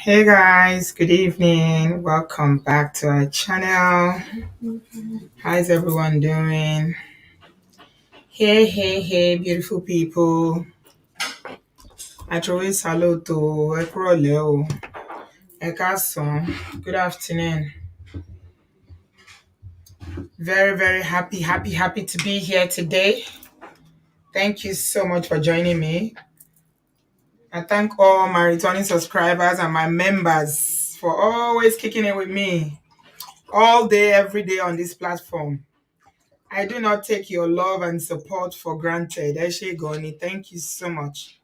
Hey guys, good evening. Welcome back to our channel. How's everyone doing? Hey, beautiful people. Atrowe saluto, ẹ kúrọ̀lẹ́ o, ẹ káàsán, good afternoon. Very happy to be here today. Thank you so much for joining me. I thank all my returning subscribers and my members for always kicking it with me all day, every day on this platform. I do not take your love and support for granted. Eshe Goni, thank you so much.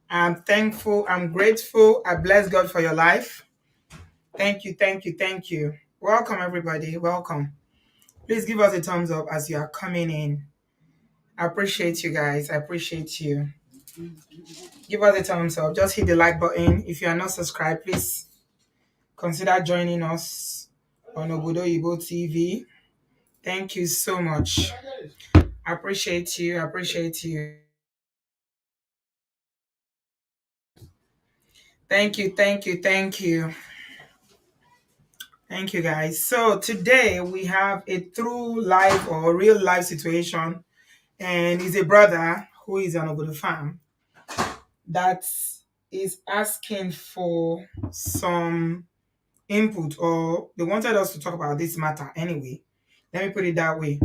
I'm thankful, I'm grateful. I bless God for your life. Thank you. Welcome, everybody. Welcome. Please give us a thumbs up as you are coming in. I appreciate you guys. I appreciate you. Give us a thumbs up. Just hit the like button. If you are not subscribed, please consider joining us on Obodo TV. Thank you so much. I appreciate you. I appreciate you. Thank you. Thank you, guys. So today we have a true life or real life situation, and it's a brother who is an Obodo farm that is asking for some input, or they wanted us to talk about this matter anyway. Let me put it that way.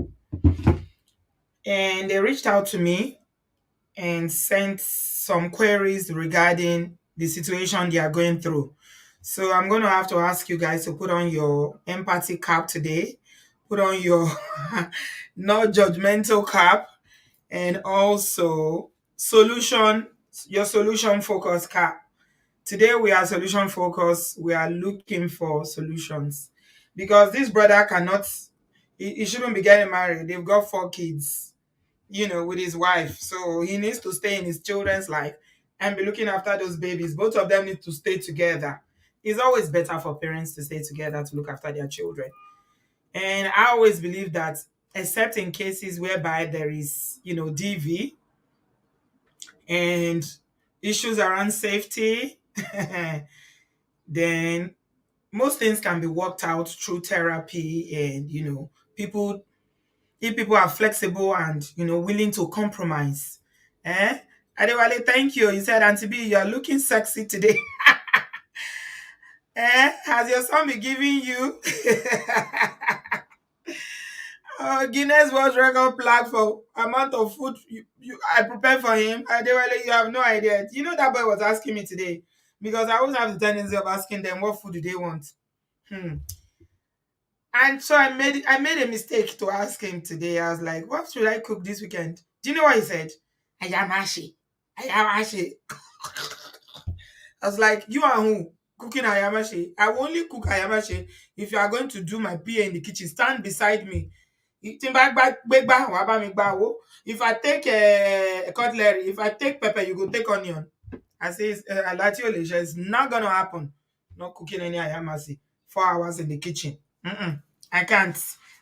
And they reached out to me and sent some queries regarding the situation they are going through. So I'm going to have to ask you guys to put on your empathy cap today, put on your not judgmental cap, and also your solution focus cap. Today we are solution focused. We are looking for solutions because this brother cannot, he shouldn't be getting married. They've got 4 kids, with his wife. So he needs to stay in his children's life and be looking after those babies. Both of them need to stay together. It's always better for parents to stay together to look after their children. And I always believe that, except in cases whereby there is, DV and issues around safety, then most things can be worked out through therapy and, people if people are flexible and willing to compromise. Adewale, thank you. You said, Auntie B, you are looking sexy today. Has your son been giving you Guinness World Record plaque for amount of food I prepared for him? Adewale, you have no idea. You know that boy was asking me today, because I always have the tendency of asking them what food do they want. And so I made a mistake to ask him today. I was like, what should I cook this weekend? Do you know what he said? Ayamashi. Ayamashi. I was like, you are who? Cooking ayamashi. I will only cook ayamashi if you are going to do my PA in the kitchen. Stand beside me. If I take cutlery, if I take pepper, you go take onion. I say, it's not going to happen. Not cooking any ayamasi. 4 hours in the kitchen. I can't.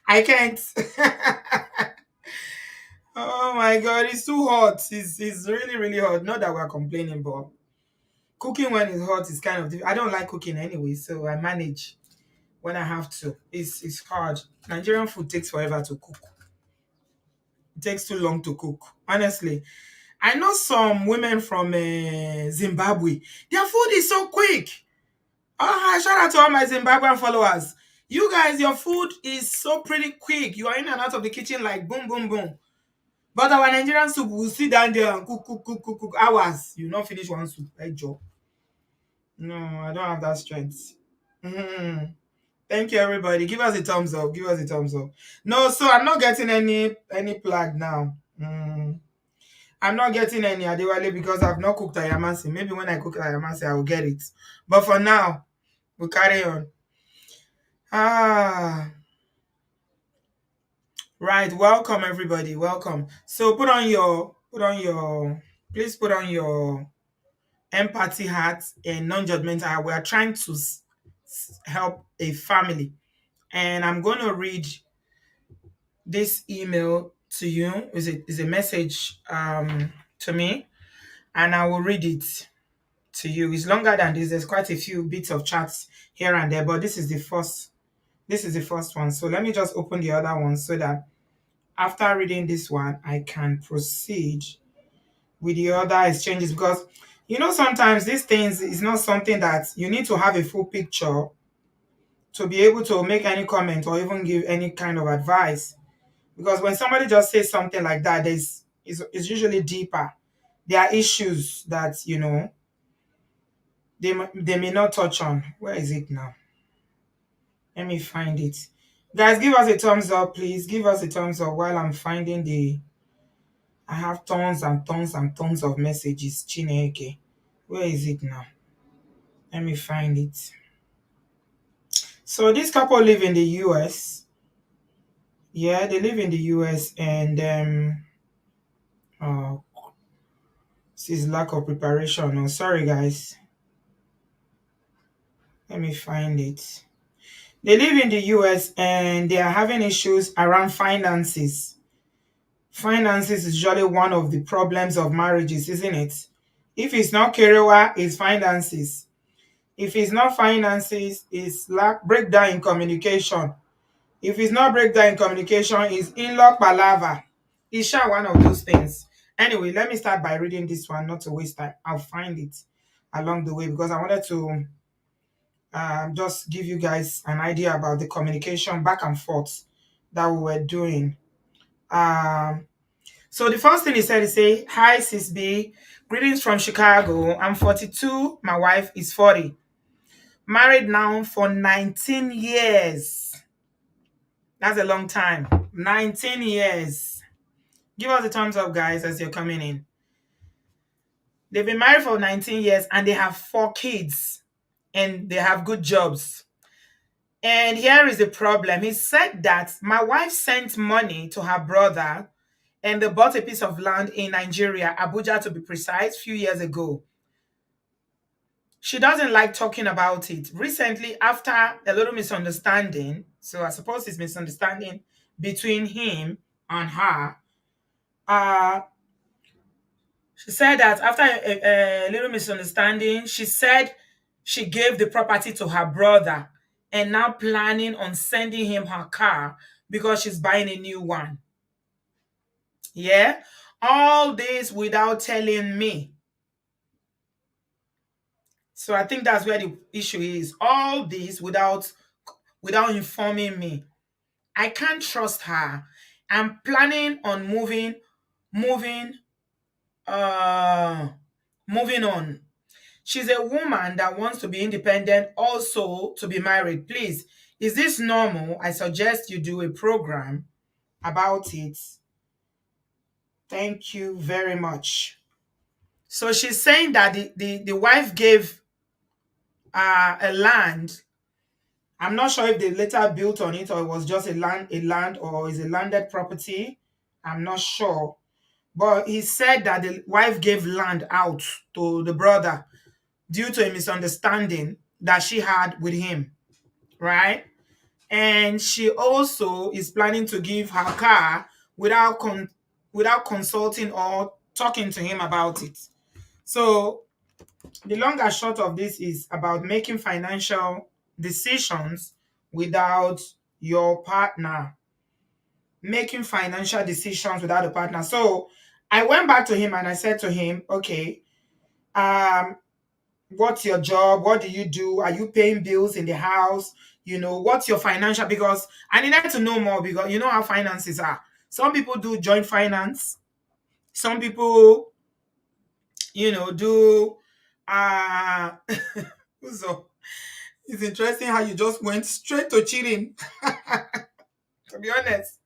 I can't. Oh my God, it's too hot. It's really hot. Not that we're complaining, but cooking when it's hot is kind of I don't like cooking anyway, so I manage when I have to. It's hard. Nigerian food takes forever to cook. It takes too long to cook. Honestly, I know some women from Zimbabwe. Their food is so quick. Shout out to all my Zimbabwean followers. You guys, your food is so pretty quick. You are in and out of the kitchen like boom, boom, boom. But our Nigerian soup will sit down there and cook hours. You not finish one soup. Like job. No, I don't have that strength. Mhm. Thank you, everybody. Give us a thumbs up. Give us a thumbs up. No, so I'm not getting any plug now. I'm not getting any Adewale because I've not cooked ayamasi. Maybe when I cook ayamasi, I will get it. But for now, we'll carry on. Right. Welcome, everybody. Welcome. So please put on your empathy hat and non-judgmental hat. We are trying to help a family, and I'm going to read this email to you. Is a message to me, and I will read it to you. It's longer than this. There's quite a few bits of chats here and there, but this is the first one. So let me just open the other one so that after reading this one, I can proceed with the other exchanges, because sometimes these things is not something that you need to have a full picture to be able to make any comment or even give any kind of advice. Because when somebody just says something like that, it's usually deeper. There are issues that they may not touch on. Where is it now? Let me find it. Guys, give us a thumbs up, please. Give us a thumbs up while I'm finding the. I have tons and tons and tons of messages. Chineke. Where is it now? Let me find it. So this couple live in the US. Yeah, they live in the US, and oh, this is lack of preparation. Oh, sorry guys. Let me find it. They live in the US and they are having issues around finances. Finances is usually one of the problems of marriages, isn't it? If it's not Kerewa, it's finances. If it's not finances, it's lack breakdown in communication. If it's not breakdown in communication, it's in-law palava. It's sure one of those things. Anyway, let me start by reading this one, not to waste time. I'll find it along the way because I wanted to just give you guys an idea about the communication back and forth that we were doing. So the first thing he said is say, "Hi sis B, greetings from Chicago. I'm 42, my wife is 40. Married now for 19 years. That's a long time. 19 years. Give us a thumbs up, guys, as you're coming in. They've been married for 19 years and they have 4 kids and they have good jobs. And here is the problem. He said that my wife sent money to her brother and they bought a piece of land in Nigeria, Abuja to be precise, few years ago. She doesn't like talking about it. Recently, after a little misunderstanding, so I suppose it's misunderstanding between him and her, she said that after a little misunderstanding, she said she gave the property to her brother and now planning on sending him her car because she's buying a new one. Yeah? All this without telling me. So I think that's where the issue is. All this without informing me. I can't trust her. I'm planning on moving uh moving on. She's a woman that wants to be independent, also to be married. Please, is this normal? I suggest you do a program about it. Thank you very much. So she's saying that the wife gave a land. I'm not sure if they later built on it or it was just a land or is a landed property. I'm not sure. But he said that the wife gave land out to the brother due to a misunderstanding that she had with him, right? And she also is planning to give her car without consulting or talking to him about it. So the long and short of this is about making financial decisions without your partner. Making financial decisions without a partner. So I went back to him and I said to him, okay, what's your job? What do you do? Are you paying bills in the house? What's your financial? Because I needed to know more because you know how finances are. Some people do joint finance. Some people, do so it's interesting how you just went straight to cheating. To be honest,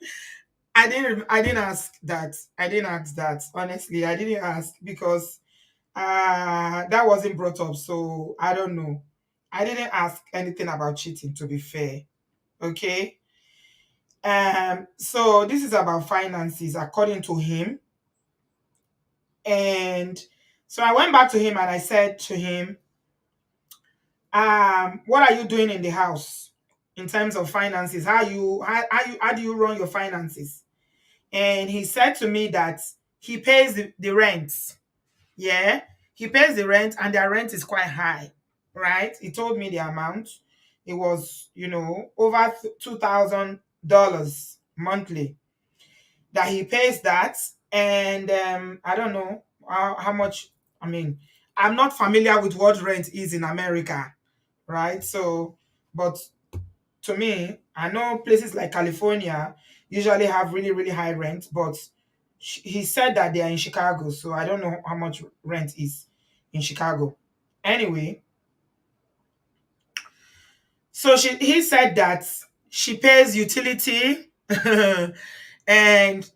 I didn't ask that. I didn't ask that. Honestly, I didn't ask because that wasn't brought up, so I don't know. I didn't ask anything about cheating, to be fair. Okay. So this is about finances according to him. And so I went back to him and I said to him, what are you doing in the house in terms of finances? How do you run your finances? And he said to me that he pays the rent. Yeah. He pays the rent, and their rent is quite high, right? He told me the amount. It was, over $2,000 monthly that he pays that. And I don't know how much. I mean, I'm not familiar with what rent is in America, right? So, but to me, I know places like California usually have really, really high rent, but he said that they are in Chicago, so I don't know how much rent is in Chicago. Anyway, so he said that she pays utility and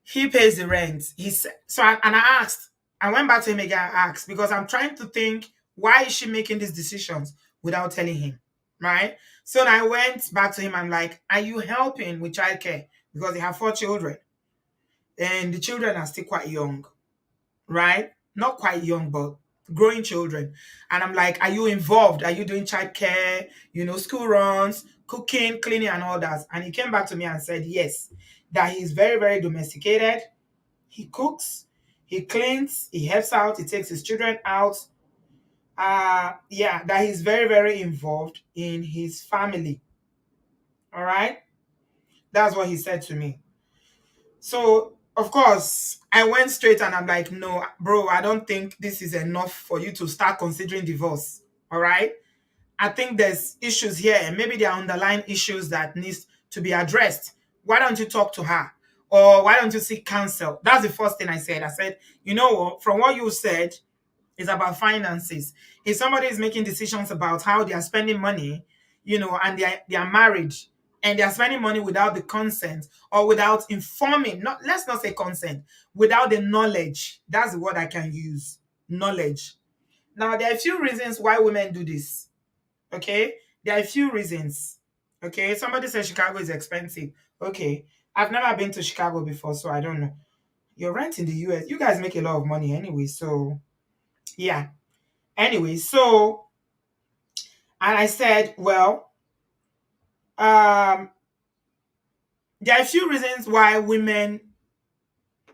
he pays the rent. He said so, and I asked, I went back to him again and asked because I'm trying to think, why is she making these decisions without telling him, right? So I went back to him. I'm like, are you helping with childcare? Because they have 4 children and the children are still quite young, right? Not quite young, but growing children. And I'm like, are you involved? Are you doing childcare, school runs, cooking, cleaning, and all that? And he came back to me and said, yes, that he's very, very domesticated. He cooks, he cleans, he helps out, he takes his children out. Yeah, that he's very, very involved in his family. All right. That's what he said to me. So, of course, I went straight and I'm like, no, bro, I don't think this is enough for you to start considering divorce. All right. I think there's issues here, and maybe there are underlying issues that needs to be addressed. Why don't you talk to her? Or why don't you seek counsel? That's the first thing I said. I said, you know what, from what you said, it's about finances. If somebody is making decisions about how they are spending money, and they are married and they are spending money without the consent or without informing, not let's not say consent, without the knowledge. That's the word I can use. Knowledge. Now there are a few reasons why women do this. Okay? There are a few reasons. Okay? Somebody says Chicago is expensive. Okay. I've never been to Chicago before, so I don't know. Your rent in the US, you guys make a lot of money anyway, so yeah. Anyway, so and I said, well, um, there are a few reasons why women.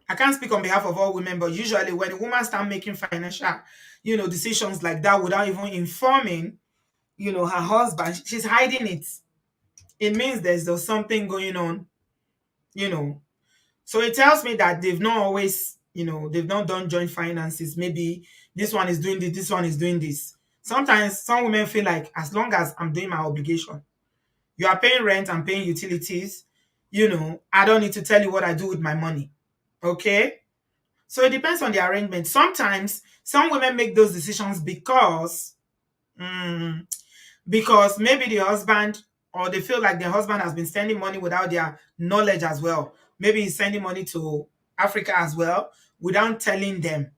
I can't speak on behalf of all women, but usually when a woman start making financial, decisions like that without even informing, her husband, she's hiding it. It means there's something going on, you know. So it tells me that they've not always, they've not done joint finances. Maybe this one is doing this one is doing this. Sometimes some women feel like as long as I'm doing my obligation, you are paying rent and paying utilities, I don't need to tell you what I do with my money. Okay? So it depends on the arrangement. Sometimes some women make those decisions mm, because maybe the husband, or they feel like the husband has been sending money without their knowledge as well. Maybe he's sending money to Africa as well without telling them.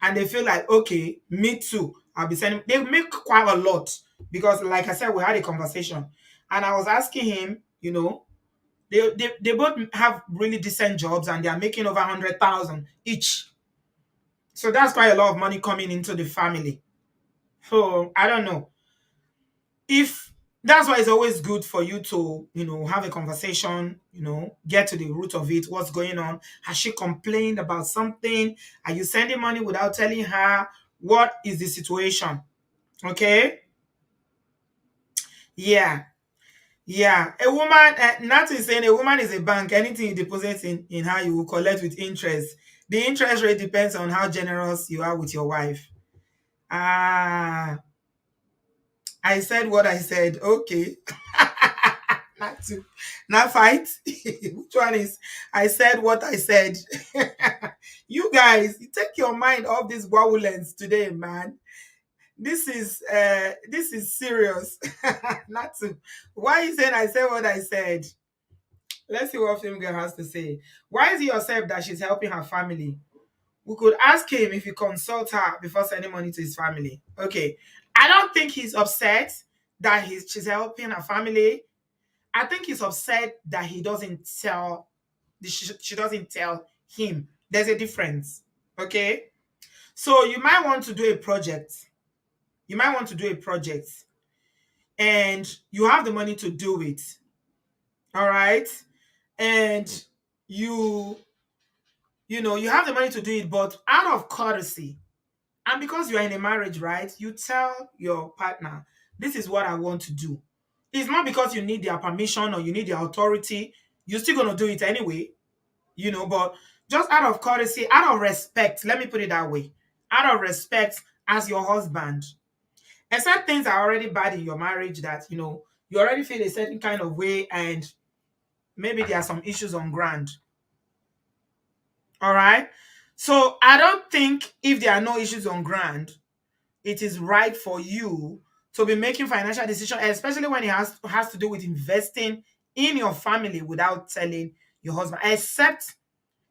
And they feel like, okay, me too. I'll be sending. They make quite a lot because, like I said, we had a conversation, and I was asking him, they both have really decent jobs and they are making over 100,000 each. So that's quite a lot of money coming into the family. So I don't know if that's why it's always good for you to have a conversation, get to the root of it. What's going on? Has she complained about something? Are you sending money without telling her? What is the situation? Okay. Yeah. Yeah, a woman, not is saying a woman is a bank. Anything you deposit in her, you will collect with interest. The interest rate depends on how generous you are with your wife. Ah, I said what I said. Okay. Not to, not fight. Which one is? I said what I said. You guys, you take your mind off this wowulence today, man. This is serious. Not to. Why you saying I said what I said? Let's see what Film Girl has to say. Why is it yourself that she's helping her family? We could ask him if he consult her before sending money to his family. Okay. I don't think he's upset that she's helping her family. I think he's upset that he doesn't tell she doesn't tell him. There's a difference. Okay. So you might want to do a project. You might want to do a project and you have the money to do it. All right. And you you have the money to do it, but out of courtesy, And because you are in a marriage, right, you tell your partner, this is what I want to do. It's not because you need their permission or you need their authority. You're still going to do it anyway, but just out of courtesy, out of respect, let me put it that way, out of respect as your husband. Except things are already bad in your marriage that, you already feel a certain kind of way and maybe there are some issues on ground. All right. So I don't think if there are no issues on ground, it is right for you to be making financial decisions, especially when it has to do with investing in your family without telling your husband, except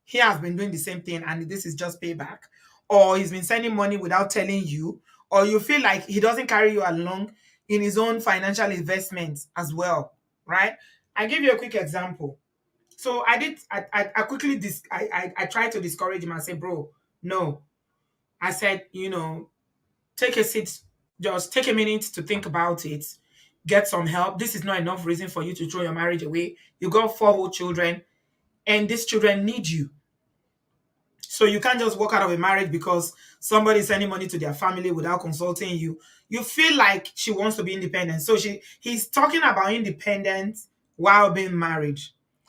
he has been doing the same thing and this is just payback, or he's been sending money without telling you, or you feel like he doesn't carry you along in his own financial investments as well, right? I give you a quick example. So I quickly I tried to discourage him. I said, bro, no. I said, take a seat, just take a minute to think about it, get some help. This is not enough reason for you to throw your marriage away. You got four whole children, and these children need you. So you can't just walk out of a marriage because somebody is sending money to their family without consulting you. You feel like she wants to be independent. So he's talking about independence while being married.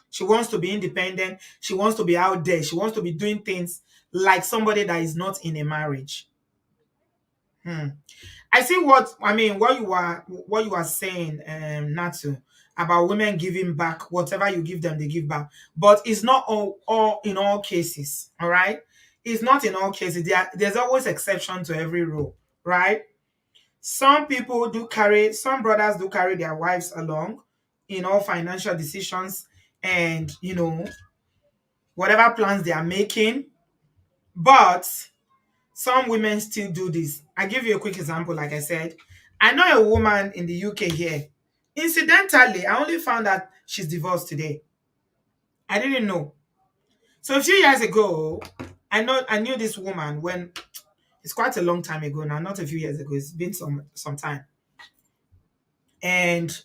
She wants to be independent. She wants to be out there. She wants to be doing things like somebody that is not in a marriage. Hmm. I see what you are saying, Natu, about women giving back, whatever you give them, they give back. But it's not all in all cases, all right? It's not in all cases. There's always exception to every rule, right? Some brothers do carry their wives along in all financial decisions and whatever plans they are making. But some women still do this. I give you a quick example, like I said. I know a woman in the UK here. Incidentally, I only found that she's divorced today. I didn't know. So a few years ago, I knew this woman when it's quite a long time ago now, not a few years ago. It's been some time. And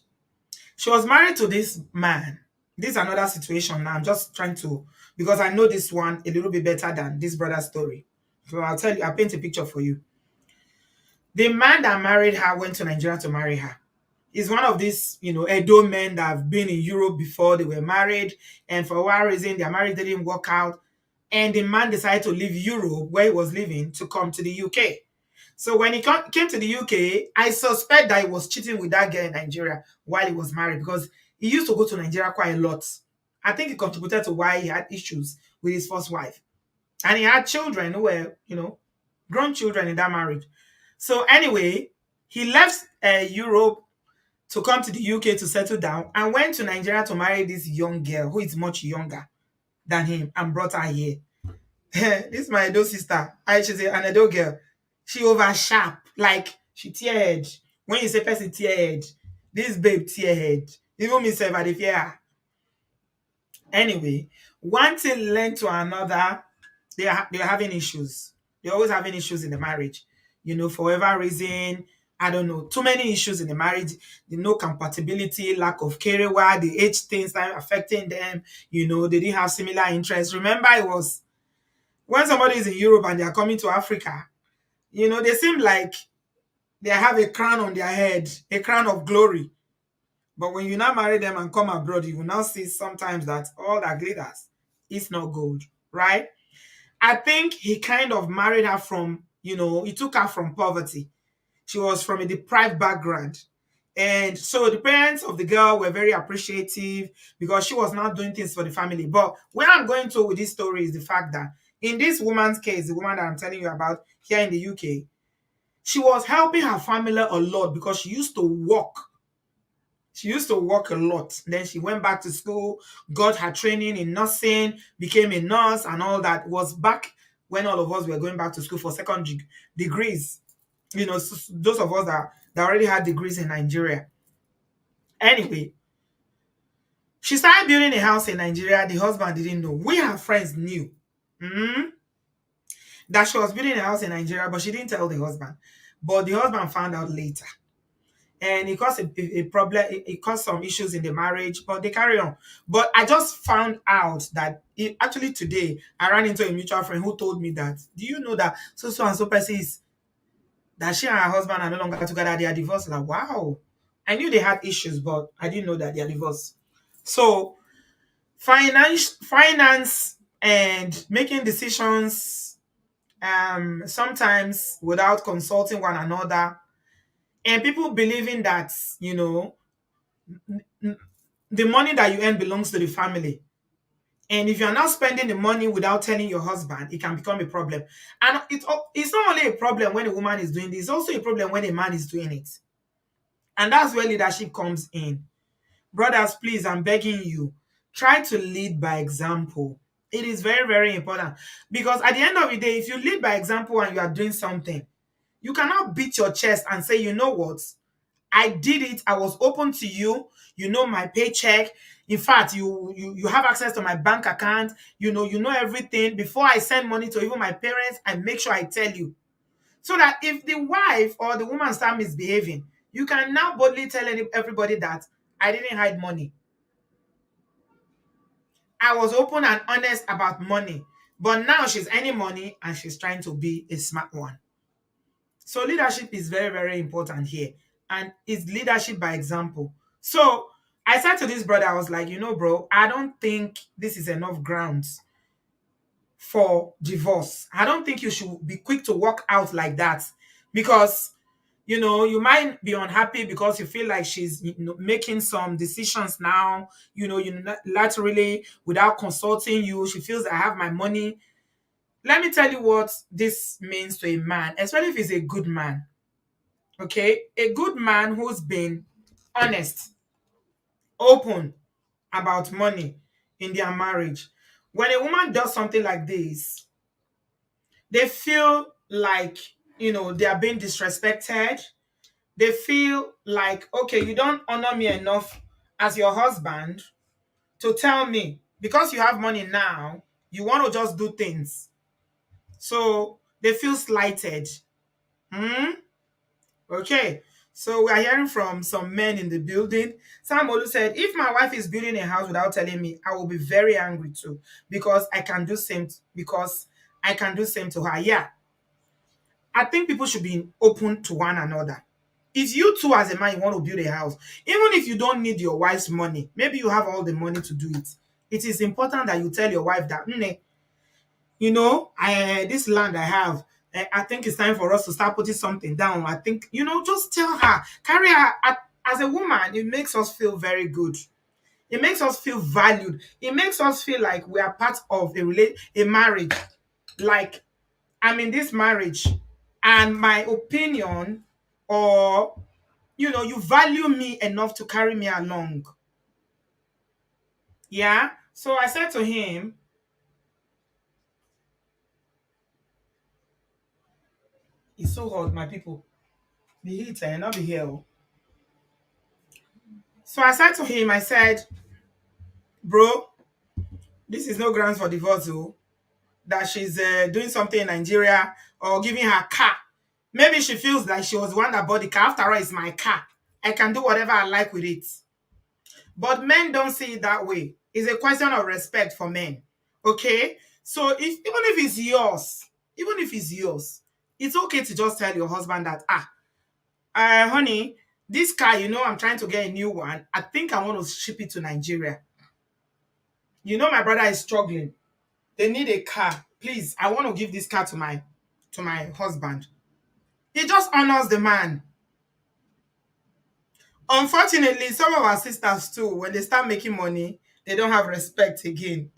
she was married to this man. This is another situation now. I'm just trying to, because I know this one a little bit better than this brother's story. So I'll paint a picture for you. The man that married her went to Nigeria to marry her. He's one of these, Edo men that have been in Europe before they were married, and for one reason, their marriage didn't work out. And the man decided to leave Europe, where he was living, to come to the UK. So when he came to the UK, I suspect that he was cheating with that girl in Nigeria while he was married, because he used to go to Nigeria quite a lot. I think it contributed to why he had issues with his first wife. And he had children who were, grown children in that marriage. So anyway, he left Europe to come to the UK to settle down and went to Nigeria to marry this young girl who is much younger than him and brought her here. This is my Edo sister. She's an Edo girl. She over sharp, like she tearhead. When you say person tearhead, this babe tearhead. Even me say I dey fear her. Anyway, one thing led to another. They're having issues. They're always having issues in the marriage. For whatever reason, I don't know. Too many issues in the marriage. The no compatibility, lack of career, the age things that affecting them. They didn't have similar interests. Remember, it was when somebody is in Europe and they are coming to Africa, they seem like they have a crown on their head, a crown of glory. But when you now marry them and come abroad, you will now see sometimes that all that glitters is not gold, right? I think he kind of married her from, he took her from poverty. She was from a deprived background. And so the parents of the girl were very appreciative because she was not doing things for the family. But where I'm going to with this story is the fact that in this woman's case, the woman that I'm telling you about here in the UK, she was helping her family a lot because she used to work. She used to work a lot. Then she went back to school, got her training in nursing, became a nurse and all that. It was back when all of us were going back to school for second degrees. Those of us that already had degrees in Nigeria. Anyway, she started building a house in Nigeria. The husband didn't know. We, her friends, knew that she was building a house in Nigeria, but she didn't tell the husband. But the husband found out later. And it caused a problem. It caused some issues in the marriage, but they carry on. But I just found out that actually today I ran into a mutual friend who told me that, do you know that so and so person is that she and her husband are no longer together. They are divorced. Like, wow. I knew they had issues, but I didn't know that they are divorced. So finance and making decisions sometimes without consulting one another, and people believing that, you know, the money that you earn belongs to the family. And if you're not spending the money without telling your husband, it can become a problem. And it's not only a problem when a woman is doing this, it's also a problem when a man is doing it. And that's where leadership comes in. Brothers, please, I'm begging you, try to lead by example. It is very, very important. Because at the end of the day, if you lead by example and you are doing something, you cannot beat your chest and say, you know what? I did it. I was open to you. You know my paycheck. In fact, you have access to my bank account. You know everything. Before I send money to even my parents, I make sure I tell you. So that if the wife or the woman start misbehaving, you can now boldly tell everybody that I didn't hide money. I was open and honest about money. But now she's earning money and she's trying to be a smart one. So leadership is very, very important here. And it's leadership by example. So I said to this brother, I was like, you know, bro, I don't think this is enough grounds for divorce. I don't think you should be quick to walk out like that. Because, you know, you might be unhappy because you feel like she's, you know, making some decisions now, laterally without consulting you. She feels I have my money. Let me tell you what this means to a man, especially if he's a good man. Okay, a good man who's been honest, open about money in their marriage. When a woman does something like this, they feel like, they are being disrespected. They feel like, okay, you don't honor me enough as your husband to tell me because you have money now, you want to just do things. So they feel slighted. Hmm? Okay, so we are hearing from some men in the building. Sam Olu said, if my wife is building a house without telling me, I will be very angry too because I can do same to her. Yeah, I think people should be open to one another. If you two as a man you want to build a house, even if you don't need your wife's money, maybe you have all the money to do it. It is important that you tell your wife that, this land I have, I think it's time for us to start putting something down. I think, just tell her, carry her. As a woman, it makes us feel very good. It makes us feel valued. It makes us feel like we are part of a marriage. Like, I'm in this marriage and my opinion, or, you value me enough to carry me along. Yeah. So I said to him, it's so hot, my people. The heat, not be here. Oh. So I said to him, I said, bro, this is no grounds for divorce, oh, that she's doing something in Nigeria or giving her car. Maybe she feels like she was the one that bought the car. After all, it's my car. I can do whatever I like with it. But men don't see it that way. It's a question of respect for men. Okay? So even if it's yours, it's okay to just tell your husband that, honey, this car, I'm trying to get a new one. I think I want to ship it to Nigeria. My brother is struggling. They need a car. Please, I want to give this car to my husband. He just honors the man. Unfortunately, some of our sisters too, when they start making money, they don't have respect again.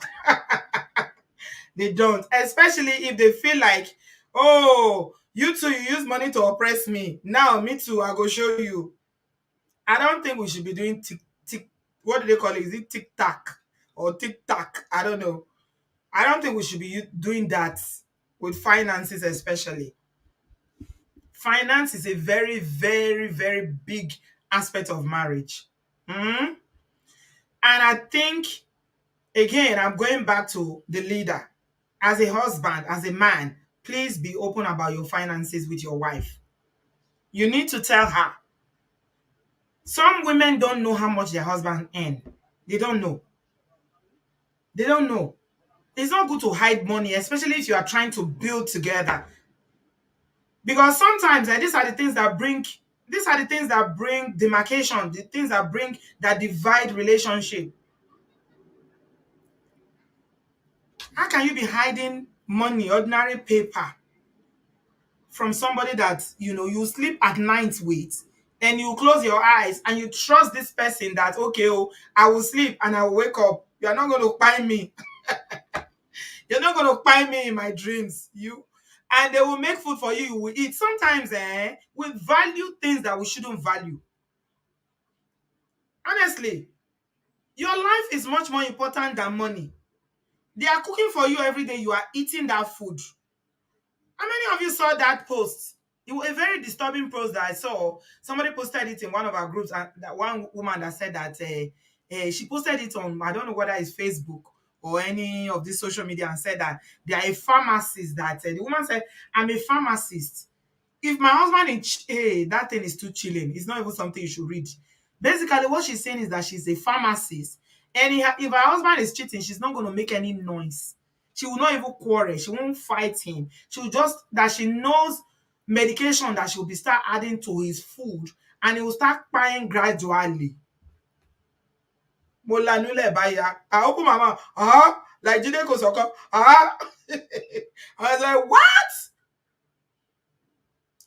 They don't. Especially if they feel like, oh, you too, you use money to oppress me. Now, me too, I go show you. I don't think we should be doing what do they call it? Is it tic-tac or tic-tac? I don't know. I don't think we should be doing that with finances, especially. Finance is a very, very, very big aspect of marriage. Hmm? And I think, again, I'm going back to the leader. As a husband, as a man, please be open about your finances with your wife. You need to tell her. Some women don't know how much their husband earn. They don't know. They don't know. It's not good to hide money, especially if you are trying to build together. Because sometimes these are the things that bring demarcation, the things that divide relationship. How can you be hiding money, ordinary paper, from somebody that you sleep at night with, and you close your eyes and you trust this person that, okay, oh, I will sleep and I will wake up. You are not going to find me. You're not going to find me in my dreams. And they will make food for you. You will eat. Sometimes, we value things that we shouldn't value. Honestly, your life is much more important than money. They are cooking for you every day. You are eating that food. How many of you saw that post? It was a very disturbing post that I saw. Somebody posted it in one of our groups, and that one woman that said that she posted it on, I don't know whether it's Facebook or any of these social media, and said that they are a pharmacist. That the woman said, "I'm a pharmacist. If my husband is, hey, that thing is too chilling. It's not even something you should read." Basically, what she's saying is that she's a pharmacist, and if her husband is cheating, she's not going to make any noise. She will not even quarrel. She won't fight him. She will just that she knows medication that she will be start adding to his food, and he will start crying gradually. Mo lanule báyìí. I open my mouth. Like Jide Kosoko. I was like, what?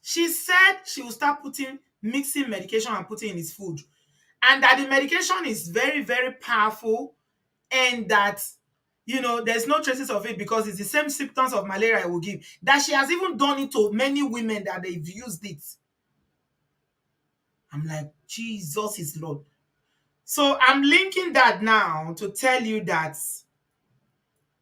She said she will start mixing medication and putting in his food. And that the medication is very, very powerful, and that there's no traces of it because it's the same symptoms of malaria it will give. That she has even done it to many women that they've used it. I'm like, Jesus is Lord. So I'm linking that now to tell you that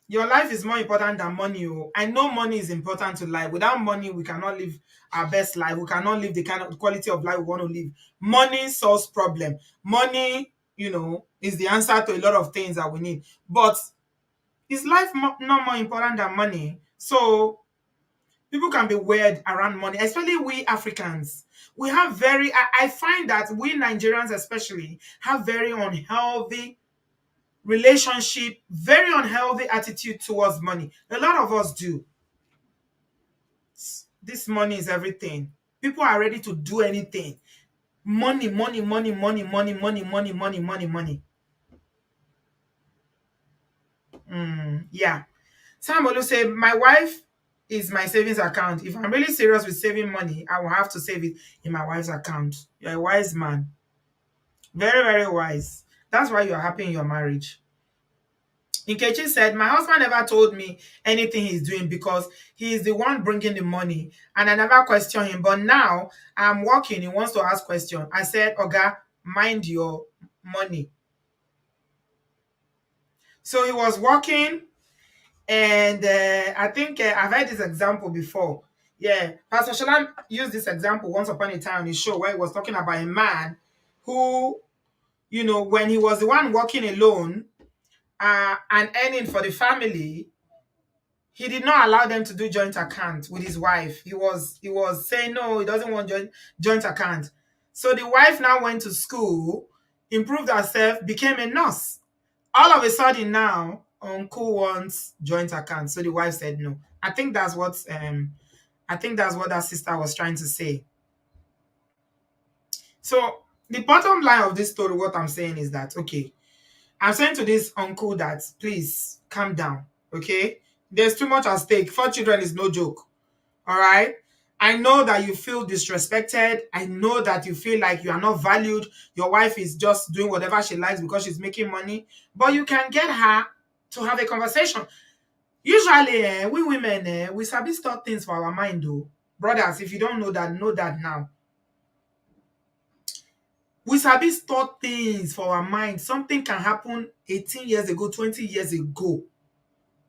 your life is more important than money. I know money is important to life. Without money, we cannot live our best life. We cannot live the kind of quality of life we want to live. Money solves problem. Money, is the answer to a lot of things that we need. But is life not more important than money? So people can be weird around money, especially we Africans. We have I find that we Nigerians especially have very unhealthy relationship, very unhealthy attitude towards money. A lot of us do. This money is everything. People are ready to do anything. Money, money, money, money, money, money, money, money, money, money. Yeah. Sam Olu say, my wife is my savings account. If I'm really serious with saving money, I will have to save it in my wife's account. You're a wise man. Very, very wise. That's why you're happy in your marriage. Nkechi said, my husband never told me anything he's doing because he is the one bringing the money, and I never question him. But now I'm working. He wants to ask question. I said, Oga, mind your money. So he was working, and I think I've heard this example before. Yeah, Pastor Shalan used this example once upon a time on his show where he was talking about a man who, when he was the one working alone and earning for the family, he did not allow them to do joint account with his wife. He was saying no, he doesn't want joint account. So the wife now went to school, improved herself, became a nurse. All of a sudden now, uncle wants joint account. So the wife said no. I think that's what that sister was trying to say. So the bottom line of this story, what I'm saying is that, okay, I'm saying to this uncle that please calm down, okay? There's too much at stake. 4 children is no joke, all right? I know that you feel disrespected. I know that you feel like you are not valued. Your wife is just doing whatever she likes because she's making money. But you can get her to have a conversation. Usually, we women, we sabi store things for our mind, though. Brothers, if you don't know that now. We sabi store things for our mind. Something can happen 18 years ago, 20 years ago.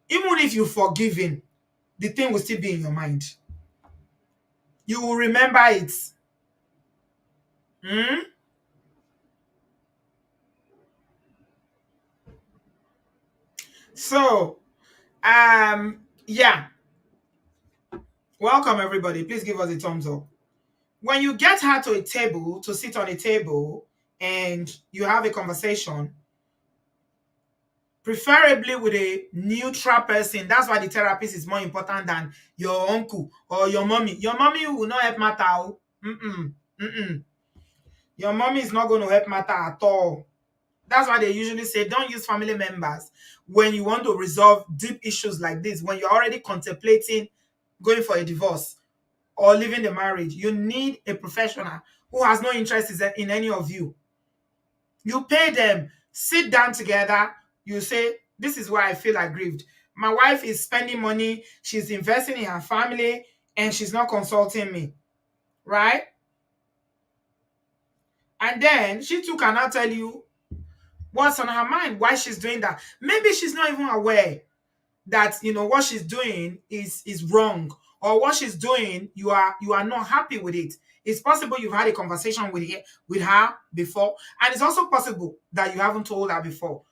Even if you forgiven, the thing will still be in your mind. You will remember it. So, yeah. Welcome everybody. Please give us a thumbs up. When you get her to a table, to sit on a table, and you have a conversation, preferably with a neutral person. That's why the therapist is more important than your uncle or your mommy. Your mommy will not help matter. Oh. Mm-mm, mm-mm. Your mommy is not going to help matter at all. That's why they usually say don't use family members when you want to resolve deep issues like this, when you're already contemplating going for a divorce or leaving the marriage. You need a professional who has no interest in any of you. You pay them, sit down together, you say, this is why I feel aggrieved. My wife is spending money, she's investing in her family, and she's not consulting me, right? And then she too cannot tell you what's on her mind, why she's doing that. Maybe she's not even aware that what she's doing is wrong, or what she's doing you are not happy with it. It's possible you've had a conversation with her before, and it's also possible that you haven't told her before.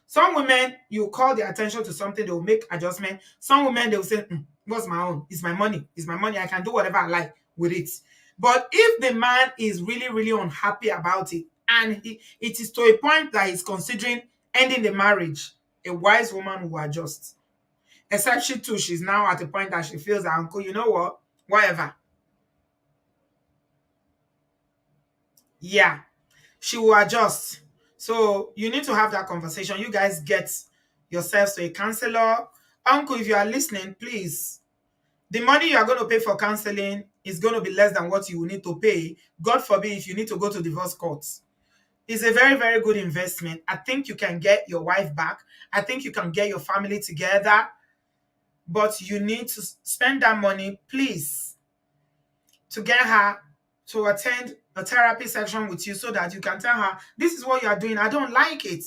Some women, you call their attention to something, they will make adjustment. Some women, they will say, what's my own? It's my money. It's my money. I can do whatever I like with it. But if the man is really, really unhappy about it, and it is to a point that he's considering ending the marriage, a wise woman will adjust. Except she too, she's now at a point that she feels that, uncle, you know what? Whatever. Yeah, she will adjust. So you need to have that conversation. You guys get yourselves to a counselor. Uncle, if you are listening, please. The money you are going to pay for counseling is going to be less than what you will need to pay. God forbid if you need to go to divorce courts. It's a very, very good investment. I think you can get your wife back. I think you can get your family together. But you need to spend that money, please, to get her to attend a therapy session with you so that you can tell her, this is what you are doing. I don't like it.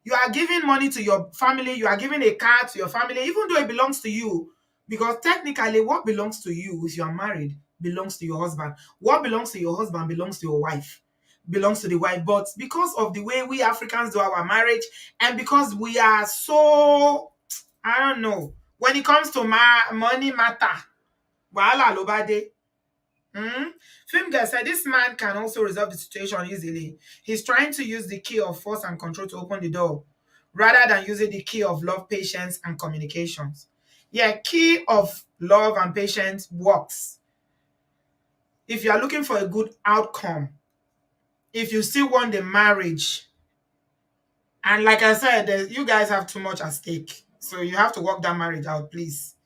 You are giving money to your family. You are giving a car to your family, even though it belongs to you. Because technically, what belongs to you if you are married belongs to your husband. What belongs to your husband belongs to your wife. Belongs to the wife. But because of the way we Africans do our marriage, and because we are so, I don't know, when it comes to money matter, wahala lo ba de. Film guy said this man can also resolve the situation easily. He's trying to use the key of force and control to open the door rather than using the key of love, patience, and communications. Yeah, key of love and patience works. If you are looking for a good outcome, if you still want the marriage, and like I said, you guys have too much at stake. So you have to work that marriage out, please.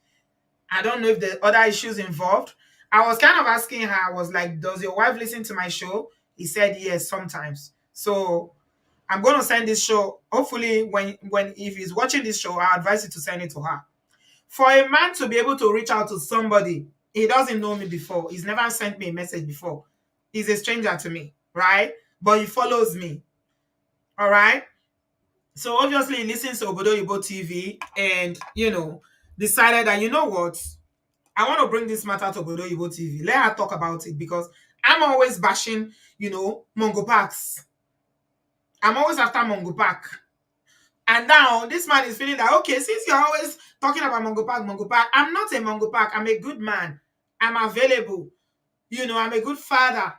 I don't know if there are other issues involved. I was kind of asking her, I was like, does your wife listen to my show? He said yes, sometimes. So I'm going to send this show. Hopefully, when if he's watching this show, I advise you to send it to her. For a man to be able to reach out to somebody, he doesn't know me before. He's never sent me a message before. He's a stranger to me, right? But he follows me. All right. So obviously he listens to Obodo TV and decided that what? I want to bring this matter to Obodo TV. Let her talk about it because I'm always bashing, Mongo Parks. I'm always after Mongo Park. And now this man is feeling that, okay, since you're always talking about Mongo Park, I'm not a Mongo Park. I'm a good man. I'm available. I'm a good father.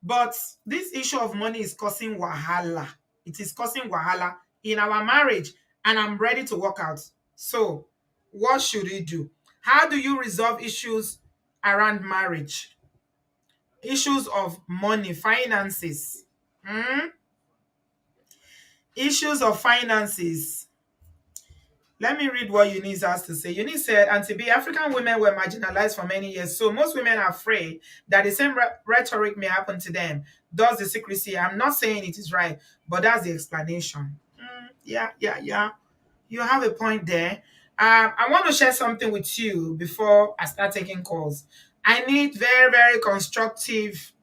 But this issue of money is causing wahala. It is causing wahala in our marriage. And I'm ready to work out. So what should we do? How do you resolve issues around marriage? Issues of money, finances. Issues of finances. Let me read what Eunice has to say. Eunice said, and to be African women were marginalized for many years, so most women are afraid that the same rhetoric may happen to them. Thus the secrecy. I'm not saying it is right, but that's the explanation. Yeah. You have a point there. I want to share something with you before I start taking calls. I need very, very constructive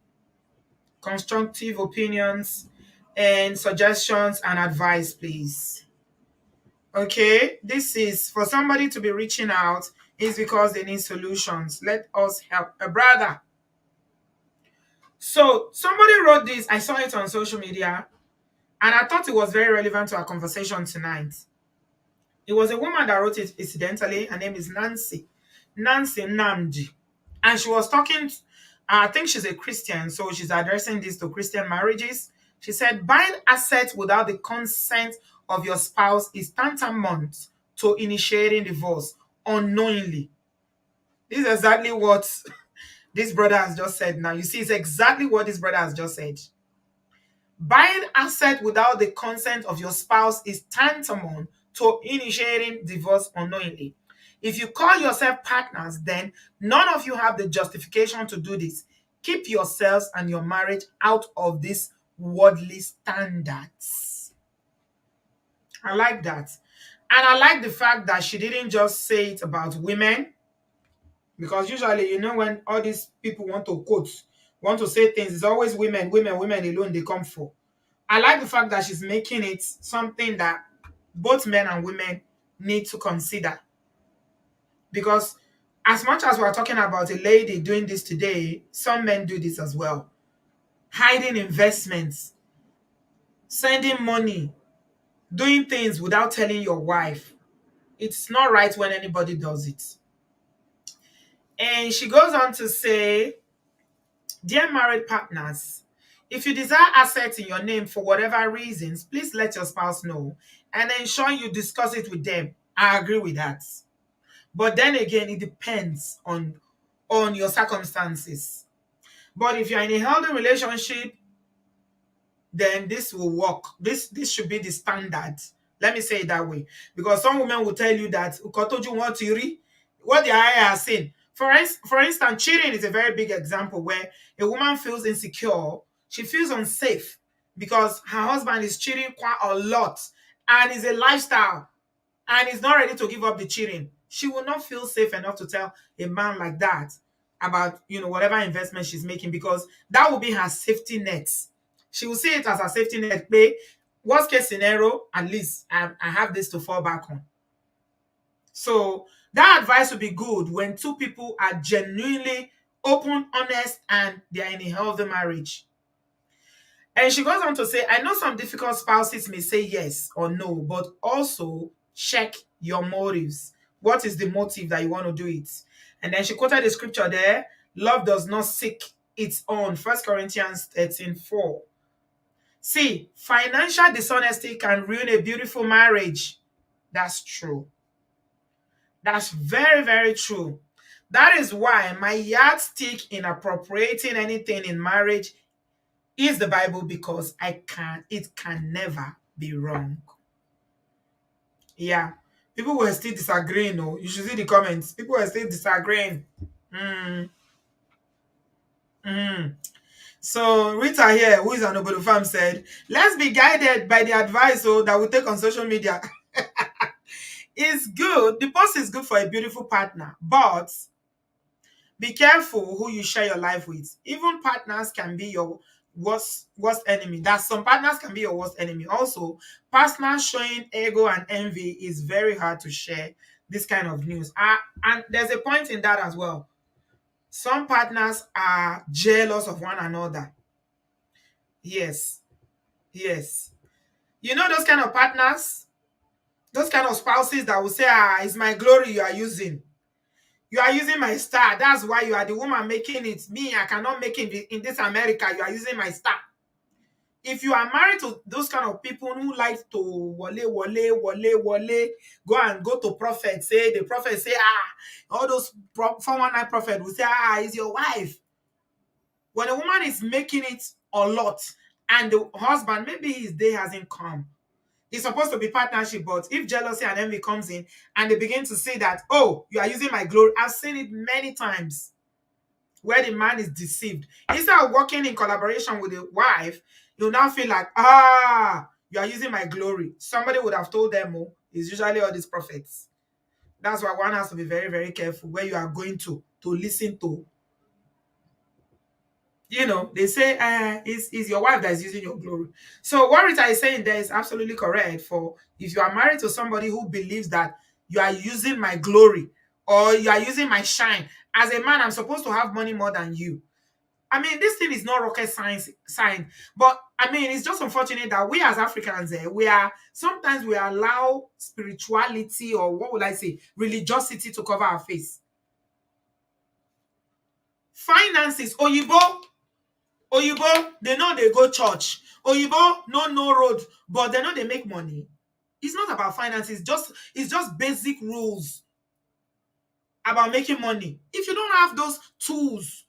opinions and suggestions and advice, please. Okay, this is for somebody to be reaching out is because they need solutions. Let us help a brother. So somebody wrote this. I saw it on social media and I thought it was very relevant to our conversation tonight. It was a woman that wrote it incidentally. Her name is Nancy Namdi. And she was talking, I think she's a Christian, so she's addressing this to Christian marriages. She said, buying assets without the consent of your spouse is tantamount to initiating divorce unknowingly. This is exactly what this brother has just said now. You see, it's exactly what this brother has just said. Buying asset without the consent of your spouse is tantamount to initiating divorce unknowingly. If you call yourself partners, then none of you have the justification to do this. Keep yourselves and your marriage out of these worldly standards. I like that. And I like the fact that she didn't just say it about women, because usually, when all these people want to quote, want to say things, it's always women, women, women alone they come for. I like the fact that she's making it something that both men and women need to consider. Because as much as we're talking about a lady doing this today, some men do this as well. Hiding investments, sending money, doing things without telling your wife. It's not right when anybody does it. And she goes on to say, dear married partners, if you desire assets in your name for whatever reasons, please let your spouse know and ensure you discuss it with them. I agree with that. But then again, it depends on your circumstances. But if you're in a healthy relationship, then this will work. This should be the standard. Let me say it that way. Because some women will tell you that what the eye has seen. For instance, cheating is a very big example where a woman feels insecure, she feels unsafe because her husband is cheating quite a lot and is a lifestyle and is not ready to give up the cheating. She will not feel safe enough to tell a man like that about whatever investment she's making, because that will be her safety net. She will see it as a safety net. Play worst case scenario, at least I have this to fall back on. So that advice would be good when two people are genuinely open, honest, and they are in a healthy marriage. And she goes on to say, I know some difficult spouses may say yes or no, but also check your motives. What is the motive that you want to do it? And then she quoted the scripture there, love does not seek its own. 1 Corinthians 13:4. See, financial dishonesty can ruin a beautiful marriage. That's true. That's very, very true. That is why my yardstick in appropriating anything in marriage is the Bible, because it can never be wrong. Yeah. People were still disagreeing. No, you should see the comments. People were still disagreeing. Mm, mm. So Rita here, who is an Obodo fam, said, let's be guided by the advice that we take on social media. It's good. The post is good for a beautiful partner, but be careful who you share your life with. Even partners can be your worst enemy. That some partners can be your worst enemy. Also, partners showing ego and envy is very hard to share this kind of news. And there's a point in that as well. Some partners are jealous of one another. Yes. Yes. You know those kind of partners? Those kind of spouses that will say, it's my glory you are using. You are using my star. That's why you are the woman making it. Me, I cannot make it in this America. You are using my star. If you are married to those kind of people who like to wale, go to prophet, say the prophet say, all those 419 prophet will say, is your wife. When a woman is making it a lot and the husband, maybe his day hasn't come, it's supposed to be partnership, but if jealousy and envy comes in and they begin to say that, you are using my glory. I've seen it many times where the man is deceived. Instead of working in collaboration with the wife, you'll now feel like, you are using my glory. Somebody would have told them, it's usually all these prophets. That's why one has to be very, very careful where you are going to listen to. They say, it's your wife that is using your glory. So what Rita is saying there is absolutely correct. For if you are married to somebody who believes that you are using my glory or you are using my shine, as a man, I'm supposed to have money more than you. I mean, this thing is not rocket science, but I mean, it's just unfortunate that we as Africans, sometimes we allow spirituality, or what would I say, religiosity, to cover our face. Finances, Oyibo, they know they go church. Oyibo, no road, but they know they make money. It's not about finances. It's just basic rules about making money. If you don't have those tools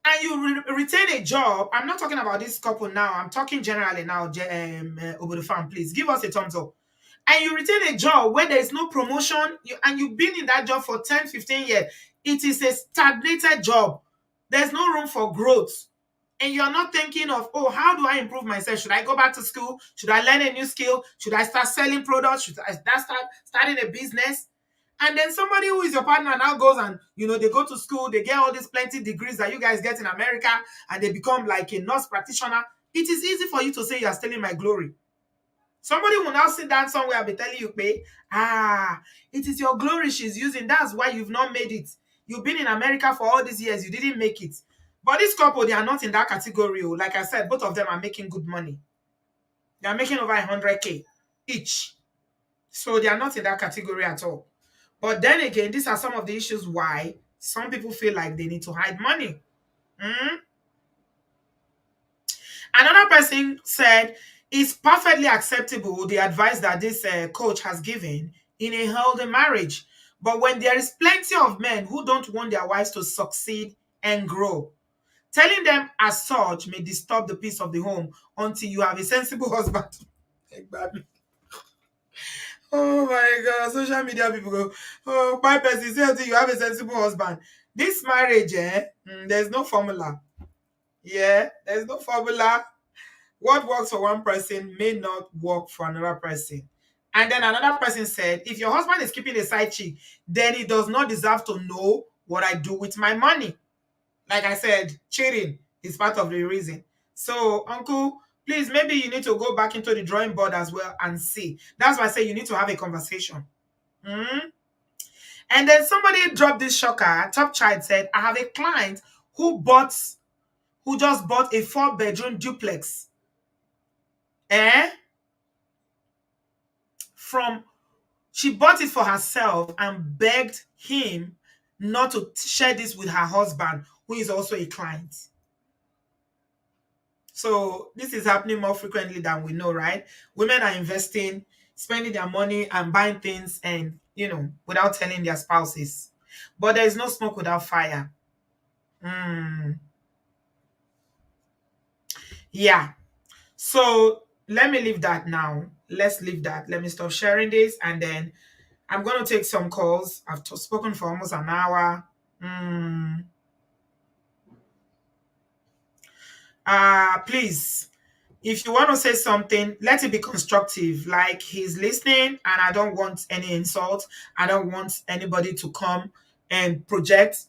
and you retain a job, I'm not talking about this couple now. I'm talking generally now. Over the farm, please give us a thumbs up. And you retain a job where there is no promotion, and you've been in that job for 10, 15 years. It is a stagnated job. There's no room for growth. And you're not thinking of, oh, how do I improve myself? Should I go back to school? Should I learn a new skill? Should I start selling products? Should I start starting a business? And then somebody who is your partner now goes and, they go to school, they get all these plenty degrees that you guys get in America, and they become like a nurse practitioner. It is easy for you to say, you're stealing my glory. Somebody will now sit down somewhere and be telling you, it is your glory she's using. That's why you've not made it. You've been in America for all these years. You didn't make it. But this couple, they are not in that category. Like I said, both of them are making good money. They are making over 100K each. So they are not in that category at all. But then again, these are some of the issues why some people feel like they need to hide money. Another person said, it's perfectly acceptable, the advice that this coach has given in a healthy marriage. But when there is plenty of men who don't want their wives to succeed and grow, telling them as such may disturb the peace of the home until you have a sensible husband. Oh my God, social media people go, oh, my person, say until you have a sensible husband. This marriage, there's no formula. Yeah, there's no formula. What works for one person may not work for another person. And then another person said, if your husband is keeping a side chick, then he does not deserve to know what I do with my money. Like I said, cheating is part of the reason. So, uncle, please, maybe you need to go back into the drawing board as well and see. That's why I say you need to have a conversation. And then somebody dropped this shocker. Top Child said, I have a client who just bought a 4-bedroom duplex. She bought it for herself and begged him not to share this with her husband, who is also a client. So this is happening more frequently than we know, right? Women are investing, spending their money and buying things and, without telling their spouses. But there is no smoke without fire. Yeah. So let me leave that now. Let's leave that. Let me stop sharing this, and then I'm going to take some calls. I've spoken for almost an hour. Please, if you want to say something, let it be constructive. Like, he's listening and I don't want any insult. I don't want anybody to come and project.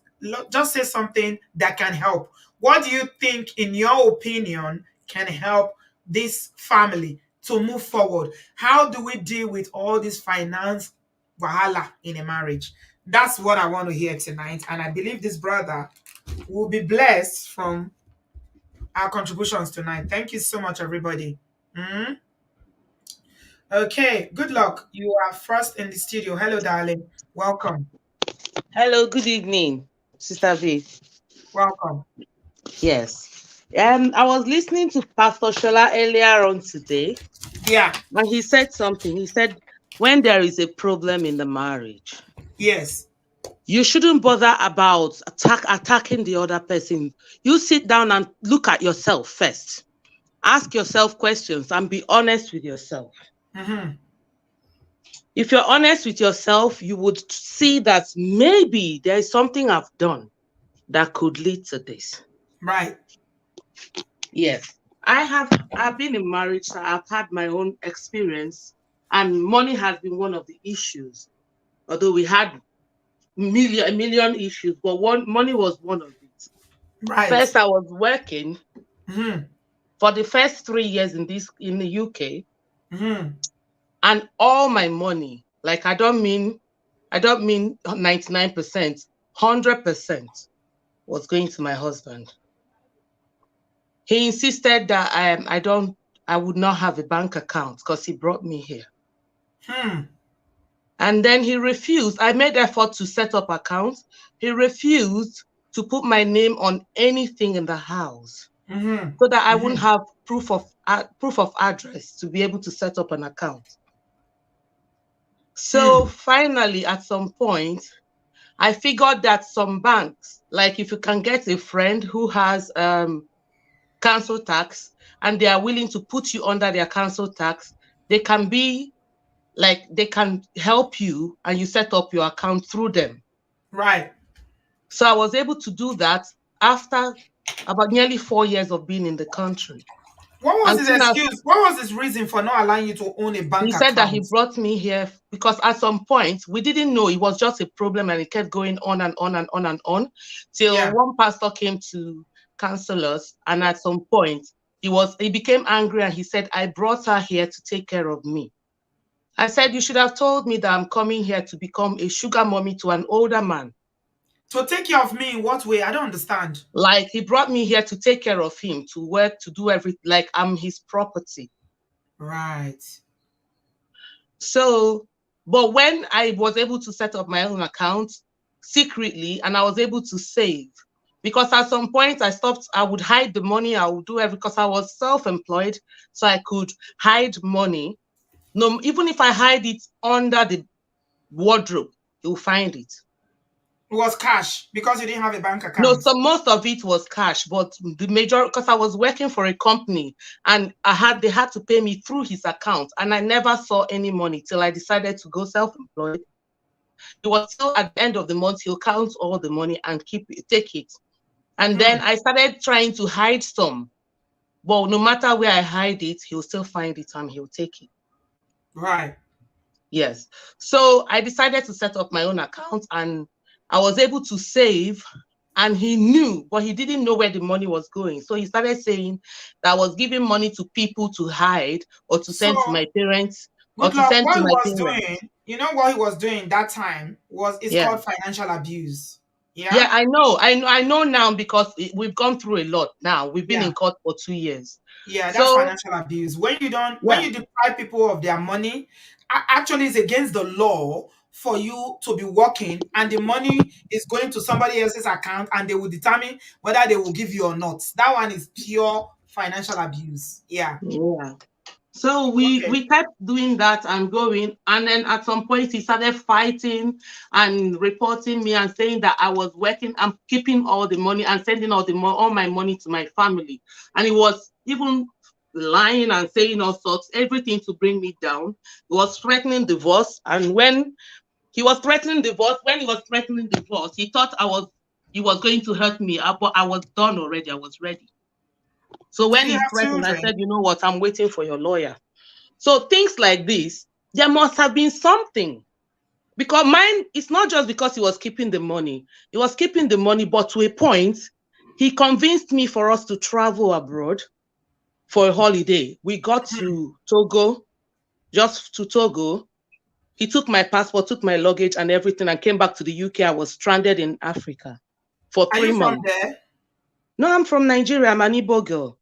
Just say something that can help. What do you think, in your opinion, can help this family to move forward? How do we deal with all this finance wahala in a marriage? That's what I want to hear tonight. And I believe this brother will be blessed from our contributions tonight. Thank you so much, everybody. Okay, good luck. You are first in the studio. Hello, darling. Welcome. Hello, good evening, Sister V. Welcome. Yes. I was listening to Pastor Shola earlier on today. Yeah. And he said something. He said, when there is a problem in the marriage, yes, you shouldn't bother about attacking the other person. You sit down and look at yourself first. Ask yourself questions and be honest with yourself. If you're honest with yourself, you would see that maybe there is something I've done that could lead to this. Right. Yes. I've been in marriage, so I've had my own experience, and money has been one of the issues. Although we had a million issues, but money was one of it. Right. First, I was working for the first 3 years in the UK, and all my money, like I don't mean 99%, 100% was going to my husband. He insisted that I would not have a bank account because he brought me here. And then he refused. I made effort to set up accounts. He refused to put my name on anything in the house so that I wouldn't have proof of address to be able to set up an account. So finally, at some point, I figured that some banks, like if you can get a friend who has council tax and they are willing to put you under their council tax, they can be like, they can help you and you set up your account through them. Right. So I was able to do that after about nearly 4 years of being in the country. What was And his soon as excuse? What was his reason for not allowing you to own a he bank said that he account? brought me here because at some point we didn't know it was just a problem and it kept going on and on and on and on till Yeah. one pastor came to counsel us. And at some point he became angry and he said, I brought her here to take care of me. I said, you should have told me that I'm coming here to become a sugar mommy to an older man. To take care of me in what way? I don't understand. Like he brought me here to take care of him, to work, to do everything, like I'm his property. Right. So, but when I was able to set up my own account secretly and I was able to save, because at some point I would hide the money, I would do everything because I was self-employed, so I could hide money. No, even if I hide it under the wardrobe, you'll find it. It was cash because you didn't have a bank No, account. so most of it was cash, but the major, because I was working for a company and they had to pay me through his account, and I never saw any money till I decided to go self-employed. It was still at the end of the month, he'll count all the money and take it. And then I started trying to hide some. But no matter where I hide it, he'll still find it and he'll take it. Right. Yes. So I decided to set up my own account and I was able to save, and he knew, but he didn't know where the money was going. So he started saying that I was giving money to people to hide or to So, send to my parents or good to luck. send What to he my was parents. doing, you know what he was doing that time was it's Yeah. called financial abuse. Yeah, Yeah? I know. I know now because we've gone through a lot now. We've been Yeah. in court for 2 years. Yeah, that's So, financial abuse. When yeah. you deprive people of their money, actually it's against the law for you to be working and the money is going to somebody else's account and they will determine whether they will give you or not. That one is pure financial abuse. Yeah. Yeah. So Okay. we kept doing that and going, and then at some point he started fighting and reporting me and saying that I was working and keeping all the money and sending all my money to my family, and he was even lying and saying all sorts, everything to bring me down. He was threatening divorce, and when he was threatening divorce, he thought he was going to hurt me, but I was done already. I was ready. So Did when he he have threatened, I said, children? you know what, I'm waiting for your lawyer. So things like this, there must have been something. Because mine, it's not just because he was keeping the money. He was keeping the money, but to a point, he convinced me for us to travel abroad for a holiday. We got to Togo, just to Togo. He took my passport, took my luggage and everything, and came back to the UK. I was stranded in Africa for Are three you from months. there? No, I'm from Nigeria. I'm an Igbo girl.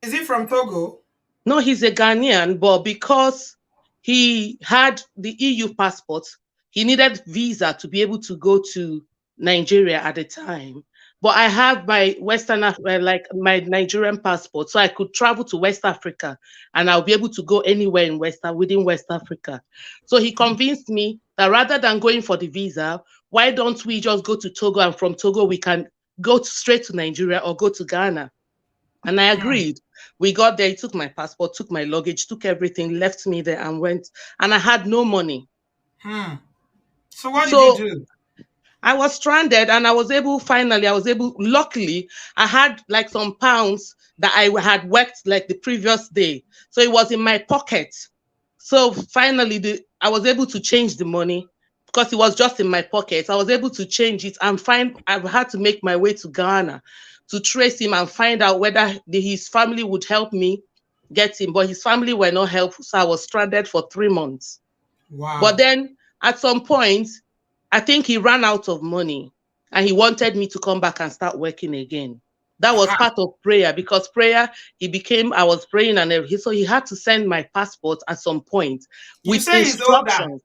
Is he from Togo? No, he's a Ghanaian, but because he had the EU passport, he needed visa to be able to go to Nigeria at the time. But I have my like my Nigerian passport, so I could travel to West Africa, and I'll be able to go anywhere within West Africa. So he convinced me that rather than going for the visa, why don't we just go to Togo, and from Togo we can go straight to Nigeria or go to Ghana. And I agreed. We got there, he took my passport, took my luggage, took everything, left me there and went. And I had no money. So what did you So do? I was stranded and luckily, I had like some pounds that I had worked like the previous day. So it was in my pocket. So finally, I was able to change the money because it was just in my pocket. I was able to change it and I had to make my way to Ghana to trace him and find out whether his family would help me get him. But his family were not helpful. So I was stranded for 3 months. But Wow. then at some point, I think he ran out of money and he wanted me to come back and start working again. That was Ha. part of prayer because I was praying and everything. So he had to send my passport at some point You with say he's older. instructions.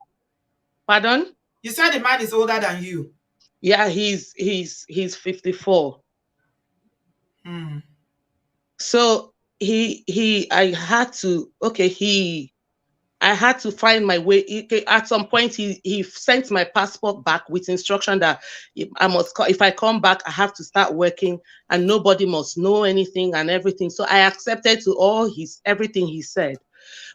Pardon? You said the man is older than you. Yeah, he's 54. So I had to, okay, I had to find my way. At some point, he sent my passport back with instruction that if I come back, I have to start working, and nobody must know anything and everything. So I accepted to all his everything he said.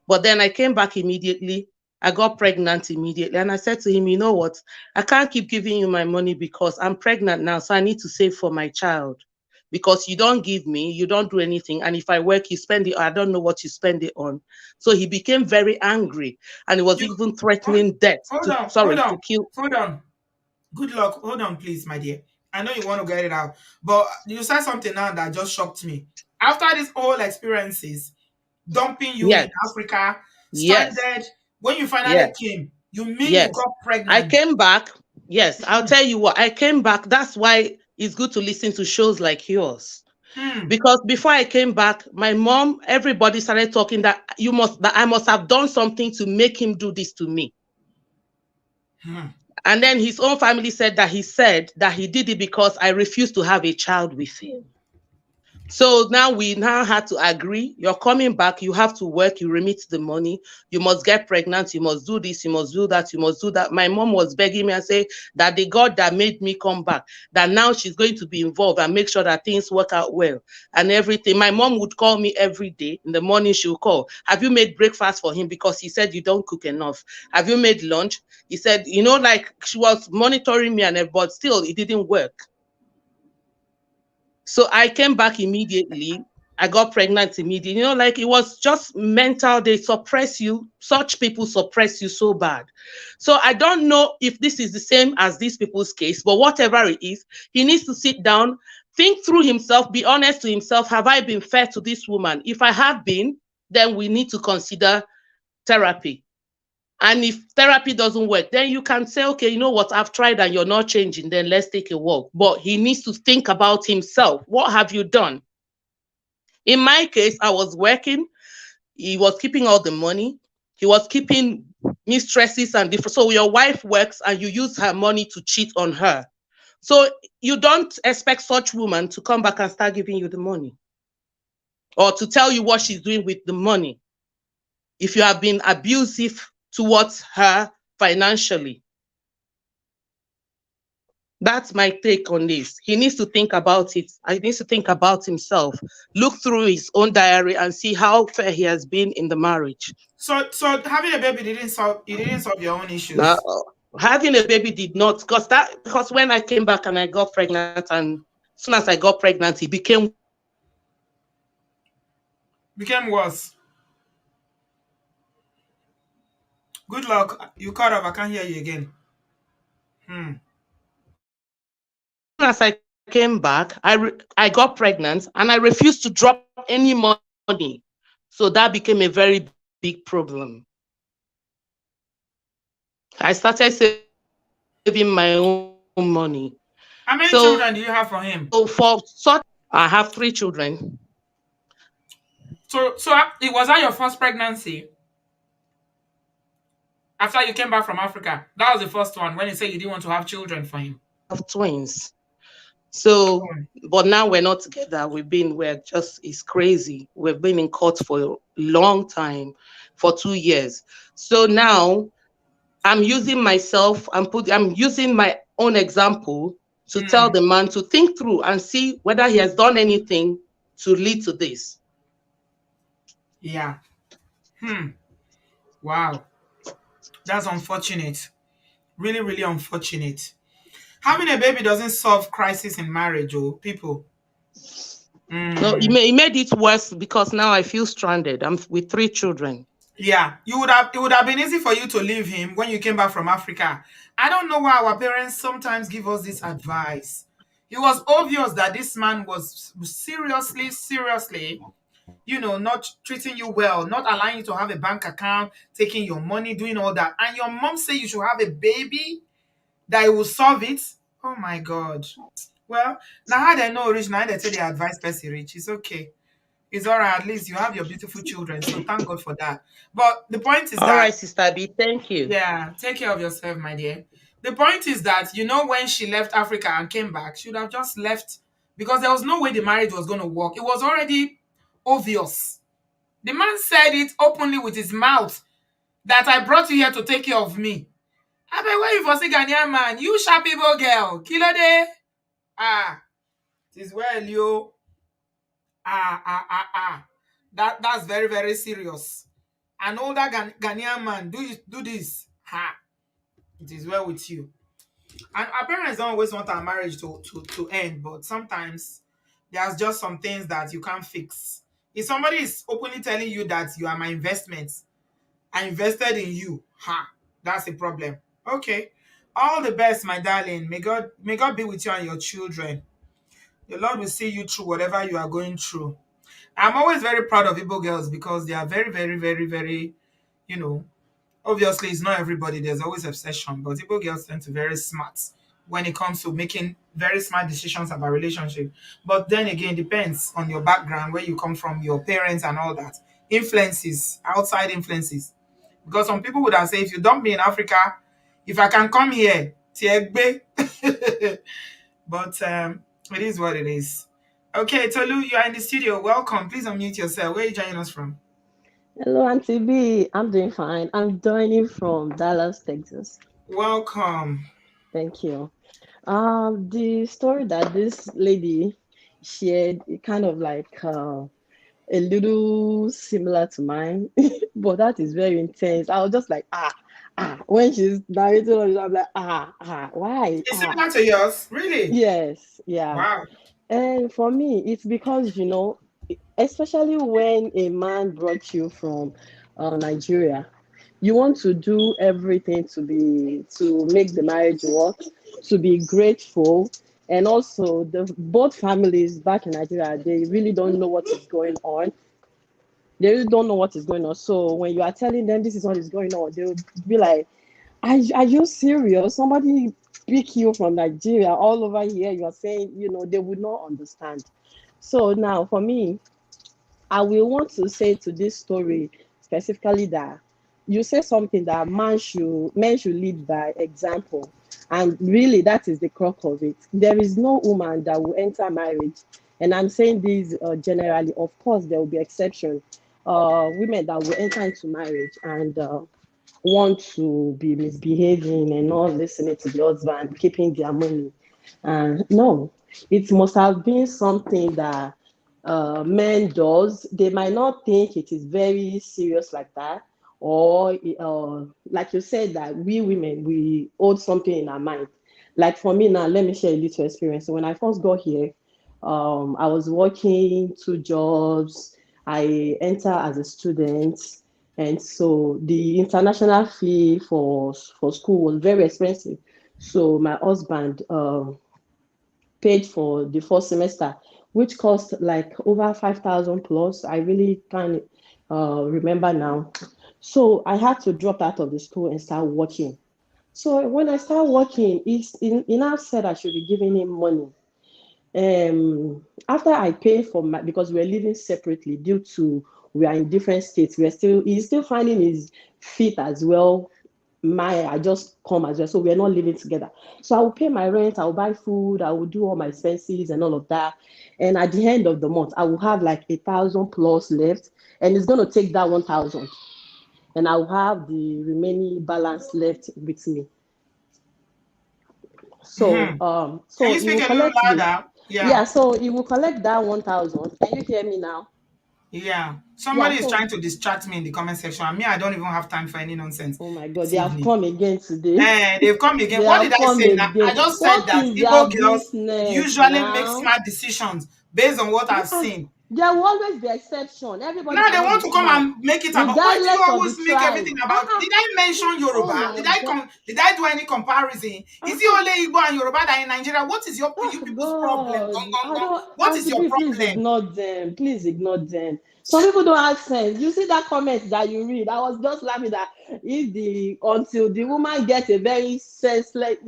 But then I came back immediately. I got pregnant immediately. And I said to him, you know what? I can't keep giving you my money because I'm pregnant now. So I need to save for my child. Because you don't give me, you don't do anything. And if I work, you spend it. I don't know what you spend it on. So he became very angry. And he was You even hold, threatening death hold to, on, hold sorry, to on, kill. hold on. Good luck. Hold on, please, my dear. I know you want to get it out, but you said something now that just shocked me. After these whole experiences, dumping you in Yes, Africa, yes, stranded, when you finally yes, came, you mean you yes. got I pregnant? came back. Yes, I'll tell you what, I came back. That's why it's good to listen to shows like yours. Hmm. Because before I came back, my mom, everybody started talking that I must have done something to make him do this to me. Hmm. And then his own family said that he did it because I refused to have a child with him. So now we now had to agree. You're coming back. You have to work. You remit the money. You must get pregnant. You must do this. You must do that. You must do that. My mom was begging me and say that the God that made me come back, that now she's going to be involved and make sure that things work out well and everything. My mom would call me every day. In the morning, she would call. Have you made breakfast for him? Because he said you don't cook enough. Have you made lunch? He said, like she was monitoring me and everything, but still it didn't work. So I came back immediately. I got pregnant immediately. Like it was just mental. They suppress you. Such people suppress you so bad. So I don't know if this is the same as these people's case, but whatever it is, he needs to sit down, think through himself, be honest to himself. Have I been fair to this woman? If I have been, then we need to consider therapy. And if therapy doesn't work, then you can say, okay, you know what, I've tried and you're not changing, then let's take a walk. But he needs to think about himself. What have you done? In my case, I was working, he was keeping all the money, he was keeping mistresses and different. So your wife works and you use her money to cheat on her. So you don't expect such woman to come back and start giving you the money or to tell you what she's doing with the money if you have been abusive towards her financially. That's my take on this. He needs to think about it. He needs to think about himself, look through his own diary and see how fair he has been in the marriage. So having a baby didn't solve. It didn't solve your own Now, issues. having a baby did not, because when I came back and I got pregnant, and as soon as I got pregnant, it became Became worse. Good luck. You cut off. I can't hear you again. Hmm. as I came back, I got pregnant and I refused to drop any money. So that became a very big problem. I started saving my own money. How many So children do you have from him? for such, I have 3 children. So it was that your first pregnancy after you came back from Africa? That was the first one when you said you didn't want to have children for him. Of twins. So, Oh, but now we're not together. We're just, it's crazy. We've been in court for a long time, for 2 years. So now I'm using myself, I'm using my own example to tell hmm. the man to think through and see whether he has done anything to lead to this. Yeah. Hmm. Wow. That's unfortunate. Really, really unfortunate. Having a baby doesn't solve crisis in marriage, oh, people. No, Hmm. it made it worse because now I feel stranded. I'm with 3 children. Yeah, it would have been easy for you to leave him when you came back from Africa. I don't know why our parents sometimes give us this advice. It was obvious that this man was seriously, seriously, not treating you well, not allowing you to have a bank account, taking your money, doing all that. And your mom say you should have a baby, that it will solve it. Oh my God. Well, now how they know rich, now they tell the advice person rich. It's okay. It's all right. At least you have your beautiful children. So thank God for that. But the point is All that, right, Sister B, thank you. yeah, take care of yourself, my dear. The point is that, when she left Africa and came back, she would have just left because there was no way the marriage was going to work. It was already obvious. The man said it openly with his mouth that I brought you here to take care of me. I been waiting for see Ghanaian man. You sharp people girl. Kilo de. Ah, it is well, you. Ah. That's very, very serious. An older Ghanaian man, do this. Ha. It is well with you. And our parents don't always want our marriage to end, but sometimes there's just some things that you can't fix. If somebody is openly telling you that you are my investment, I invested in you, ha, that's a problem. Okay. All the best, my darling. May God be with you and your children. The Lord will see you through whatever you are going through. I'm always very proud of Igbo girls because they are very, very, very, very, you know, obviously it's not everybody, there's always exception, but Igbo girls tend to be very smart when it comes to making very smart decisions about relationship. But then again, depends on your background, where you come from, your parents and all that. Influences, outside influences. Because some people would have said, if you dump me in Africa, if I can come here, Tiegbe. But it is what it is. Okay, Tolu, you are in the studio. Welcome. Please unmute yourself. Where are you joining us from? Hello, Auntie B. I'm doing fine. I'm joining from Dallas, Texas. Welcome. Thank you. The story that this lady shared, it kind of like a little similar to mine, but that is very intense. I was just like, when she's narrating, all this, I'm like, why, It's similar to yours, really? yes, yeah. Wow. And for me, it's because, especially when a man brought you from Nigeria, you want to do everything to make the marriage work, to be grateful, and also the both families back in Nigeria, they really don't know what is going on. They really don't know what is going on. So when you are telling them this is what is going on, they'll be like, are you serious? Somebody pick you from Nigeria all over here. You are saying, they would not understand. So now for me, I will want to say to this story specifically that you say something that men should lead by example. And really that is the crux of it. There is no woman that will enter marriage. And I'm saying this generally, of course there will be exception. Women that will enter into marriage and want to be misbehaving and not listening to the husband, keeping their money. No, it must have been something that men does. They might not think it is very serious like that, or like you said that we women we hold something in our mind. Like for me now, let me share a little experience. So when I first got here, I was working two jobs. I enter as a student, and so the international fee for school was very expensive. So my husband paid for the first semester, which cost like over 5,000 plus. I really can't remember now. So I had to drop out of the school and start working. So when I started working, he now said I should be giving him money. After I paid for my, because we are living separately due to we are in different states. He's still finding his feet as well. I just come as well, so we're not living together. So I will pay my rent, I will buy food, I will do all my expenses and all of that. And at the end of the month, I will have like 1,000 plus left, and it's going to take that 1,000, and I will have the remaining balance left with me. So Hmm. Can so you he speak will a little collect the, louder? Yeah. yeah, so he will collect that 1,000. Can you hear me now? Yeah. Yeah, Somebody is so trying to distract me in the comment section. And me, I don't even have time for any nonsense oh my god, this they have evening. come again today. They've come again. They What did have I come say now? again. I just said What that is their Igbo girls business usually make now? smart decisions based on what I've Yeah, seen. there will always be exception. Everybody Now they cannot want be to come smart, and make it about, why do you regardless of always the make tribe. everything about, did I mention Oh Yoruba? my god. Did I do any comparison? Is it only Igbo and Yoruba that in Nigeria? What is you Oh people's problem? Gong, God, gong, I gong. don't. What is Auntie your B, please problem? ignore them. Please ignore them. Some people don't have sense. You see that comment that you read. I was just laughing that if the until the woman gets a very senseless,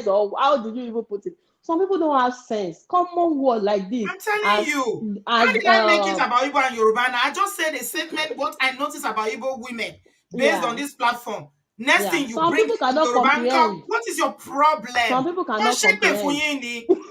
or how did you even put it? Some people don't have sense. Common word like this, I'm telling as you. How as did I make it about Igbo and Yoruba? Now I just said a statement what I noticed about Igbo women based on yeah, this platform. Next yeah. thing you Some bring people cannot Yoruba. comprehend. What is your Some problem? people Don't cannot shake me for comprehend. you.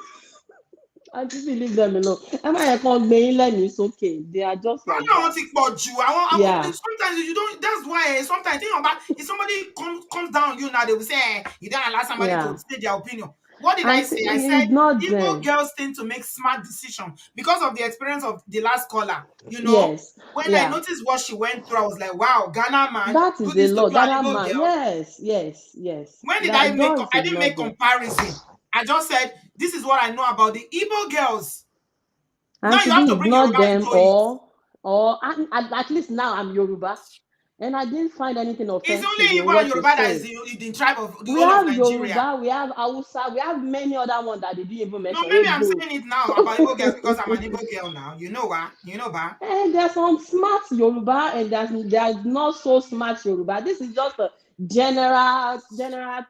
I just leave them alone. Am I can't be it's okay. They are just I like don't that. want it about you. I want Yeah, sometimes you don't. That's why sometimes think about if somebody comes down on you now, they will say you don't allow somebody to yeah. say their opinion. What did I And say? I said it's not Igbo them. girls tend to make smart decisions because of the experience of the last caller. You know, Yes, when I yeah. noticed what she went through, I was like, wow, Ghana man, That do is a this to lot. you an Ghana Igbo man. girl. Yes, yes, yes. When did I That make? God I is didn't not make there. comparison. I just said this is what I know about the Igbo girls. Now Auntie you have B to is bring not Yoruba them, into it. or at least now I'm Yoruba, and I didn't find anything It's offensive only in Igbo and what you Yoruba that is said. the tribe of the We whole of have Nigeria. Yoruba, we have Hausa, we have many other ones that they didn't even No, mention. maybe I'm Igbo. saying it now about Igbo girls because I'm an Igbo girl now. You know what? You know ba? And there's some smart Yoruba, and there's not so smart Yoruba. This is just a general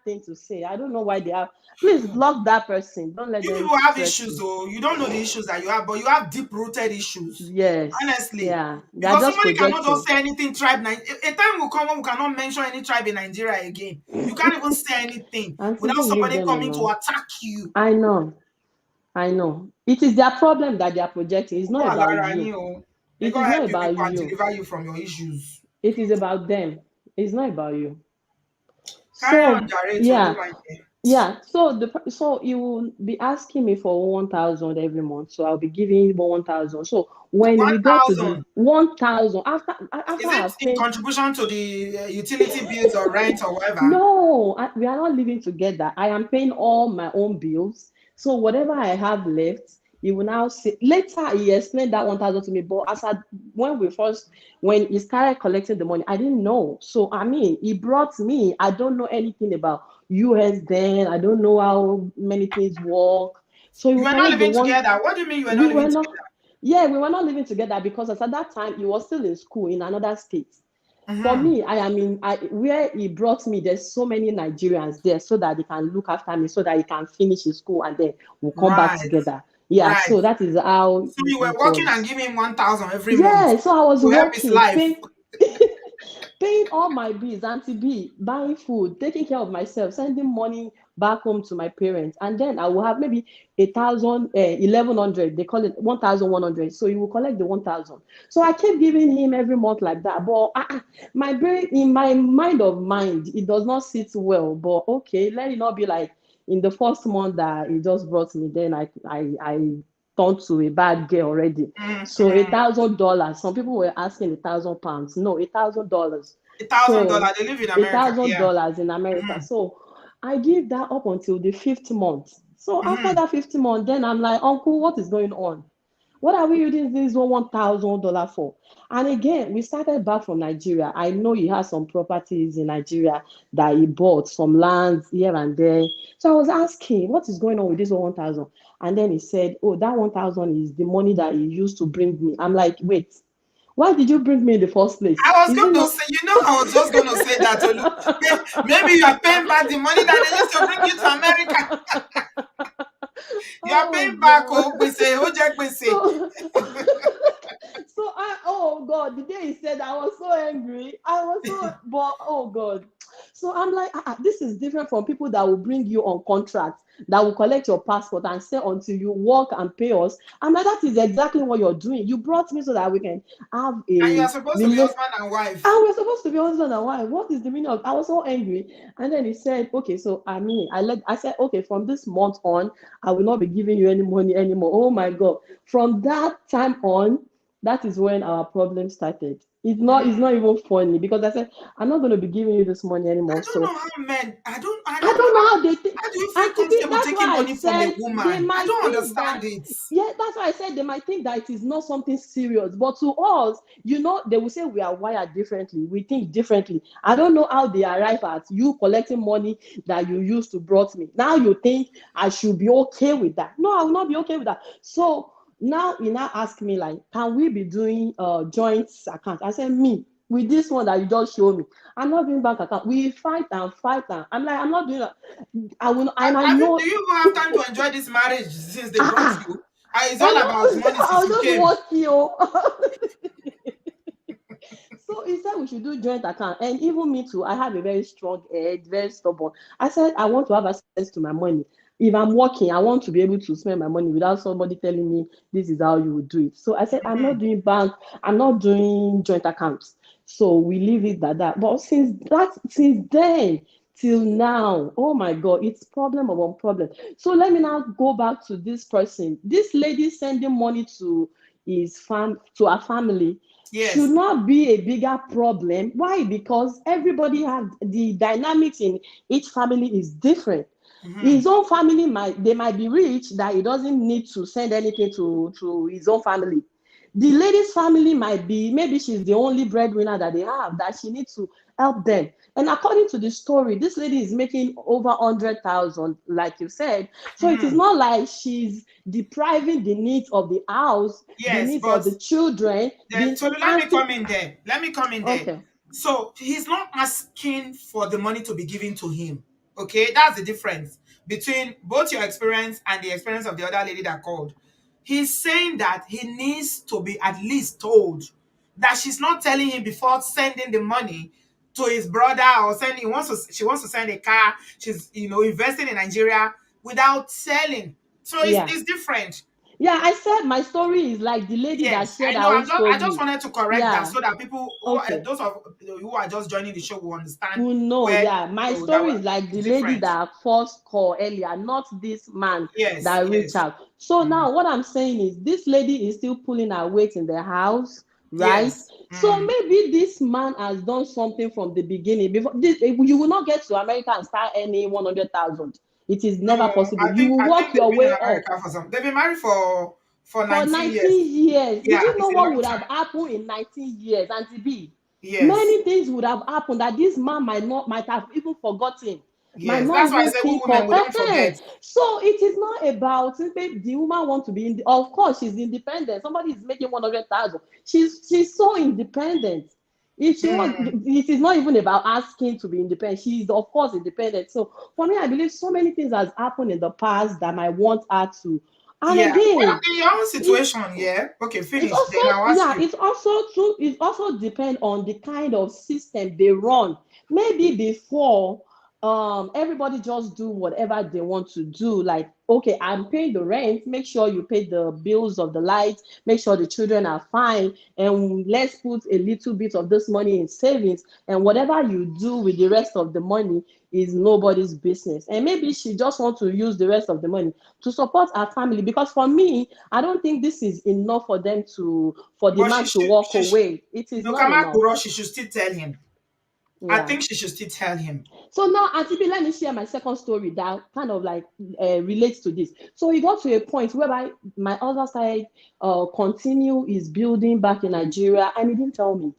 thing to say. I don't know why they have. Please block that person. Don't let You them people have stress issues, you. though. You don't know the issues that you have, but you have deep-rooted issues. Yes, Honestly. yeah, they're Because just somebody cannot just projecting. say anything tribe. A time will come when we cannot mention any tribe in Nigeria again. You can't even say anything Auntie without B, leave somebody them coming to alone. attack you. I know, I know. It is their problem that they are projecting. It's not Go about Alara, you. May It God is not help you about people and you. deliver you from your issues. It is about them. It's not about you. Carry on, So Jared, to yeah, Oluwanje. yeah. So you will be asking me for 1,000 every month. So I'll be giving you 1,000. So when we get to the 1,000. 1,000 after Is it I've in paid. contribution to the utility bills or rent or whatever? No, we are not living together. I am paying all my own bills. So whatever I have left, he will now see. Later, he explained that 1,000 to me. But when he started collecting the money, I didn't know. So I mean, he brought me. I don't know anything about US then. I don't know how many things work. So he You will are not collect the living one. together. What do you mean you are not We living were not. together? Yeah, we were not living together because at that time he was still in school in another state. For Mm-hmm. me, I am where he brought me. There's so many Nigerians there, so that they can look after me, so that he can finish his school, and then we'll come back Right, together. Yeah, right. so that is how So you were it working and was. giving him 1,000 every month Yeah, so I was to help his working, life. paying all my bills, Auntie B, buying food, taking care of myself, sending money back home to my parents, and then I will have maybe 1,000, 1,100. They call it 1,100. So you will collect the 1,000. So I keep giving him every month like that. But my brain, in my mind, it does not sit well. But okay, let it not be like in the first month that he just brought me. Then I turned to a bad girl already. So Mm-hmm. $1,000. Some people were asking £1,000. No, $1,000. $1,000. So They live in a America. thousand Yeah. dollars in America. Mm-hmm. So I give that up until the fifth month. So after Mm-hmm. that fifth month, then I'm like, Uncle, what is going on? What are we using this $1,000 for? And again, we started back from Nigeria. I know he has some properties in Nigeria that he bought, some lands here and there. So I was asking, what is going on with this 1,000? And then he said, oh, that 1,000 is the money that he used to bring me. I'm like, wait, why did you bring me in the first place? I was Is it going to not? say, I was just going to say that, Olu. Maybe you are paying back the money that they used to bring you to America. You are Oh paying back, God. oh, Kwese, Ojek Kwese. So so oh God, the day he said I was so angry. I was so but oh God. So I'm like, this is different from people that will bring you on contract, that will collect your passport and say until you work and pay us. I'm like, that is exactly what you're doing. You brought me so that we can have And you a are supposed to be relate. husband and wife. And we're supposed to be husband and wife. What is the meaning of? I was so angry, and then he said, "Okay, so I said, okay, from this month on, I will not be giving you any money anymore." Oh my God! From that time on, that is when our problem started. It's not even funny because I said, "I'm not going to be giving you this money I anymore." don't So know how men, I I don't know don't know how they think. how do you feel And to be, comfortable that's taking why I money from a said they woman? I might don't think that, understand it. yeah, that's why I said they might think that it is not something serious. But to us, they will say we are wired differently. We think differently. I don't know how they arrive at you collecting money that you used to brought me. Now you think I should be okay with that. No, I will not be okay with that. So now you now ask me like, can we be doing joint account? I said, me, with this one that you just showed me, I'm not doing bank account. We fight and fight and I'm like, I'm not doing that. I will, and I Do know. you even have time to enjoy this marriage since they brought Ah, you? It's all hello. about money I since was you just came. working. Oh. So he said we should do joint account. And even me too, I have a very strong head, very stubborn. I said I want to have access to my money. If I'm working, I want to be able to spend my money without somebody telling me this is how you would do it. So I said, I'm not Mhm. doing bank, I'm not doing joint accounts. So we leave it like that. But since then till now, oh my God, it's problem upon problem. So let me now go back to this person. This lady sending money to to her family should Yes. not be a bigger problem. Why? Because everybody has the dynamics in each family is different. His Mhm. own family might be rich that he doesn't need to send anything to his own family. The lady's family might be, maybe she's the only breadwinner that they have, that she needs to help them. And according to the story, this lady is making over 100,000, like you said. So it is Mhm. not like she's depriving the needs of the house, the Yes, needs but of the children, then so let me and come in there. Let me come in there. okay. So he's not asking for the money to be given to him. Okay, that's the difference between both your experience and the experience of the other lady that called. He's saying that he needs to be at least told that she's not telling him before sending the money to his brother, or sending she wants to send a car, she's investing in Nigeria without selling. So Yeah. it's different. Yeah, I said my story is like the lady that Yes, shared I her know. own I just story. wanted to correct that Yeah. so that people Okay. those of who are just joining the show will understand Who know, where yeah. My that story is like it's the lady different. that first called earlier, not this man Yes, that reached yes, out. So mm, now what I'm saying is this lady is still pulling her weight in the house, right? yes, So maybe this man has done something from the beginning. Before this, you will not get to America and start earning 100,000. It is never No, possible. You will I work think they've your been in way up. America for some. They've been married for For 19 years. 19 years. Did Yeah, you know it's a what long would have time. happened in 19 years, Auntie B? Yes, Many things would have happened that this man might have even forgotten, might yes. not That's why I even say we think women of. we don't forget. So it is not about maybe the woman want to be of course she's independent. Somebody is making 100,000. She's so independent. If she was, Mm, it is not even about asking to be independent. She is of course independent. So for me, I believe so many things has happened in the past that might want her to. And yeah. Well, again, in your own it situation, yeah. Okay, it's finish. also Then I'll ask yeah you. it's also true it also depend on the kind of system they run. Maybe before everybody just do whatever they want to do, like okay, I'm paying the rent, make sure you pay the bills of the light, make sure the children are fine, and let's put a little bit of this money in savings, and whatever you do with the rest of the money is nobody's business. And maybe she just want to use the rest of the money to support her family, because for me, I don't think this is enough for them for the But man to walk she should, away. It is no, not enough. Kamakuro, she should still tell him. I Yeah. think she should still tell him. So now, Auntie B, let me share my second story that kind of like relates to this. So it got to a point whereby my other side continue is building back in Nigeria, and he didn't tell me.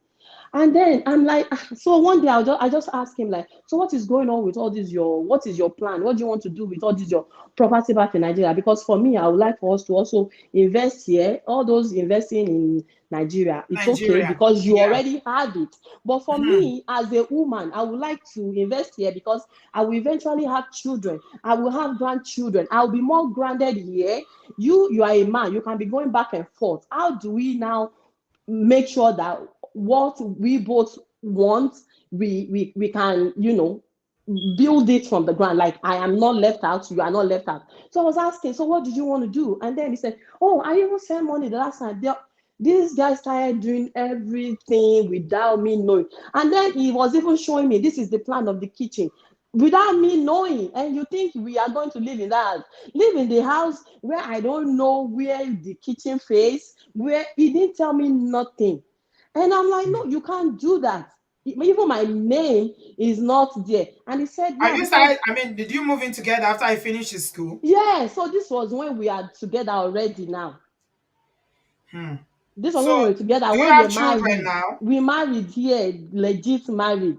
And then I'm like, so one day I just asked him like, so what is going on with all this what is your plan? What do you want to do with all this your property back in Nigeria? Because for me, I would like for us to also invest here. All those investing in Nigeria, it's okay Nigeria. because you Yeah. already have it. But for Mhm. me, as a woman, I would like to invest here because I will eventually have children. I will have grandchildren. I'll be more grounded here. You are a man. You can be going back and forth. How do we now make sure that what we both want, we can, build it from the ground? Like I am not left out, you are not left out. So I was asking, so what did you want to do? And then he said, oh, I even sent money the last time. This guy started doing everything without me knowing. And then he was even showing me this is the plan of the kitchen without me knowing. And you think we are going to live in that? Live in the house where I don't know where the kitchen face, where he didn't tell me nothing. And I'm like, no, you can't do that. Even my name is not there. And he said, Are yeah, you because started? I mean, did you move in together after I finished his school? yeah, so this was when we are together already now. Hmm. This was when we So, were together, do you when we have children married. now? We married here, legit married.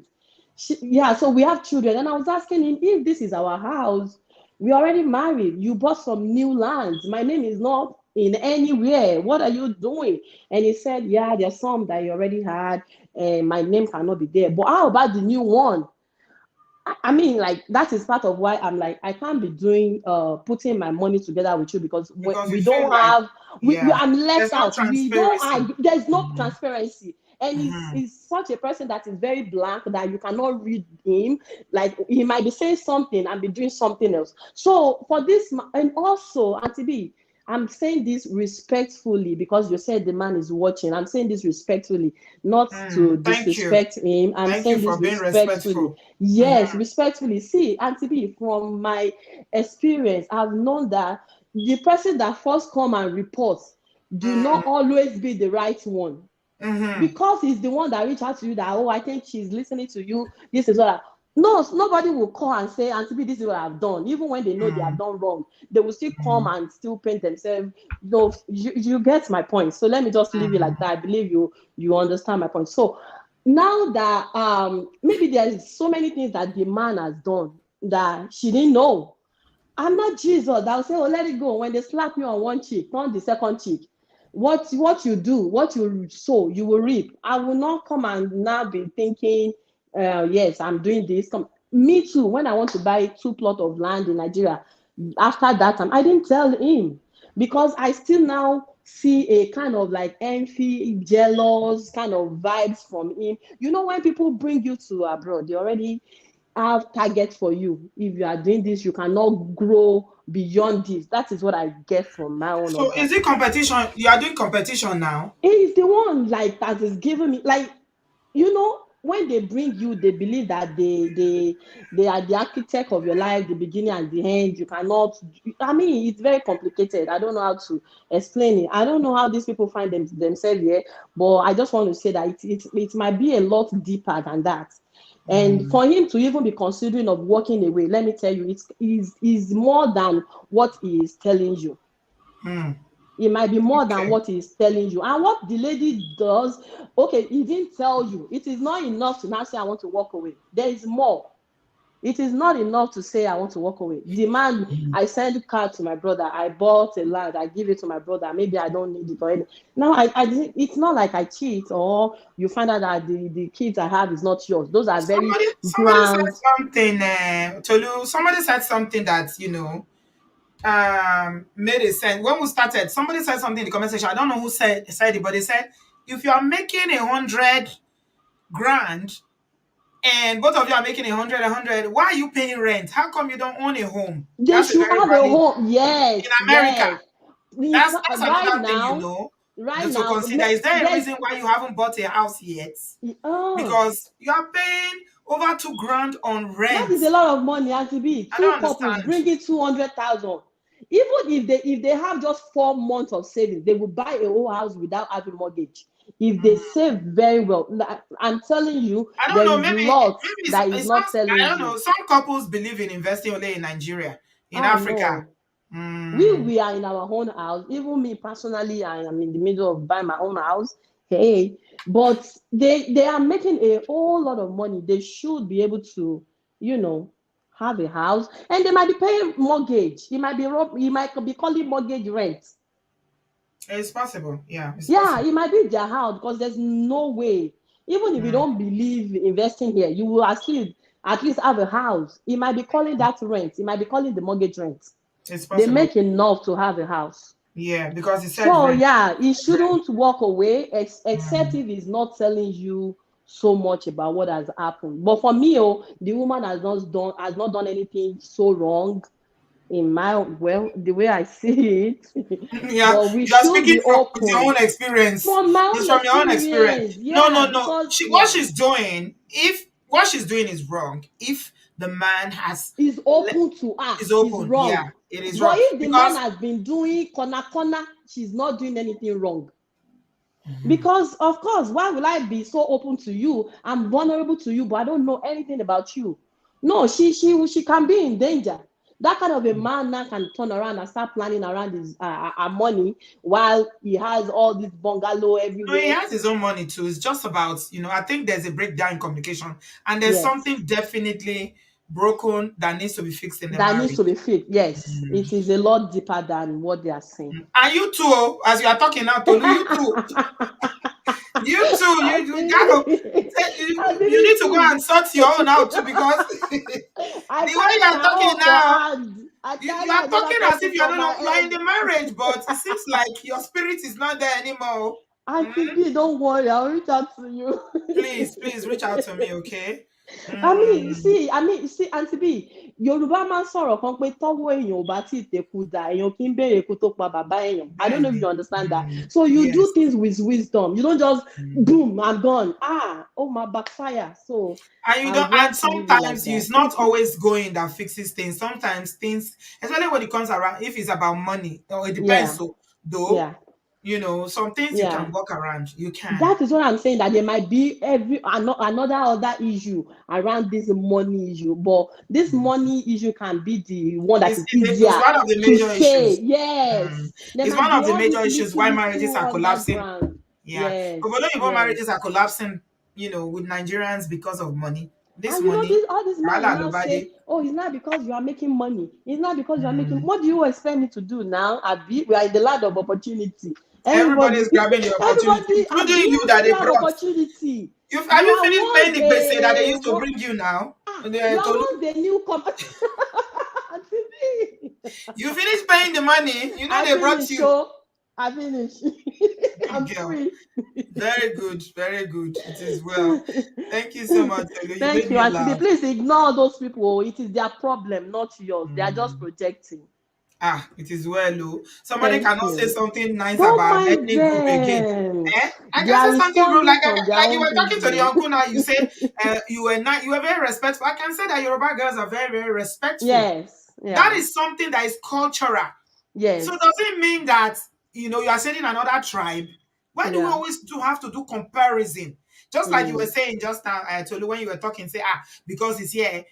Yeah, so we have children. And I was asking him, if this is our house, we already married. You bought some new lands. My name is not in anywhere. What are you doing? And he said, yeah, there's some that you already had, and my name cannot be there. But how about the new one? I mean, like that is part of why I'm like I can't be doing putting my money together with you because Because you we feel don't like, have yeah, I'm there's left no out. We don't transparency. have there's no Mhm. transparency. And he's such a person that is very blank that you cannot read him. Like he might be saying something and be doing something else. So for this, and also Auntie B, I'm saying this respectfully because you said the man is watching. I'm saying this respectfully, not to Thank you. disrespect him. I'm Thank you saying this for being respectfully. respectful. Yes, respectfully. See, Auntie B, from my experience, I've known that the person that first come and report do not always be the right one, because he's the one that reach out to you that, oh, I think she's listening to you. This is what I, no, nobody will call and say, Auntie B, this is what I've done. Even when they know they have done wrong, they will still come and still paint themselves. No, you get my point. So let me just leave it like that. I believe you understand my point. So now that maybe there's so many things that the man has done that she didn't know. I'm not Jesus. I'll say, oh, let it go. When they slap you on one cheek, turn the second cheek. What you do, what you sow, you will reap. I will not come and now be thinking, yes, I'm doing this. Me too. When I want to buy 2 plots of land in Nigeria, after that time, I didn't tell him because I still now see a kind of like envy, jealous kind of vibes from him. You know, when people bring you to abroad, they already have target for you. If you are doing this, you cannot grow beyond this. That is what I get from my own So husband. is it competition? You are doing competition now? He is the one like that is giving me like, you know, when they bring you, they believe that they are the architect of your life, the beginning and the end. You cannot. I mean, it's very complicated. I don't know how to explain it. I don't know how these people find themselves here, but I just want to say that it might be a lot deeper than that. And for him to even be considering of walking away, let me tell you, is more than what he is telling you. It might be more than Okay. what he's telling you. And what the lady does, okay, he didn't tell you. It is not enough to now say, I want to walk away. There is more. It is not enough to say, I want to walk away. The man, I send a card to my brother. I bought a land. I give it to my brother. Maybe I don't need it already. Now, it's not like I cheat or you find out that the kids I have is not yours. Those are very Somebody said grand. something, Tolu. Somebody said something that made a sense. When we started, somebody said something in the comment section. I don't know who said it, but they said if you are making 100 grand and both of you are making a hundred, why are you paying rent? How come you don't own a home? They That's a should very have a valid home. in Yes, America. yes. That's It's that's right another thing, now, right to now. consider. Is there a There's reason why you haven't bought a house yet? oh, Because you are paying over 2 grand on that rent. is a lot of money. As to be I don't two couples understand. bringing 200,000. Even if they have just 4 months of savings, they will buy a whole house without having mortgage. If they save very well, I'm telling you, I don't there know. is lots Maybe that is it not sounds. I telling don't know. you. Some couples believe in investing only in Nigeria, in Ah Africa. no, Mm, we are in our own house. Even me personally, I am in the middle of buying my own house. Hey, but they are making a whole lot of money. They should be able to, you know, have a house, and they might be paying mortgage. It might be calling mortgage rent. it's possible. Yeah, it's Yeah, possible. it might be their house because there's no way. Even if you don't believe investing here, you will still at least have a house. It might be calling that rent. It might be calling the mortgage rent. It's They possible. make enough to have a house. Yeah, because he said So rent. yeah, he Rent. shouldn't walk away except if he's not telling you so much about what has happened. But for me, oh, the woman has not done anything so wrong in my well, the way I see it. Yeah, But we you are should speaking be from with your open own experience. from my It's own from your own experience. experience. No, Yeah, no, no. because What yeah, she's doing, if what she's doing is wrong, if the man has is le- open to her is is open, yeah, wrong. it is But wrong if the man because has been doing corner, she's not doing anything wrong. Because of course, why will I be so open to you? I'm vulnerable to you, but I don't know anything about you. No, she can be in danger. That kind of a man now can turn around and start planning around his money while he has all this bungalow no, he everywhere. has his own money too. It's just about, I think there's a breakdown in communication and there's Yes, something definitely broken that needs to be fixed in the that needs marriage. to be fixed. Yes, it is a lot deeper than what they are saying. And you too, oh, as you are talking now, Tolu, you too. You too, you gotta you need Believe to go me. and sort your own out too because I the way carry you are my talking own for now, hand. I you carry are another talking as if person you are for no my you are in head. the marriage, but it seems like your spirit is not there anymore. Auntie B, don't worry, I'll reach out to you. Please reach out to me, okay? See, Auntie B, Yorùbá máa ń sọ̀rọ̀ kan pé tọ́wọ́ èèyàn ò bá tí ì teku dà, èèyàn kì í béèrè ikú tó pa bàbá èèyàn. I don't know if Bẹ́ẹ̀ni. you understand that. So you do Yes. things with wisdom. You don't just boom, I'm gone. Oh my backfire. So And you I don't, would and love to leave it like sometimes that. it's not always going that fixes things. Sometimes things, especially when it comes around, if it's about money, or it depends. Yeah, So, though, yeah, some things you can yeah. work around. You can. That is what I'm saying, that there might be another other issue around this money issue, but this money issue can be the one that is It's easier one of the to major say. issues. Yes, there It's might one be of the all major these issues little why marriages little are collapsing. underground. Yeah. Yes, Although even yes. marriages are collapsing, with Nigerians because of money. This And you know, money, all these men will Allah now say, nobody. "Oh, it's not because you are making money. It's not because you are making. What do you expect me to do now? Abi, we are in the land of opportunity. Everybody is Everybody, grabbing the opportunity, everybody, including Abi, you that everybody they have brought. opportunity. Have You you are finished paying once the gbese that they a used to bring you now? you are Tolu? once a new company. You finished paying the money. I They brought finish, you. show. I finish. I'm Good girl. free. Very good. Very good. It is well. Thank you so much, Tolu. You Thank made you, me Auntie B. laugh. Please ignore those people. It is their problem, not yours. They are just projecting. It is well, oh. Somebody Thank cannot say you. something nice Don't about mind ethnic group again. them. I They can are say something rude, responding from their like you own were talking to the issue. uncle now. You say you were not, you were very respectful. I can say that Yoruba girls are very, very respectful. Yes. That Yeah. is something that is cultural. So Yes. does it mean that you are saying another tribe? Why do we Yeah. always have to do comparison? Just like you were Mm. saying just now, I told you when you were talking, say, because it's here,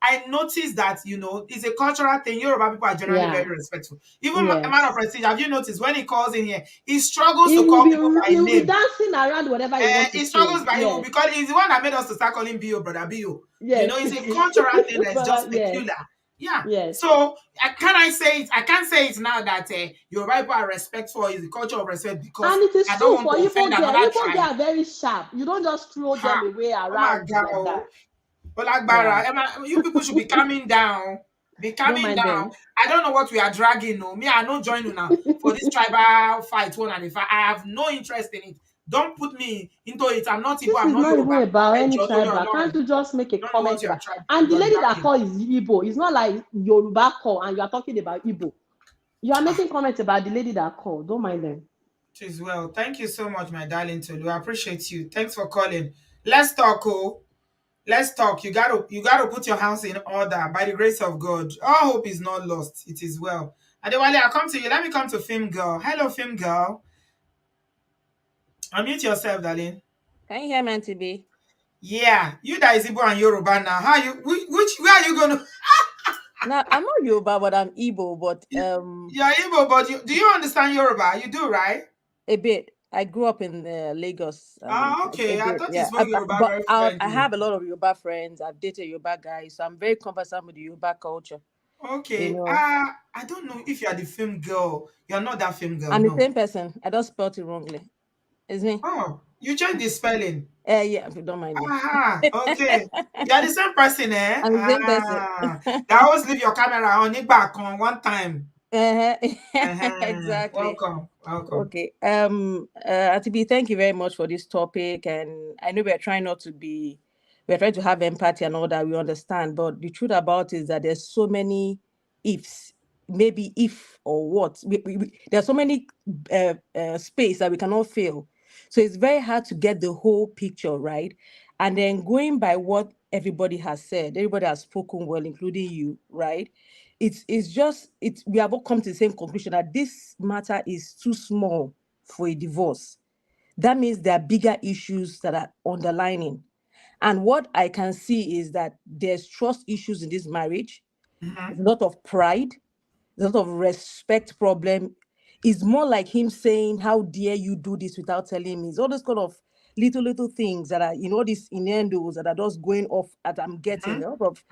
I noticed that, it's a cultural thing. Yoruba people are generally very Yeah. respectful. Even a man of Yes. prestige, have you noticed when he calls in here, he struggles He to will call be people by he will be name. dancing around whatever he wants to He say. struggles by you Yes. because he's the one that made us to start calling Bio, brother Bio. Yes. It's a cultural thing that's just But yes. peculiar. Yeah. Yes. So can I say it? I can't say it now that your people are respectful. Is the culture of respect because And it is I don't true want for to offend Igbo girl. another Igbo tribe. girl are very sharp. You don't just throw Ha! them away Oh my around God! like that. Yeah. You people should be calming down. Be Don't calming mind down. them. I don't know what we are dragging. No, me, I no join you now for this tribal fight. One and if I have no interest in it. Don't put me into it. I'm not Igbo. This I'm is not not even Yoruba. about Hey, any Jodo, tribal. Can't you just make a don't know what comment you are about? trying. And the You're lady that dragging. call is Igbo. It's not like Yoruba call and you are talking about Igbo. You are making comments about the lady that called. Don't mind them. It is well. Thank you so much, my darling Tolu. I appreciate you. Thanks for calling. Let's talk, oh. Let's talk. You gotta put your house in order by the grace of God. All hope is not lost. It is well. Adewale, I'll come to you. Let me come to Film Girl. Hello, Film Girl. Unmute yourself, darling. Can you hear me, Auntie B? Yeah, you that is Igbo and Yoruba now. How you where are you gonna No, I'm not Yoruba, but I'm Igbo, but you're Igbo, but do you understand Yoruba? You do, right? a bit. I grew up in Lagos, a Okay. I bit, thought you yeah. spoke Yoruba But very I fluently. have a lot of Yoruba friends. I've dated Yoruba guys, so I'm very conversant with the Yoruba culture. You Okay. know, I don't know if you are the film girl. You're not that film girl, I'm the no. same person. I just spelled it wrongly. It's me. Oh, you changed the spelling. Yeah, if you don't mind me. Okay. You're the same person, eh? I'm the same person. They always leave your camera on back on one time. Uh-huh. Exactly. Welcome. Okay. Atibi, thank you very much for this topic. And I know we're trying to have empathy and all that, we understand. But the truth about it is that there's so many ifs, maybe if or what. There's so many space that we cannot fill. So it's very hard to get the whole picture, right? And then going by what everybody has said, everybody has spoken well, including you, right? It's we have all come to the same conclusion that this matter is too small for a divorce. That means there are bigger issues that are underlining. And what I can see is that there's trust issues in this marriage. There's a lot of pride, there's a lot of respect problem. It's more like him saying, how dare you do this without telling me? It's all those kind of little things that are, these innuendos that are just going off that I'm getting. A lot of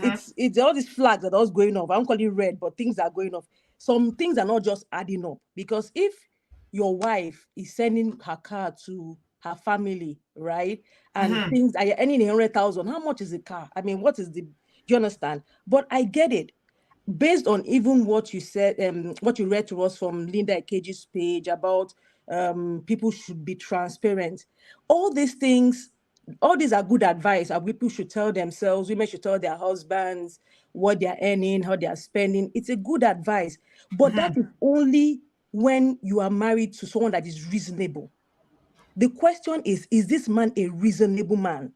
it's all these flags that are just going off. I don't call it red, but things are going off. Some things are not just adding up. Because if your wife is sending her car to her family, right? And things are earning 100,000, how much is the car? I mean, what is the, do you understand? But I get it based on even what you said, what you read to us from Linda Ikeji's page about people should be transparent. All these things, all these are good advice. People should tell themselves, women should tell their husbands what they're earning, how they're spending. It's a good advice. But that is only when you are married to someone that is reasonable. The question is this man a reasonable man?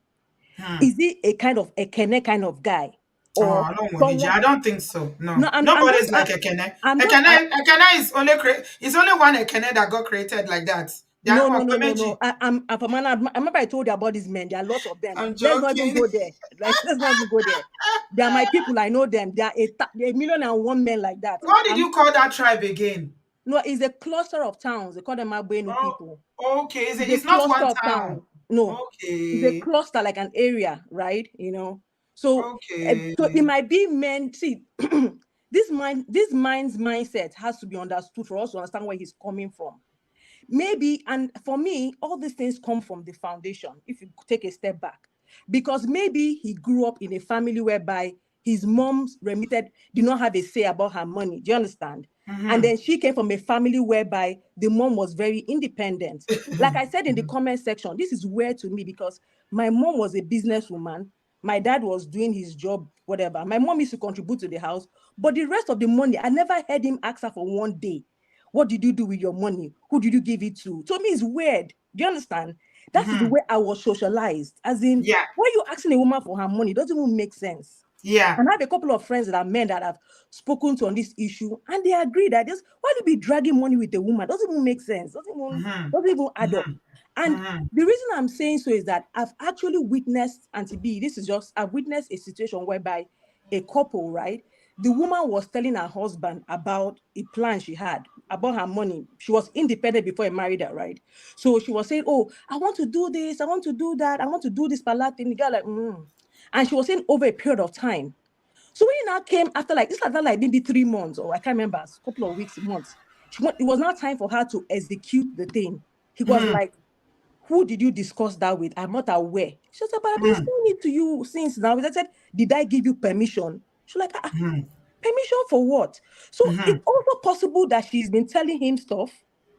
Is he a kind of a Kene kind of guy? Or Oh, no, Moniji. someone? I don't think so. No, No, I'm nobody's just like Ekene. I'm just Ekene is only it's only one Ekene that got created like that. There no, are no, more no, no, no. Clemenji. I'm from I remember I told you about these men. There are lots of them. I'm Let's not even joking. go there. Like, let's not even go there. They are my people. I know them. There are a million and one men like that. What did you call that tribe again? No, it's a cluster of towns. They call them Abuenu Oh, people. okay. It's a It's not cluster one of town. towns. No, it's a Okay. cluster, like an area, right? So Okay. so it might be men. See, this mind's mindset has to be understood for us to understand where he's coming from. Maybe, and for me, all these things come from the foundation, if you take a step back. Because maybe he grew up in a family whereby his mom's did not have a say about her money. Do you understand? And then she came from a family whereby the mom was very independent. Like I said in the comment section, this is weird to me because my mom was a businesswoman. My dad was doing his job, whatever. My mom used to contribute to the house, but the rest of the money, I never heard him ask her for one day. What did you do with your money? Who did you give it to? To me, it's weird. Do you understand? That is the way I was socialized. As in, Yeah. why are you asking a woman for her money? It doesn't even make sense. Yeah. And I have a couple of friends that are men that have spoken to on this issue, and they agree that this why do you be dragging money with a woman? Doesn't even make sense. Doesn't even add up. And the reason I'm saying so is that I've actually witnessed, Auntie B, I've witnessed a situation whereby a couple, right? The woman was telling her husband about a plan she had about her money. She was independent before he married her, right? So she was saying, "Oh, I want to do this, I want to do that, I want to do this pala thing." The guy like, and she was saying over a period of time. So when he now came after like maybe 3 months, or I can't remember, a couple of weeks, months, it was now time for her to execute the thing. He was like, "Who did you discuss that with? I'm not aware." She said, "But I've been saying it to you since now." I said, "Did I give you permission?" She's like, "Permission for what?" So it's also possible that she's been telling him stuff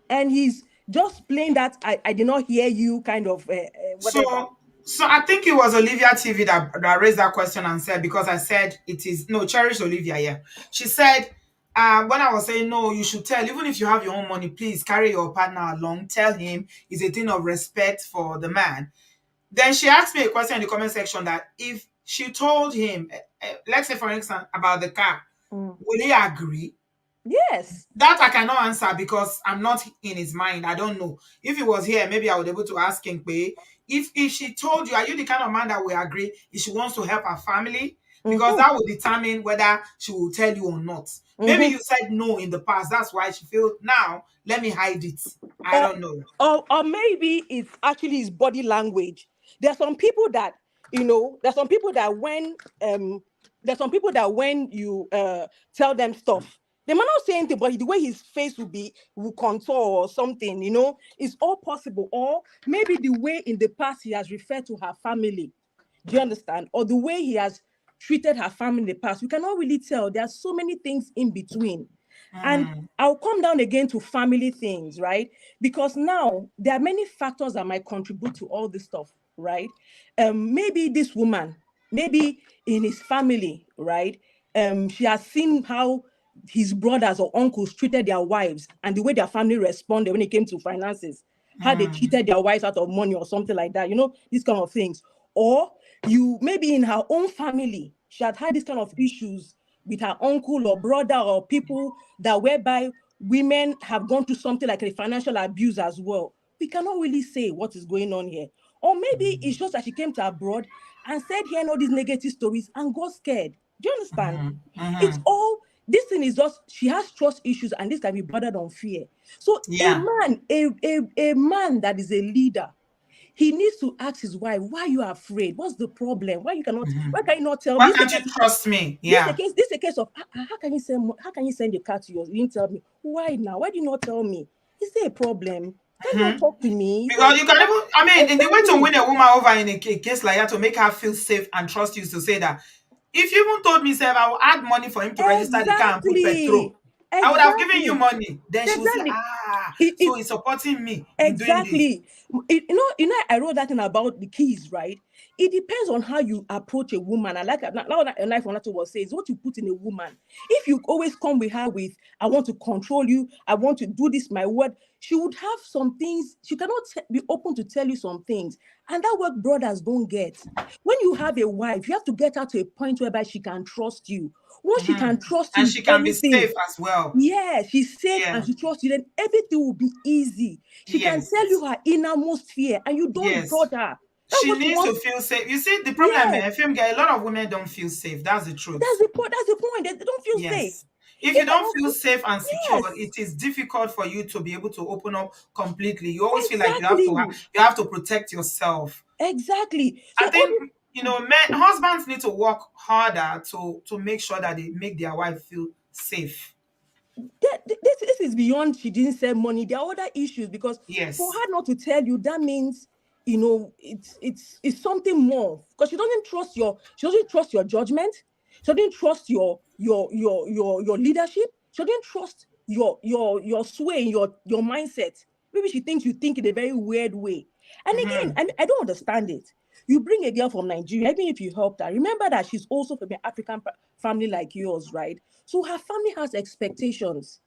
and he's just playing that I did not hear you kind of whatever. So I think it was Olivia TV that raised that question and said, because I said it is no, Cherish Olivia, yeah. She said, when I was saying no, you should tell, even if you have your own money, please carry your partner along, tell him it's a thing of respect for the man. Then she asked me a question in the comment section that if she told him, let's say for instance about the car, will he agree? Yes. That I cannot answer because I'm not in his mind. I don't know. If he was here, maybe I would be able to ask him, if she told you, are you the kind of man that will agree if she wants to help her family? Because that will determine whether she will tell you or not. Maybe you said no in the past. That's why she feels now, let me hide it. I don't know. Or maybe it's actually his body language. There's some people that when you tell them stuff, they might not say anything, but the way his face will contour or something, it's all possible. Or maybe the way in the past he has referred to her family. Do you understand? Or the way he has treated her family in the past. We cannot really tell. There are so many things in between. And I'll come down again to family things, right? Because now there are many factors that might contribute to all this stuff, right? Maybe this woman, maybe in his family, right? She has seen how his brothers or uncles treated their wives and the way their family responded when it came to finances, how they cheated their wives out of money or something like that, these kind of things. Or maybe in her own family, she had these kind of issues with her uncle or brother or people that whereby women have gone through something like a financial abuse as well. We cannot really say what is going on here. Or maybe it's just that she came to abroad and said hearing all these negative stories and got scared. Do you understand? It's all, this thing is just, she has trust issues and this can be bordered on fear. So Yeah. a man that is a leader, he needs to ask his wife, why are you afraid? What's the problem? Why can you not tell Why me? can't you trust me? Yeah. This is a case of how can you send the car to yours? You didn't tell me. Why now? Why did you not tell me? Is there a problem? Can you not talk to me? Because you can even, I mean, in the way to Exactly. win a woman over in a case like that, to make her feel safe and trust you, is to say that if you even told me, sir, I will add money for him to register the car and put petrol. I would have given you Exactly. money. Then she will say, Exactly. so he's supporting me in doing this. Exactly. I wrote that thing about the keys, right? It depends on how you approach a woman. I like now life on was says what you put in a woman. If you always come with her with, I want to control you, I want to do this, my word, she would have some things, she cannot be open to tell you some things. And that what brothers don't get. When you have a wife, you have to get her to a point whereby she can trust you. Once she Mhm. can trust you And with she can be anything, safe as well. yeah, she's safe Yeah. and she trusts you, then everything will be easy. She can Yes. tell you her innermost fear and you don't Yes. judge her. That's She what she needs to wants. feel safe. You see, the problem, Yes, film girl, a lot of women don't feel safe. That's the that's truth. the point. That's the point. They don't feel safe. Yes. If you If don't I feel don't safe and feel, secure, yes, it is difficult for you to be able to open up completely. You always feel like exactly. you have to protect yourself. Exactly. So I all think men, husbands need to work harder to make sure that they make their wife feel safe. this is beyond she didn't send money. There are other issues because for Yes. her not to tell you, that means it's something more because she doesn't trust your judgment. She doesn't trust your leadership. She doesn't trust your sway, your mindset. Maybe she thinks you think in a very weird way. And again, Mm-hmm. I don't understand it. You bring a girl from Nigeria, even if you helped her, remember that she's also from an African family like yours, right? So her family has expectations.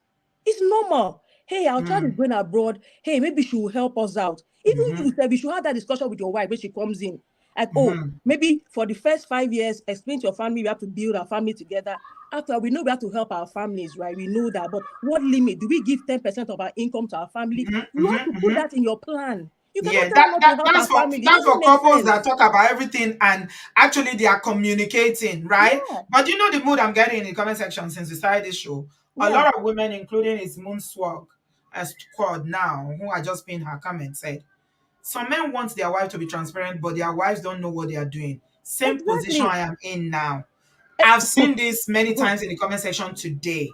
It's normal. Hey, our child is going abroad. Hey, maybe she will help us out. Even Mm-hmm. you said we should have that discussion with your wife when she comes in. Like, oh, Mm-hmm. maybe for the first 5 years, explain to your family we have to build our family together. After we know we have to help our families, right? We know that. But what limit? Do we give 10% of our income to our family? Mm-hmm. You have to Mm-hmm. put Mm-hmm. that in your plan. You cannot Yeah, tell her not to help that's our for family. It doesn't make couples that sense. talk about everything and actually they are communicating, right? Yeah, But you know the mood I'm getting in the comment section since we started this show. A yeah, lot of women, including his moon swag as squad now, who are just being her comment, said some men want their wife to be transparent, but their wives don't know what they are doing. Same position I exactly. am in now. I've seen this many Mhm. times in the comment section today.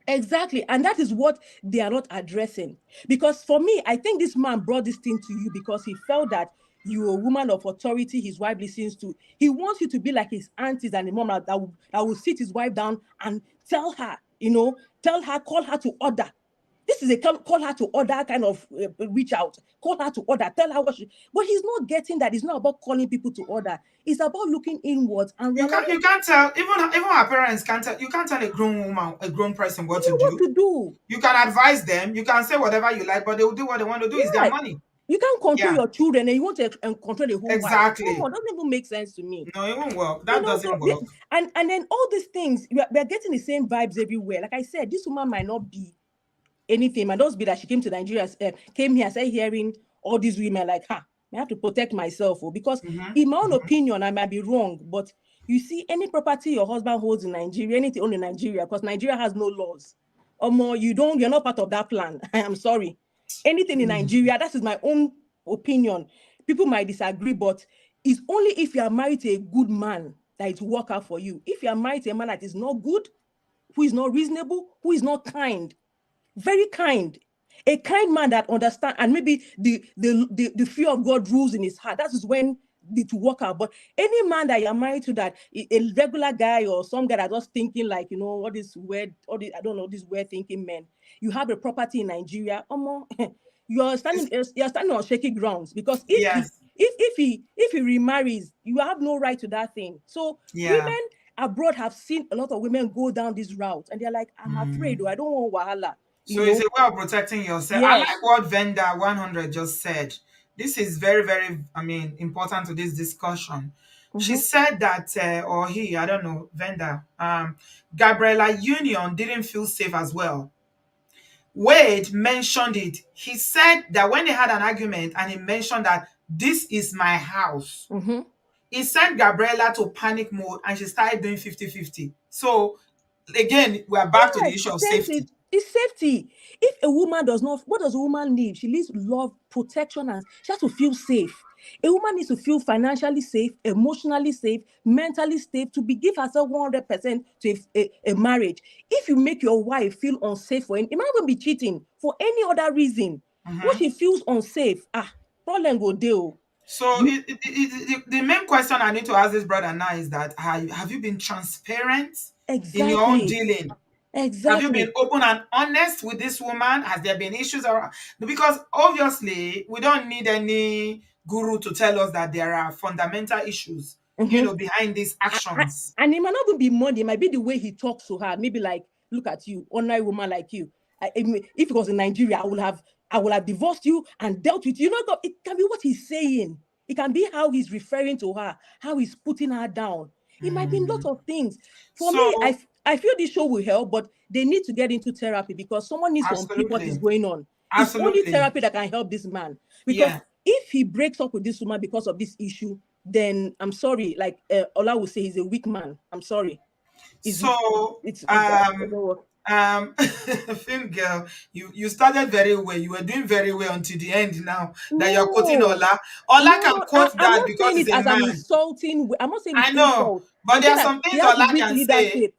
Exactly. And that is what they are not addressing. Because for me, I think this man brought this thing to you because he felt that you're a woman of authority his wife listens to. He wants you to be like his aunties and the mom that will sit his wife down and tell her, call her to order. This is a call her to order kind of reach out. Call her to order. Tell her what she. But he's not getting that. It's not about calling people to order. It's about looking inwards and You realizing can't tell, even our parents can't tell, you can't tell a grown woman, a grown person what to what do. to do. You can advise them, you can say whatever you like, but they will do what they want to do. Is their Yeah, money. you can't control Yeah, your children and you want to control the whole wife. Come exactly. on, doesn't even make sense to me. No, it won't work. That So doesn't work. and then all these things we are getting the same vibes everywhere. Like I said, this woman might not be anything. Might just be that she came to Nigeria, came here, started hearing all these women like, I have to protect myself. Because Hmm. in my own opinion, I might be wrong, but you see, any property your husband holds in Nigeria, anything owned in Nigeria, because Nigeria has no laws. Or more, you're not part of that plan. I am sorry. Anything in Nigeria, that is my own opinion. People might disagree, but it's only if you are married to a good man that it will work out for you. If you are married to a man that is not good, who is not reasonable, who is not kind, very kind, a kind man that understands, and maybe the fear of God rules in his heart. That is when it will work out. But any man that you're married to, that a regular guy or some guy that just thinking like, all this weird, I don't know, these weird thinking men, you have a property in Nigeria, It's, you're standing on shaky grounds, because yes. if he remarries, you have no right to that thing. So Yeah. women abroad have seen a lot of women go down this route, and they're like, I'm afraid, or I don't want wahala. you So it's a know way of protecting yourself. I like yes. what Vendor 100 just said. This is very, very, important to this discussion. She Mm-hmm. said that, or he, I don't know, Vendor, Gabriella Union didn't feel safe as well. Wade mentioned it. He said that when they had an argument and he mentioned that this is my house, Mm-hmm. it sent Gabriella to panic mode and she started doing 50-50. So again, we're back to the Yes, issue of same safety. thing. It's safety. If a woman does not, what does a woman need? She needs love, protection, and she has to feel safe. A woman needs to feel financially safe, emotionally safe, mentally safe, to be give herself 100% to a marriage. If you make your wife feel unsafe for it might even be cheating for any other reason. What Mhm. she feels unsafe, problem go deal. So You the main question I need to ask this brother now is that have you been transparent in your own exactly. dealing? Have you Exactly. been open and honest with this woman? Has there been issues around? Because obviously, we don't need any guru to tell us that there are fundamental issues, Mhm. behind these I, actions. and it might not even be money. It might be the way he talks to her. Maybe like, look at you, ordinary woman like you. If it was in Nigeria, I will have divorced you and dealt with you. You know, it can be what he's saying. It can be how he's referring to her, how he's putting her down. It might be a lot Mm. of things. For me, So, I feel this show will help, but they need to get into therapy because someone needs to unpick what is absolutely, going on. It's only absolutely, therapy that can help this man. Because yeah. if he breaks up with this woman because of this issue, then I'm sorry, like Ola will say, he's a weak man. I'm sorry. Is So, it's I don't know. film girl, you started very well. You were doing very well until the end. Now that you're quoting No, Ola, Ola can no, quote I'm that not because saying he's it a as an man. insulting. I'm not saying I it's know, insult. but I'm there saying are that some he things has Ola weak can say. leadership.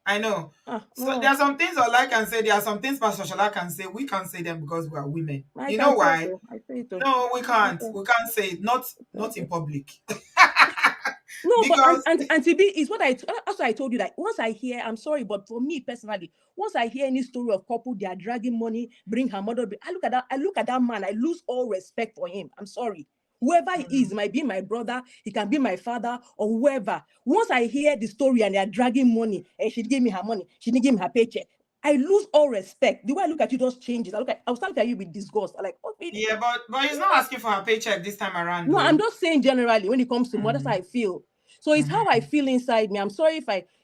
I know. So there No, are some things Ola can say. There are some things Pastor Shola can say. We can't say them because we are women. I You know can say why? so. I say so. No, we can't. Okay, We can't say it. Not in okay. public. No, but Because and to be is what that's why I told you that once I hear, I'm sorry, but for me personally, once I hear any story of couple, they are dragging money, bring her mother. I look at that man, I lose all respect for him. I'm sorry. Whoever he is, might be my brother, he can be my father or whoever. Once I hear the story and they are dragging money, and she gave me her money, she didn't give me her paycheck. I lose all respect. The way I look at you just changes. I'll start looking at you with disgust. I'm like, oh, really? yeah, but he's not asking for a paycheck this time around, No, I'm though. just saying generally when it comes to mothers, Mm. I feel. So it's how I Mhm. feel inside me. I'm sorry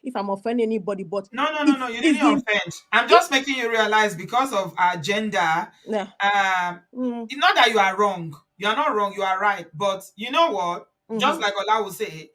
if I'm offending anybody, but No, no, no, no. it's You is didn't the offend. I'm it just making you realize because of our gender. yeah. Mm, It's not that you are wrong. You are not wrong. You are right. But you know what? Just mm-hmm. like Ola will say,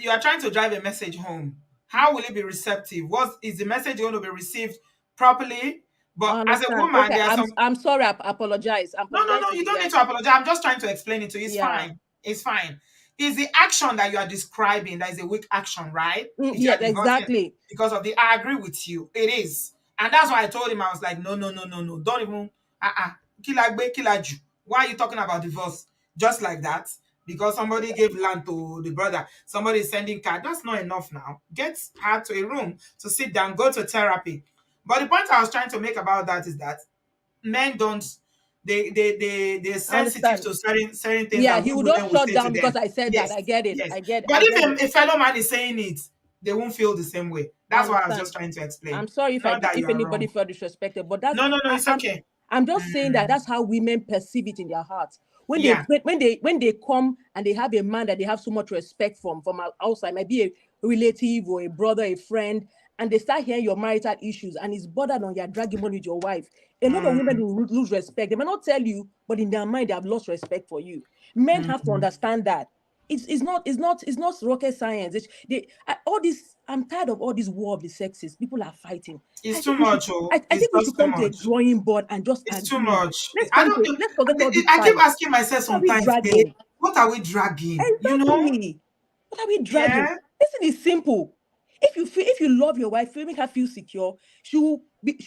you are trying to drive a message home. How will it be receptive? What is the message going to be received properly? But I as a understand. woman, Okay, there are some. I'm sorry. I apologize. I No, no, apologize no. to You the don't need guy. to apologize. I'm just trying to explain it to you. It's Yeah. fine. It's fine. It's the action that you are describing that is a weak action, right? If you Yeah, are divorcing exactly. because of the, I agree with you. It is, and that's why I told him I was like, no, no, no, no, no. Don't even. Kilagbe, kilaju. Why are you talking about divorce just like that? Because somebody gave land to the brother, somebody is sending card. That's not enough now. Get her to a room to sit down, go to therapy. But the point I was trying to make about that is that men don't they're I sensitive understand. to certain things Yeah, that he we would women just will shut say to down because them. I said that. Yes, I get it. yes. I get But I get if it. a fellow man is saying it, they won't feel the same way. I That's what I was understand. just trying to explain. I'm sorry Not that you if are anybody wrong. felt disrespected, but that's No, no, no, it's okay. I'm just saying that Mm, that's how women perceive it in their hearts. When they yeah. when they come and they have a man that they have so much respect from outside, might be a relative or a brother, a friend, and they start hearing your marital issues and it's bothered on your dragging money with your wife. A lot of women Mm, will lose respect. They may not tell you, but in their mind they have lost respect for you. Men have to mm. understand that. It's not rocket science. All this. I'm tired of all this war of the sexes. People are fighting. I It's too think we should. much, oh. I It's think we should just too come to a much. drawing board and just It's too agree. much. Let's I come don't to. think Let's forget all this I keep fight. asking myself What are we sometimes, babe, dragging? what are we dragging? You know? Exactly. What are we dragging? Yeah. This thing is simple. If you love your wife, you make her feel secure. She'll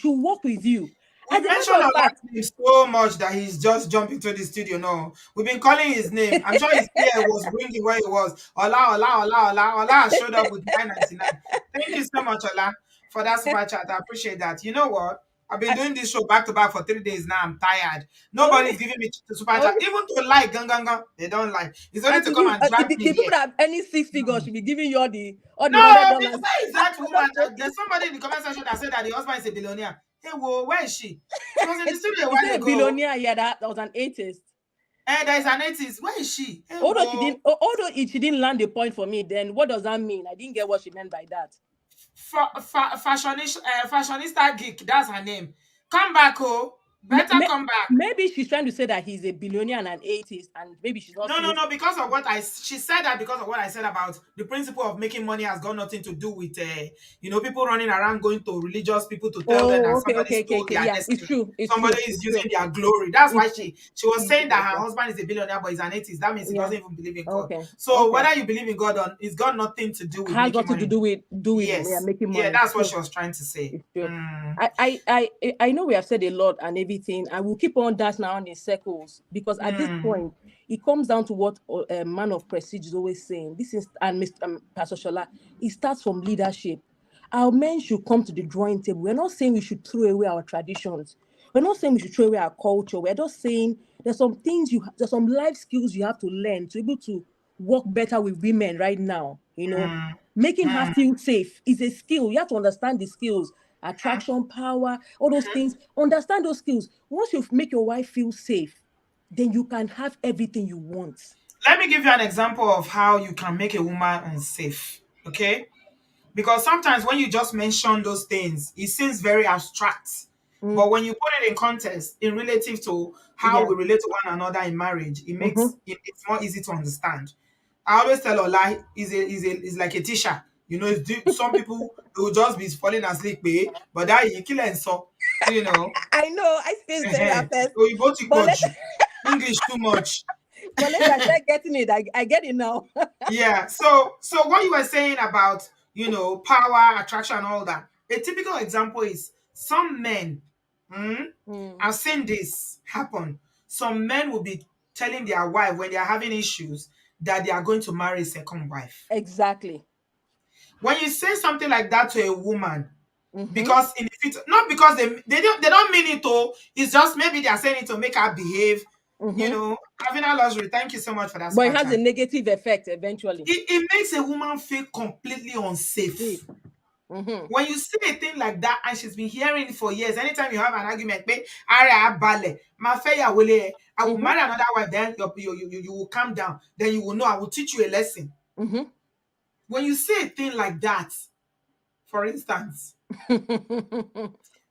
work with you. As We've a matter mentioned of our fact, last name so much that he's just jumping to the studio now. We've been calling his name. I'm sure his ear was ringing where he was. Ola, Ola, Ola, Ola, Ola showed up with 999. Thank you so much, Ola, for that super chat. I appreciate that. You know what? I've been I, doing this show back to back for 3 days now. I'm tired. Nobody's okay, giving me super chat. okay. Even to like, gang, gang, gang, they don't like. It's only And to to come give and drag the me people here. that have any six figures No. should be giving you all the hundred No, dollars. where is that I'm woman? just joking. There's somebody in the comment section that said that the husband is a billionaire. Hey, whoa, where is she? She was in the studio a Is while there a ago. billionaire here that was an atheist? There is an artist. Where is she? Hey, Although whoa. she didn't land the point for me, then what does that mean? I didn't get what she meant by that. Fashionista geek. That's her name. Come back, oh. May- Better may- come back. Maybe she's trying to say that he's a billionaire and an atheist, and maybe she's not No, no, seeing. no. Because of she said that because of what I said about the principle of making money has got nothing to do with, people running around going to religious people to tell them that Oh, okay, somebody okay, okay, stole okay. their Yeah, it's destiny. true. It's Somebody true. is It's using true. their glory. That's why It's she was saying that her yeah. husband is a billionaire, but he's an atheist. That means he Yeah. doesn't even believe in God. Okay. So Okay. whether you believe in God or it's got nothing to do with Has making nothing to money. do with Yes. making Yeah, money. that's It's what true. she was trying to say. It's true. I know we have said a lot and everything, and we'll keep on dancing around in circles because at this point it comes down to what a man of prestige is always saying. This is and Mr. Pastor Shola, it starts from leadership. Our men should come to the drawing table. We're not saying we should throw away our traditions. We're not saying we should throw away our culture. We're just saying there's some things there's some life skills you have to learn to be able to work better with women right now. Mm, Making her mm, feel safe is a skill. You have to understand the skills, attraction, power, all those things. Understand those skills. Once you make your wife feel safe, then you can have everything you want. let me give you an example of how you can make a woman unsafe. Okay? Because sometimes when you just mention those things, it seems very abstract. Mm, But when you put it in context, in relative to how yeah. we relate to one another in marriage, Mm-hmm. it's more easy to understand. I always tell Ola is like a teacher. Some people will just be falling asleep, but that you kill and you know. I know. I feel very at first, So you both but later, English too much. but later I start getting it. I get it now. Yeah. So what you were saying about, power, attraction, and all that. A typical example is some men. Mm, I've seen this happen. Some men will be telling their wife when they are having issues that they are going to marry a second wife. exactly. When you say something like that to a woman, Mm-hmm. because in the future, not because they don't mean it to, it's just maybe they are saying it to make her behave. Mm-hmm. Having a luxury. Thank you so much for that But it super has a chat. negative effect eventually. It makes a woman feel completely unsafe. Safe. Mm-hmm. When you say a thing like that and she's been hearing it for years, anytime you have an argument, I will Mm-hmm. marry another wife, then you will calm down. Then you will know I will teach you a lesson. Mm-hmm. When you say a thing like that, for instance,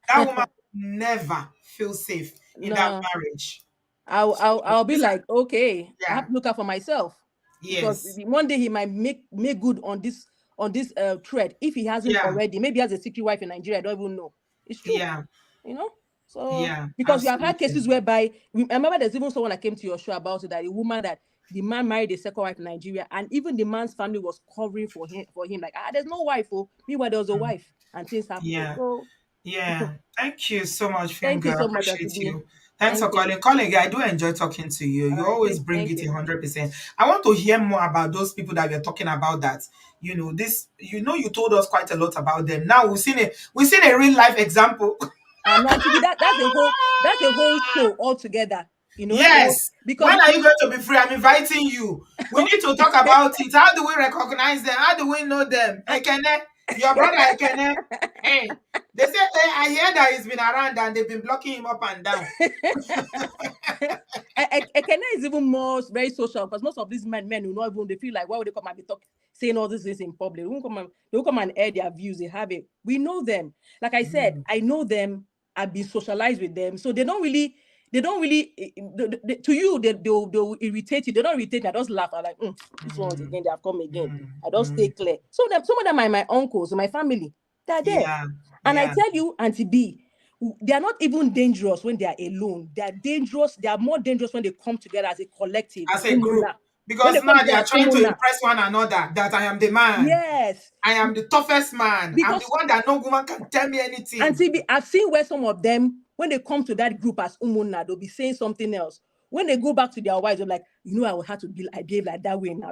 that woman will never feel safe in that No, marriage. So I'll be these are, like, okay, I have yeah, to look out for myself, because yes, one day he might make good on this thread if he hasn't yeah, already. Maybe he has a secret wife in Nigeria. I don't even know. It's true, yeah, you know. So yeah, because you have had absolutely. cases whereby, I remember there's even someone that came to your show about it, that a woman that the man married a second wife in Nigeria, and even the man's family was covering for him, like, there's no wife. Oh, meanwhile there was a Mm, wife, and things happened. yeah. So Yeah, thank you so much, Film thank you Girl. so much, Appreciate Auntie B. you. Thanks for Thank you. calling. Calling, I do enjoy talking to you. All You right, always thank bring thank it you. 100%. I want to hear more about those people that you're talking about. That you told us quite a lot about them. Now we've seen a real life example. No, Auntie B, that's a whole show altogether. That's a whole, Yes. because When are you going to be free? I'm inviting you. We need to talk about it. How do we recognize them? How do we know them? Ekene, your brother Ekene. Hey, they say, hey, I hear that he's been around and they've been blocking him up and down. Ekene is even more very social, because most of these men who not even, they feel like, why would they come and be saying all these things in public? They won't come and air their views. They have it. We know them. Like I said, Mm, I know them. I've been socialized with them, so they don't really to you, they'll irritate you. They don't irritate me. I just laugh. I'm like, this one's mm, again. They have come again. mm, I don't stay mm. clear. Some of them are my uncles, my family. They're there, Yeah, and I yeah. tell you, Auntie B, they are not even dangerous when they are alone. They are dangerous. They are more dangerous when they come together as a collective. As a group. Umuna. When Because they come now they together are as trying to umuna. impress one another that I am the man. Yes, I am the toughest man. I'm the because one that no woman can tell me anything. Auntie B, I've seen where some of them, when they come to that group as umuna, they'll be saying something else. When they go back to their wives, they're like, I will have to be, I behave like that way now.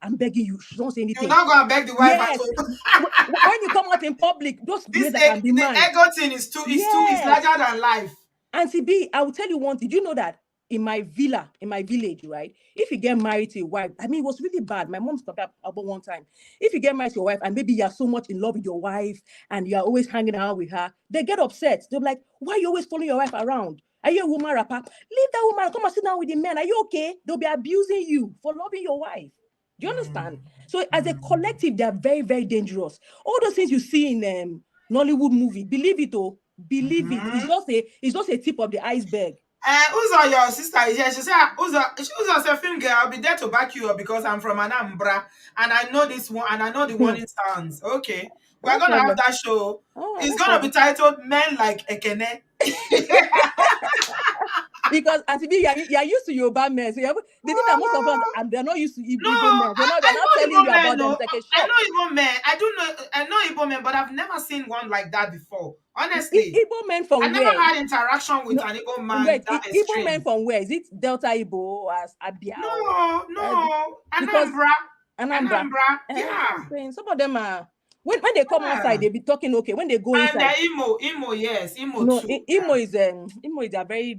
I'm begging you, don't say You anything. now go and beg the wife at Yes. home. When you come out in public, just behave like I'm the The man. ego thing is Yes. larger than life. Auntie B, I will tell you one thing. Did you know that in my village, right? If you get married to a wife, I mean, it was really bad. My mom's talked about one time. If you get married to your wife and maybe you're so much in love with your wife and you're always hanging out with her, they get upset. They're like, why are you always following your wife around? Are you a woman rapper? Leave that woman, come and sit down with the men. Are you okay? They'll be abusing you for loving your wife. Do you understand? Mm, So as a mm, collective, they are very, very dangerous. All those things you see in Nollywood movie, believe it, oh, believe it. mhm. It's just a tip of the iceberg. Who's on your sister is here? She said, who's a film girl? I'll be there to back you up because I'm from Anambra and I know this one and I know the Hmm, warning sounds. Okay. We're no gonna have problem. that show. All right, It's no gonna be problem. titled Men Like Ekene. Because as you're used to Yoruba men, so the thing that most of us, and they're not used to No, Igbo men. They're not. They're I not know telling Igbo you men, about them. no. It's like a I shock. know Igbo men. I know Igbo men, but I've never seen one like that before. Honestly, Igbo men I from never where? had interaction with No, an Igbo man wait. that Igbo men extreme. from where? Is it Delta Igbo or as Abia or No, no. because Anambra. Anambra? Anambra. That's what I'm Yeah. saying. Some of them are. when they come outside, Ah. they be talking okay. When they go And inside, Imo, yes, Imo no, too. Imo is a very.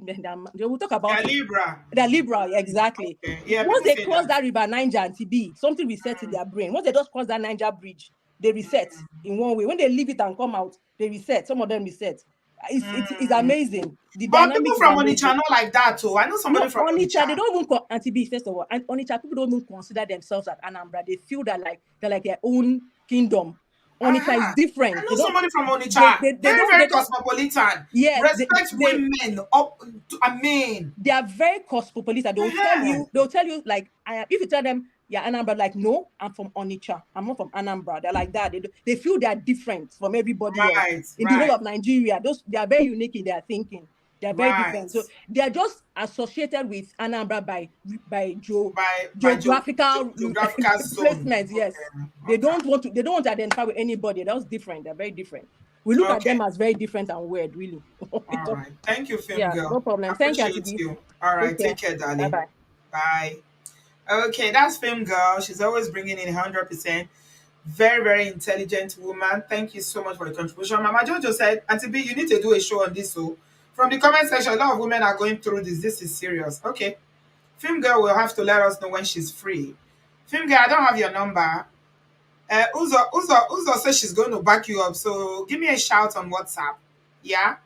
They will talk about They're it. Libra. They're liberal, exactly. Okay. Yeah, Once people they say cross that. that river Niger and TB, something resets in their brain. Once they just cross that Niger bridge, they reset in one way. When they leave it and come out, they reset. Some of them reset. It's Mm. amazing. The But people dynamic is from Onitsha are amazing. not like that too. I know somebody No, from Onitsha, they Onitsha. don't even Auntie first of all, and Onitsha people don't even consider themselves at Anambra. They feel that like they're like their own kingdom. Onitsha is Uh-huh. I different. know somebody from Onitsha. They Very don't cosmopolitan. yes, Respect women. Up to, I mean. they are very cosmopolitan. Uh-huh. They'll tell you like if you tell them yeah Anambra, like no, I'm from Onitsha. I'm not from Anambra. They're like that. They feel they are different from everybody else Right, in the whole right, of Nigeria. Those they are very unique in their thinking. They are very right. different. So they are just associated with Anambra by By geographical geographical zone. placement. Yes, Okay. they don't want to identify with anybody. That's different. They're very different. We look at Okay. them as very different and weird, really. All right. Thank you, film Yeah, no girl. problem. Thank you, Auntie Appreciate B. you. All Take right. care. Take care, Bye darling. bye. Bye. Okay, that's film girl. She's always bringing in 100%. Very, very intelligent woman. Thank you so much for your contribution. Mama Jojo said, Auntie B, you need to do a show on this. So, from the comment section, a lot of women are going through this. This is serious. Okay. Film girl will have to let us know when she's free. Film girl, I don't have your number. Uzo says she's going to back you up. So, give me a shout on WhatsApp. Yeah.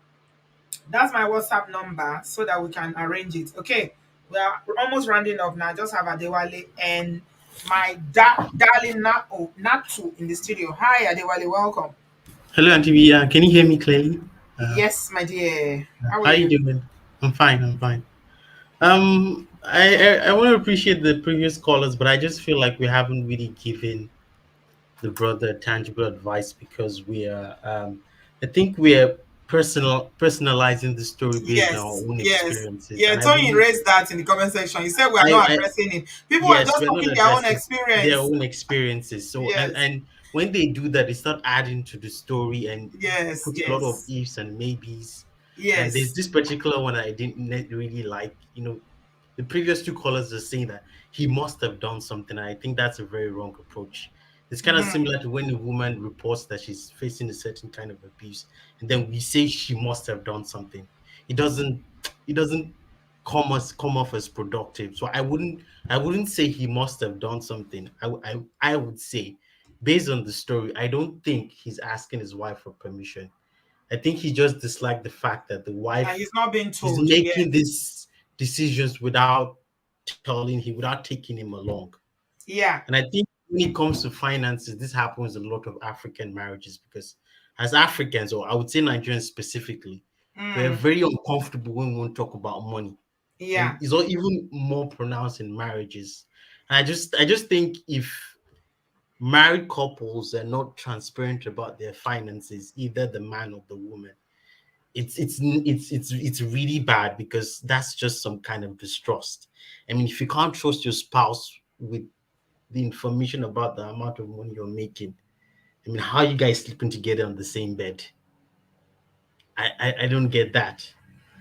That's my WhatsApp number so that we can arrange it. Okay, we are almost rounding up now. I just have Adewale and my darling Natu in the studio. Hi, Adewale, welcome. Hello, Auntie Via. Can you hear me clearly? Yes, my dear. How are How are you you? doing? I'm fine. I'm fine. I want to appreciate the previous callers, but I just feel like we haven't really given the brother tangible advice because we are. I think we are personalizing the story based on our Yes, own yes. experiences, Yeah, and I Tony really, raised that in the comment section. He said we are not I addressing it. People are yes, just we're not talking their own addressing their experience. own experiences. So Yes, and when they do that, they start adding to the story and yes, put a lot of yes, ifs and maybes. And there's yes. this particular one I didn't really like. The previous two callers are saying that he must have done something. I think that's a very wrong approach. It's kind of Mm-hmm, similar to when a woman reports that she's facing a certain kind of abuse, and then we say she must have done something. It doesn't. It doesn't come off as productive. So I wouldn't say he must have done something. I would say, based on the story, I don't think he's asking his wife for permission. I think he just disliked the fact that the and wife he's not being is told. making Yes. these decisions without without taking him along. Yeah. And I think when it comes to finances, this happens in a lot of African marriages because as Africans, or I would say Nigerians specifically, we're Mm, very uncomfortable when we want to talk about money. And yeah. it's all even more pronounced in marriages. And I just think if married couples are not transparent about their finances, either the man or the woman, it's really bad because that's just some kind of distrust. I mean, if you can't trust your spouse with the information about the amount of money you're making, I mean, how are you guys sleeping together on the same bed? I don't get that.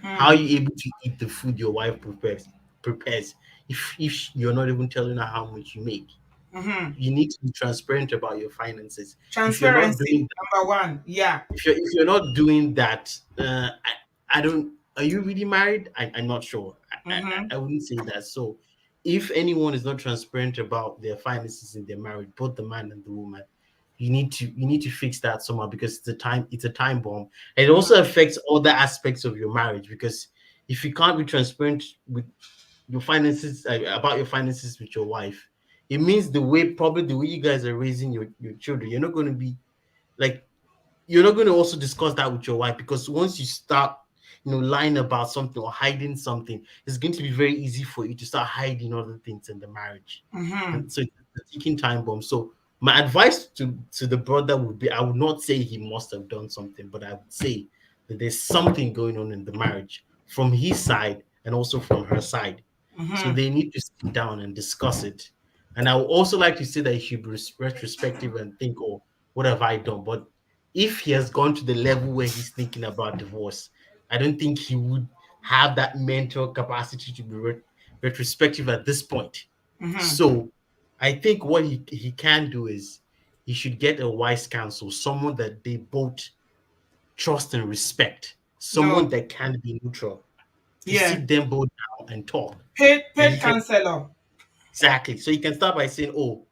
How are Mm, you able to eat the food your wife prepares if you're not even telling her how much you make? mm-hmm. You need to be transparent about your finances. If you're not Transparency, doing number one. Yeah. if you're not doing that, I don't. Are you really married? I'm not sure. Mm-hmm. I wouldn't say that. So, if anyone is not transparent about their finances in their marriage, both the man and the woman, you need to fix that somehow because it's a time bomb. And it also affects other aspects of your marriage because if you can't be transparent with your finances about your finances with your wife, it means probably the way you guys are raising your children, like you're not going to also discuss that with your wife because once you start lying about something or hiding something, it's going to be very easy for you to start hiding other things in the marriage. Mm-hmm. And so it's a ticking time bomb. So my advice to the brother would be, I would not say he must have done something, but I would say that there's something going on in the marriage from his side and also from her side. So Mm-hmm. they need to sit down and discuss it. And I would also like to say that he should be retrospective and think, oh, what have I done? But if he has gone to the level where he's thinking about divorce, I don't think he would have that mental capacity to be retrospective at this point. Mm-hmm. So I think what he can do is he should get a wise counsel, someone that they both trust and respect, someone No. that can be neutral, to Yeah. sit them both down and talk. And Paid he can counselor. exactly. So you can start by saying, "Oh,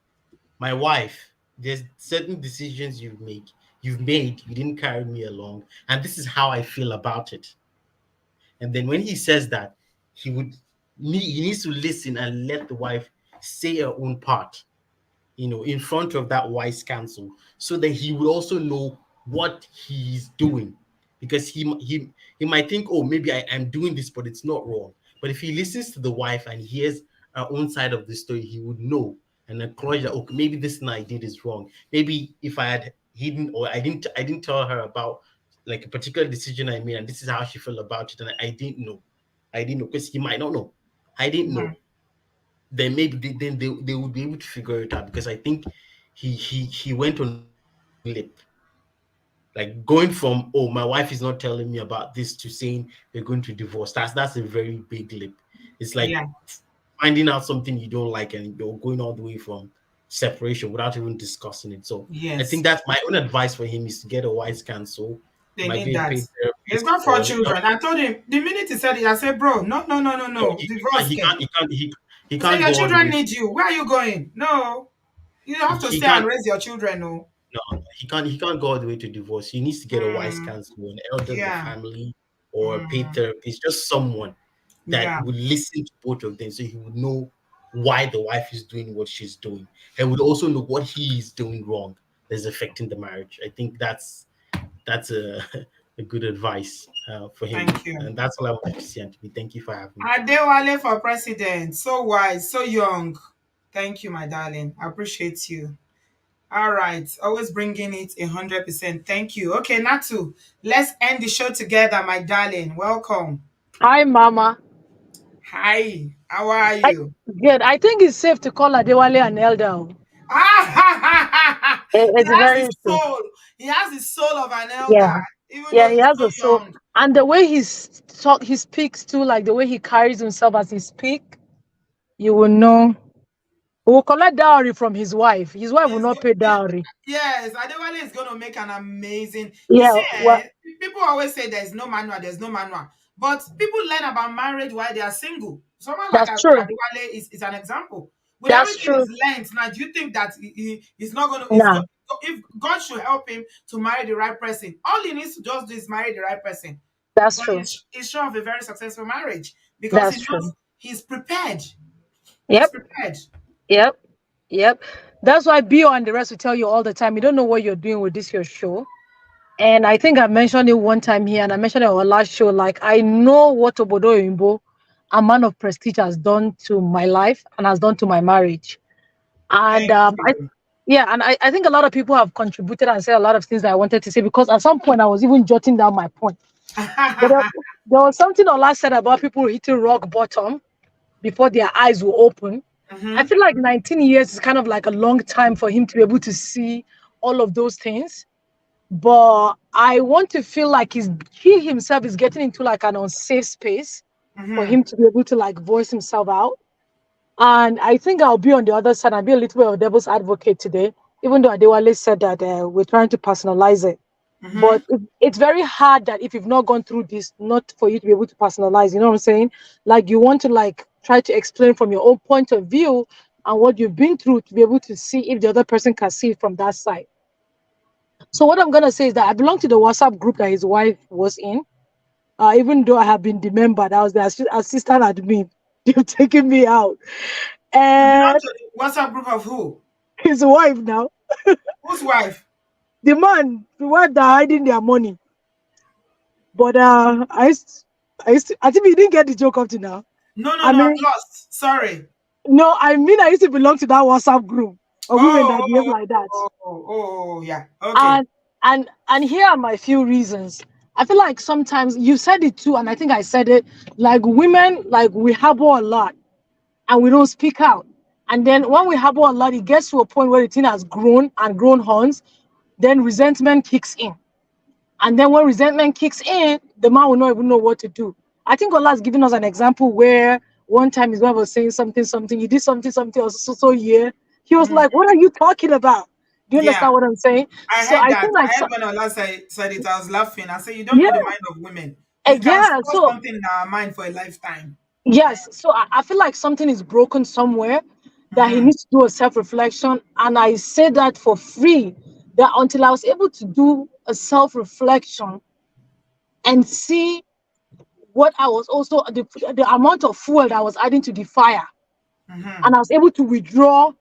my wife, there's certain decisions you've made, you didn't carry me along, and this is how I feel about it." And then when he says that, he needs to listen and let the wife say her own part, in front of that wise counsel, so that he will also know what he's doing. Because he might think, oh, maybe I'm doing this, but it's not wrong. But if he listens to the wife and hears her own side of the story, he would know and acknowledge that, okay, maybe this thing I did is wrong. Maybe if I had hidden, or I didn't tell her about like a particular decision I made, and this is how she felt about it, and I didn't know, because he might not know. I didn't Mhm. know. Then maybe they would be able to figure it out, because I think he went on a big leap, like going from, oh, my wife is not telling me about this, to saying we're going to divorce. That's a very big leap. It's like Yeah. finding out something you don't like, and you're going all the way from separation without even discussing it. So I think Yes. that's my own advice for him, is to get a wise counsel. It They might need be a that. paid He's therapist, got four or children. I told him the minute he said it, I said, bro, no, no, no, no, no, no. Divorce he care. can't he can't he He said, can't your go all the children way. need you. Where are you going? No. You have to He stay and can't. raise your children, no. No, he can't go all the way to divorce. He needs to get a wise Mm, counsel, an elder in the yeah. family, or a paid Mm, therapist, just someone that yeah. would listen to both of them, so he would know why the wife is doing what she's doing, and would also know what he is doing wrong that's affecting the marriage. I think that's a a good advice for him, Thank you. and that's all I wanted to say. Anthony, thank you for having me. Adewale for president. So wise, so young. Thank you, my darling. I appreciate you. All right. Always bringing it 100%. Thank you. Okay, Natu, let's end the show together, my darling. Welcome. Hi, Mama. Hi. How are I, you? good. I think it's safe to call Adewale an elder. Ah, he It's has the very true. soul. He has the soul of an elder, Yeah. even Yeah, though he he's has so a soul. young. And the way he speaks too, like the way he carries himself as he speak, you will know. He will collect dowry from his wife. His wife will He's not go- pay he- dowry. yes, Adewale is going to make an amazing. You Yeah, see, well, people always say there's no manual, there's no manual. But people learn about marriage while they are single. Someone like that's true. Adewale is an example. With That's everything true. he's learned now, do you think that he's not going to, Nah, if God should help him to marry the right person, all he needs to just do is marry the right person. that's Then true. he's sure of a very successful marriage because he That's knows true. he's prepared. He's Yep. prepared. Yep. Yep. That's why Bio and the rest will tell you all the time, you don't know what you're doing with this your show. And I think I mentioned it one time here, and I mentioned it on our last show. Like, I know what Obodooyinbo, a man of prestige, has done to my life and has done to my marriage. And Thank you. yeah, and I think a lot of people have contributed and said a lot of things that I wanted to say, because at some point I was even jotting down my point. But there was something Ola said about people hitting rock bottom before their eyes will open. I Mhm. feel like 19 years is kind of like a long time for him to be able to see all of those things, but I want to feel like he himself is getting into like an unsafe space for Mhm. him to be able to like voice himself out. And I think I'll be on the other side. I'll be a little bit of a devil's advocate today, even though Adewale said that we're trying to personalize it. Mhm. But it's very hard that if you've not gone through this, not for you to be able to personalize. You know what I'm saying? Like, you want to like try to explain from your own point of view and what you've been through to be able to see if the other person can see it from that side. So what I'm gonna say is that I belong to the WhatsApp group that his wife was in. Even though I have been demembered, I was the assistant admin. They've taken me out, You belong and to the WhatsApp group of who? his wife now, Whose wife? the one that hiding their money. But I think you didn't get the joke up to now. No, no, I no, I'm mean, lost. Sorry. no, I mean, I used to belong to that WhatsApp group of women Oh, that behave oh, like that. oh, oh, oh, yeah. Okay. And and here are my few reasons. I feel like sometimes you said it too, and I think I said it. Like, women, like, we harbor a lot and we don't speak out. And then when we harbor a lot, it gets to a point where the thing has grown and grown horns. Then resentment kicks in. And then when resentment kicks in, the man will not even know what to do. I think Allah has given us an example where one time his wife was saying something, you did something, or so, yeah. He was Mhm. like, what are you talking about? Do you Yeah, understand what I'm saying? I So heard I that. think like I heard when Ola said it, I was laughing. I said, you don't know yeah, the mind of women. We can yeah. store So something in our mind for a lifetime. yes, so I feel like something is broken somewhere that he Mm-hmm. needs to do a self-reflection. And I say that for free, that until I was able to do a self-reflection and see what I was also the amount of fuel that I was adding to the fire, Mm-hmm. and I was able to withdraw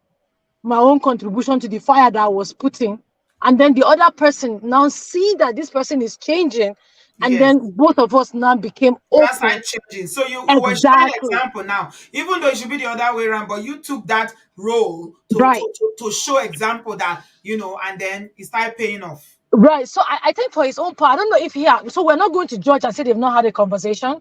my own contribution to the fire that I was putting, and then the other person now see that this person is changing, and Yes. then both of us now became You are open. side changing. So you were showing Exactly. example now, even though it should be the other way around, but you took that role to Right. to to, to show example that and then it started paying off. Right. So I think for his own part, I don't know if he had, so we're not going to judge and say they've not had a conversation.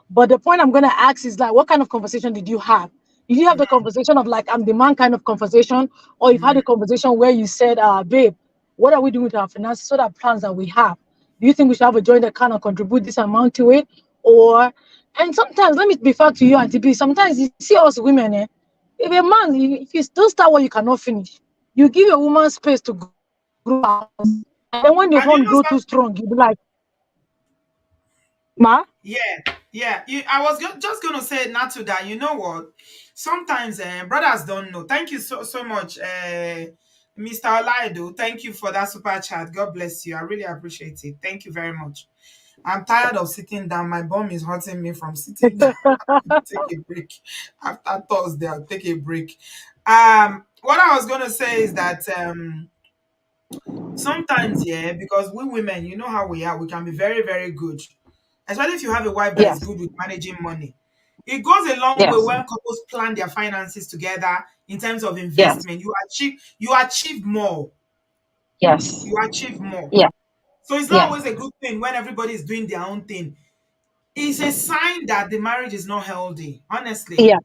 But the point I'm going to ask is like, what kind of conversation did you have? Did you have the conversation of like, I'm the man kind of conversation? Or you've had Mm-hmm. a conversation where you said, babe, what are we doing with our finances? What are plans that we have? Do you think we should have a joint account and contribute this amount to it? Or, and sometimes, let me be fair to you, Auntie B, sometimes you see us women, if a man, if you still start what you cannot finish, you give a woman space to grow her house. And then when the And bond grow too strong, you'll be like, ma? yeah, yeah. I was just gonna say not to that. You know what? Sometimes brothers don't know. Thank you so much, Mr. Olaido. Thank you for that super chat. God bless you. I really appreciate it. Thank you very much. I'm tired of sitting down. My bum is hurting me from sitting down. Take a break. After Thursday, I'll take a break. What I was gonna say is that sometimes, yeah, because we women, you know how we are, we can be very, very good. Especially if you have a wife that is Yes, good with managing money. It goes a long way yes, when couples plan their finances together in terms of yes, investment. You achieve more. yes, You achieve more. yes, So it's not yes. always a good thing when everybody is doing their own thing. It's a sign that the marriage is not healthy, honestly. Yeah.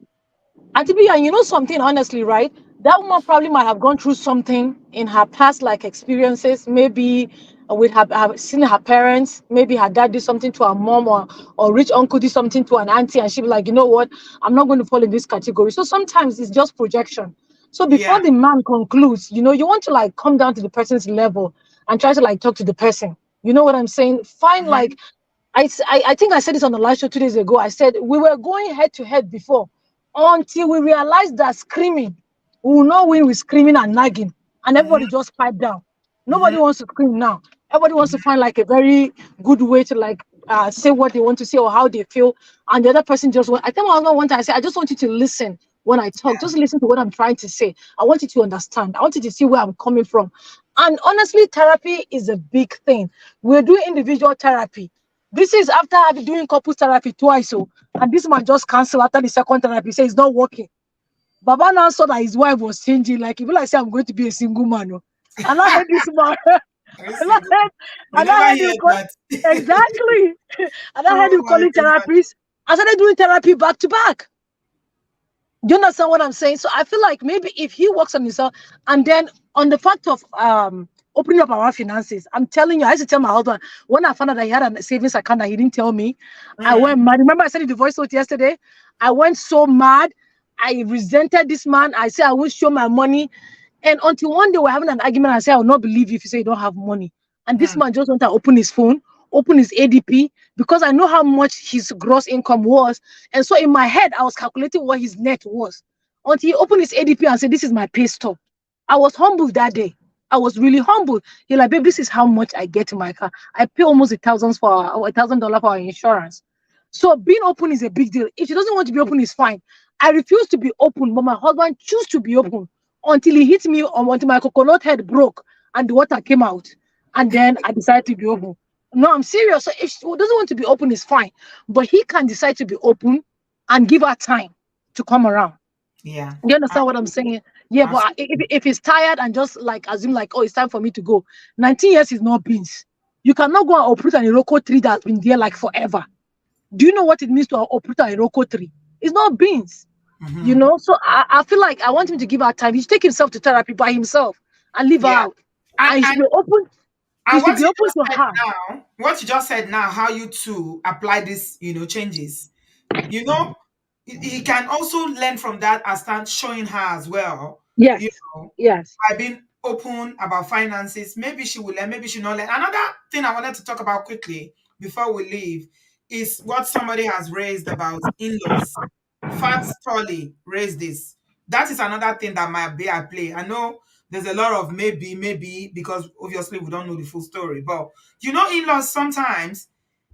And to be, and you know something, honestly, right? That woman probably might have gone through something in her past, like experiences. Maybe with have seen her parents. Maybe her dad did something to her mom, or rich uncle did something to an auntie, and she'd be like, you know what? I'm not going to fall in this category. So sometimes it's just projection. So before Yeah. the man concludes, you want to like come down to the person's level and try to like talk to the person. You know what I'm saying? Find Mm-hmm. like I think I said this on the live show 2 days ago. I said we were going head to head before until we realized that screaming, we will not win with screaming and nagging, and Mm-hmm. everybody just pipe down. Mm-hmm. Nobody wants to scream now. Everybody wants to find like a very good way to like say what they want to say or how they feel, and the other person just want. I think my husband one time I said, I just want you to listen when I talk. Yeah. Just listen to what I'm trying to say. I want you to understand. I want you to see where I'm coming from. And honestly, therapy is a big thing. We're doing individual therapy. This is after I've doing couples therapy twice. So, and this man just canceled after the second therapy. Say it's not working. Baba now saw that his wife was changing. Like, if I say I'm going to be a single man, oh. And I heard this man. Very and I single. heard, We and I never heard hear him call that. exactly. And I heard Oh him my calling goodness. therapies. I started doing therapy back to back. Do you understand what I'm saying? So I feel like maybe if he works on himself, and then on the fact of opening up our finances, I'm telling you, I used to tell my husband when I found out that he had a savings account that he didn't tell me. I Mm. went mad. Remember, I said in the voice note yesterday. I went so mad. I resented this man. I said I will show my money, and until one day we're having an argument, I said I will not believe you if you say you don't have money. And this Mm. man just went to open his phone, open his ADP, because I know how much his gross income was. And so in my head, I was calculating what his net was. Until he opened his ADP and said, this is my pay stub. I was humbled that day. I was really humbled. He like, babe, this is how much I get in my car. I pay almost $1,000 for our insurance. So being open is a big deal. If she doesn't want to be open, it's fine. I refuse to be open, but my husband choose to be open until he hit me or until my coconut head broke and the water came out. And then I decided to be open. No, I'm serious. So if she doesn't want to be open, it's fine. But he can decide to be open and give her time to come around. Yeah. You understand what I'm Absolutely. saying? Yeah, but Absolutely. if he's tired and just like assume like, oh, it's time for me to go. 19 years is not beans. You cannot go and uproot an Iroko tree that's been there like forever. Do you know what it means to uproot an Iroko tree? It's not beans. Mm-hmm. So I feel like I want him to give her time. He should take himself to therapy by himself and leave her Yeah. out. And And he should and be open. He and should what be you open just to said her. now, how you two apply this, changes. He can also learn from that and start showing her as well, Yes. you know, Yes. by being open about finances. Maybe she will learn, maybe she not learn. Another thing I wanted to talk about quickly before we leave is what somebody has raised about in-laws. Fat Tolly raised this. That is another thing that might be at play. I know there's a lot of maybe, because obviously we don't know the full story. But in-laws sometimes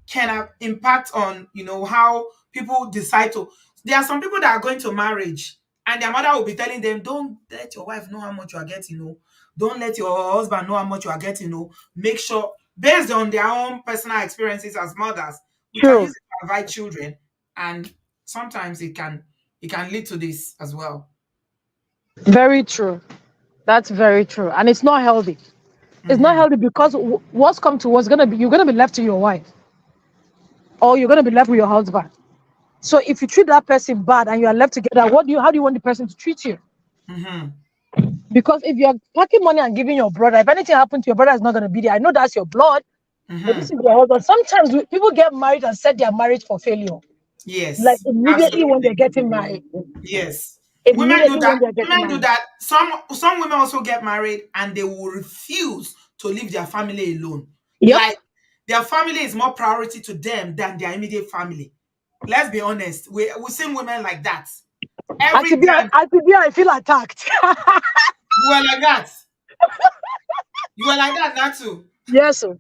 can have impact on how people decide to. There are some people that are going to marriage and their mother will be telling them, don't let your wife know how much you are getting. Don't let your husband know how much you are getting. Make sure, based on their own personal experiences as mothers, we can use True. it to provide children, and sometimes it can lead to this as well. Very true. That's very true. And it's not healthy. It's not Hmm. healthy because what's come to what's gonna be you're gonna be left to your wife or you're gonna be left with your husband. So if you treat that person bad and you are left together, how do you want the person to treat you? Hmm. Because if you're packing money and giving your brother, if anything happened to your brother, is not gonna be there. I know that's your blood, but this Hmm. is your husband. Sometimes people get married and set their marriage for failure. Like Yes, immediately when they're absolutely. getting married. Yes. Women do Immediately that. when they're getting Women do married. that. Some women also get married and they will refuse to leave their family alone. Yep. Like their family is more priority to them than their immediate family. Let's be honest. We see women like that. Every time At the I feel attacked. you are like that. You are like that, Natu. Yes, sir.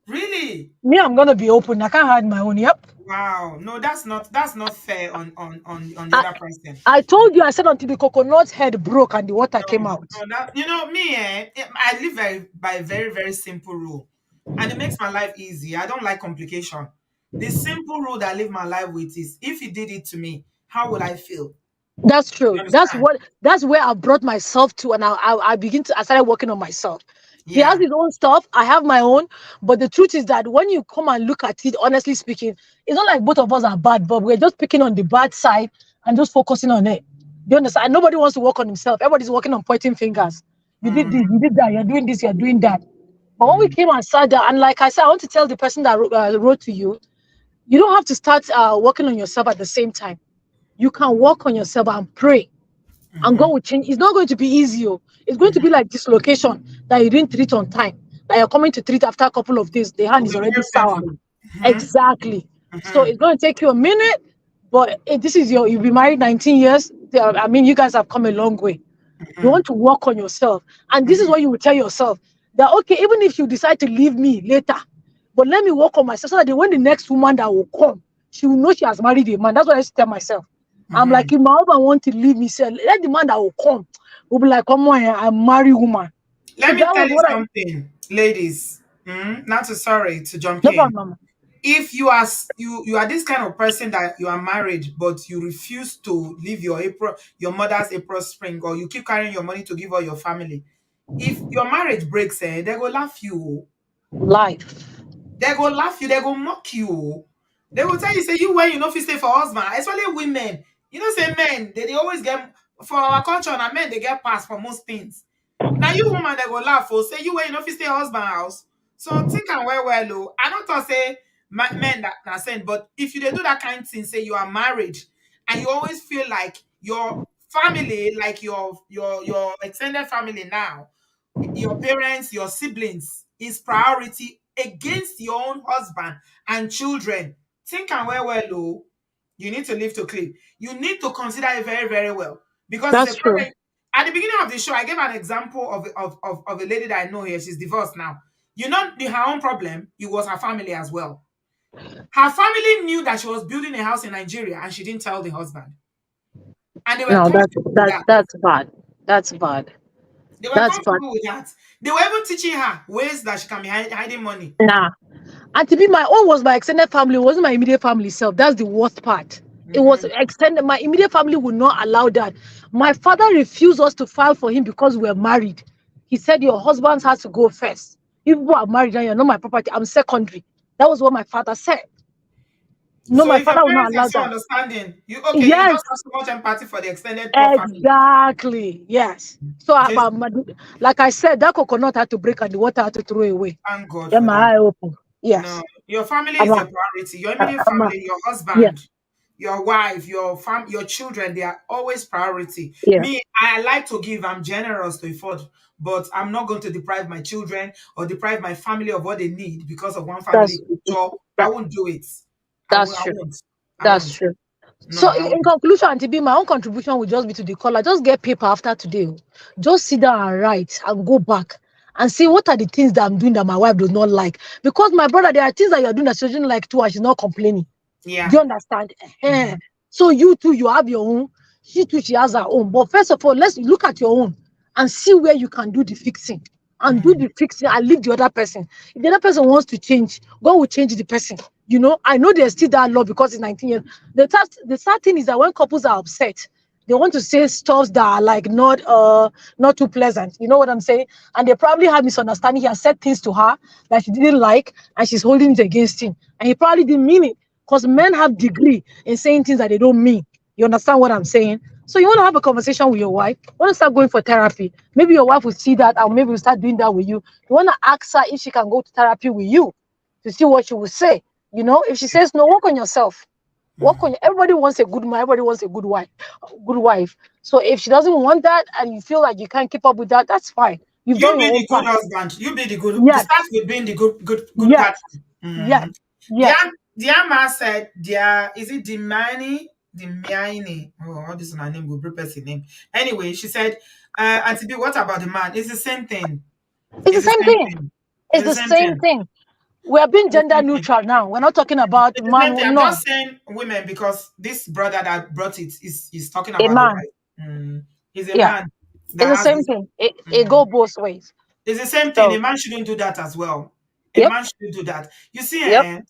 Really? Me, I'm gonna be open. I can't hide my own. Yep. Wow. No, that's not fair on the I, other person. I told you, I said until the coconut head broke and the water came No, out. no, that me, I live by a very, very simple rule. And it makes my life easy. I don't like complication. The simple rule that I live my life with is if he did it to me, how will I feel? That's You true. understand? That's where I brought myself to, and I started working on myself. He has Yeah. his own stuff. I have my own. But the truth is that when you come and look at it, honestly speaking, it's not like both of us are bad, but we're just picking on the bad side and just focusing on it. Do you understand? And nobody wants to work on himself. Everybody's working on pointing fingers. You did Mm, this, you did that, you're doing this, you're doing that. But when we mm, came and sat down, and like I said, I want to tell the person that wrote to you, you don't have to start working on yourself at the same time. You can work on yourself and pray, and God mhm, will change. It's not going to be easy. Oh. It's going to mhm. be like dislocation that you didn't treat on time. That you're coming to treat after a couple of days. The It hand will is be already very sour. painful. Mhm, Exactly. So mhm, it's going to take you a minute, but this is you've been married 19 years. I mean, you guys have come a long way. You mhm, want to work on yourself. And this is mhm, what you will tell yourself that, okay, even if you decide to leave me later, but let me work on myself so that when the next woman that will come, she will know she has married a man. That's what I used to tell myself. I'm like, mhm. if my husband want to leave me, say, let the man that will come will be like, come on, I'm married woman. So Let me that tell was you what I, something, ladies. Not to sorry to jump no in. problem, mama. If you are this kind of person that you are married but you refuse to leave your mother's April spring, or you keep carrying your money to give all your family, if your marriage breaks, they go laugh you. Oh. Life. They go laugh you, they go mock you. Oh. They will tell you, say you when you know fit stay for husband, especially women. Say men, they always get, for our culture, and men they get passed for most things. Now you woman they go laugh or say you when you know fit stay husband house. So think and well, oh. I not to say men that na saying, but if you dey do that kind of thing, say you are married and you always feel like your family, like your extended family now, your parents, your siblings is priority against your own husband and children. Think and well, oh. You need to live to clip. You need to consider it very, very well. Because it's That's a true. problem. At the beginning of the show, I gave an example of a lady that I know here. She's divorced now. Her own problem, it was her family as well. Her family knew that she was building a house in Nigeria and she didn't tell the husband. And they were No, comfortable with that. that's bad. That's bad. They were That's bad. comfortable with that. They were even teaching her ways that she can be hiding money. Nah. And to be my own was my extended family, it wasn't my immediate family self. That's the worst part. It was Mhm. extended. My immediate family would not allow that. My father refused us to file for him because we were married. He said, your husband has to go first. If you are married and you're not my property, I'm secondary. That was what my father said. No, So my if your father would not parents are allow so that. understanding, you Yes, just have so much empathy for the extended poor family. exactly. Yes. So, Just like I said, that coconut had to break and the water had to throw away. thank God Yeah, for that. my eye open. No, Yes. your family is Ama, your priority. Your immediate ama. family, your Yes, husband, your wife, your children, they are always priority. yes. Me, I like to give. I'm generous to afford, but I'm not going to deprive my children or deprive my family of what they need because of one family That's culture. I that, won't do it. I that's won't. I true. won't. I That's won't. true. No, So I in won't. conclusion, Auntie B, my own contribution will just be to the caller. Just get paper after today. Just sit down and write and go back and see what are the things that I'm doing that my wife does not like. Because my brother, there are things that you're doing that she doesn't like too, and she's not complaining. Do Yeah. you understand? Mm-hmm. So you too, you have your own. She too, she has her own. But first of all, let's look at your own and see where you can do the fixing. And do Mm-hmm. the fixing and leave the other person. If the other person wants to change, God will change the person. I know there's still that law because it's 19 years. The sad thing is that when couples are upset, they want to say stuff that are like not too pleasant. You know what I'm saying? And they probably have misunderstanding. He has said things to her that she didn't like, and she's holding it against him. And he probably didn't mean it. Because men have degree in saying things that they don't mean. You understand what I'm saying? So you want to have a conversation with your wife. You want to start going for therapy. Maybe your wife will see that, and maybe will start doing that with you. You want to ask her if she can go to therapy with you to see what she will say. If she says no, work on yourself. Work on. Everybody wants a good man. Everybody wants a good wife. Good wife. So if she doesn't want that, and you feel like you can't keep up with that, that's fine. You've You done be your own the good part. husband. You be the good. Yes. Start with being the good Yes. partner. Yes. Mm. Dear, Yes. dear man said, dear, is it Dimiani? Oh, all this is my name, good person name. Anyway, she said, Auntie B, what about the man? It's the same thing. It's the It's the same same thing. thing. It's It's the the same same thing. thing. We are being It's the gender same thing. neutral now. We're not talking about It's the man. same thing. I'm No, just saying women because this brother that brought it is talking a about the man. wife. He's a Yeah, man it's that the has same this. thing. It mm, go both ways. It's the same thing. A So, man shouldn't do that as well. A yep, man shouldn't do that. You see, yep.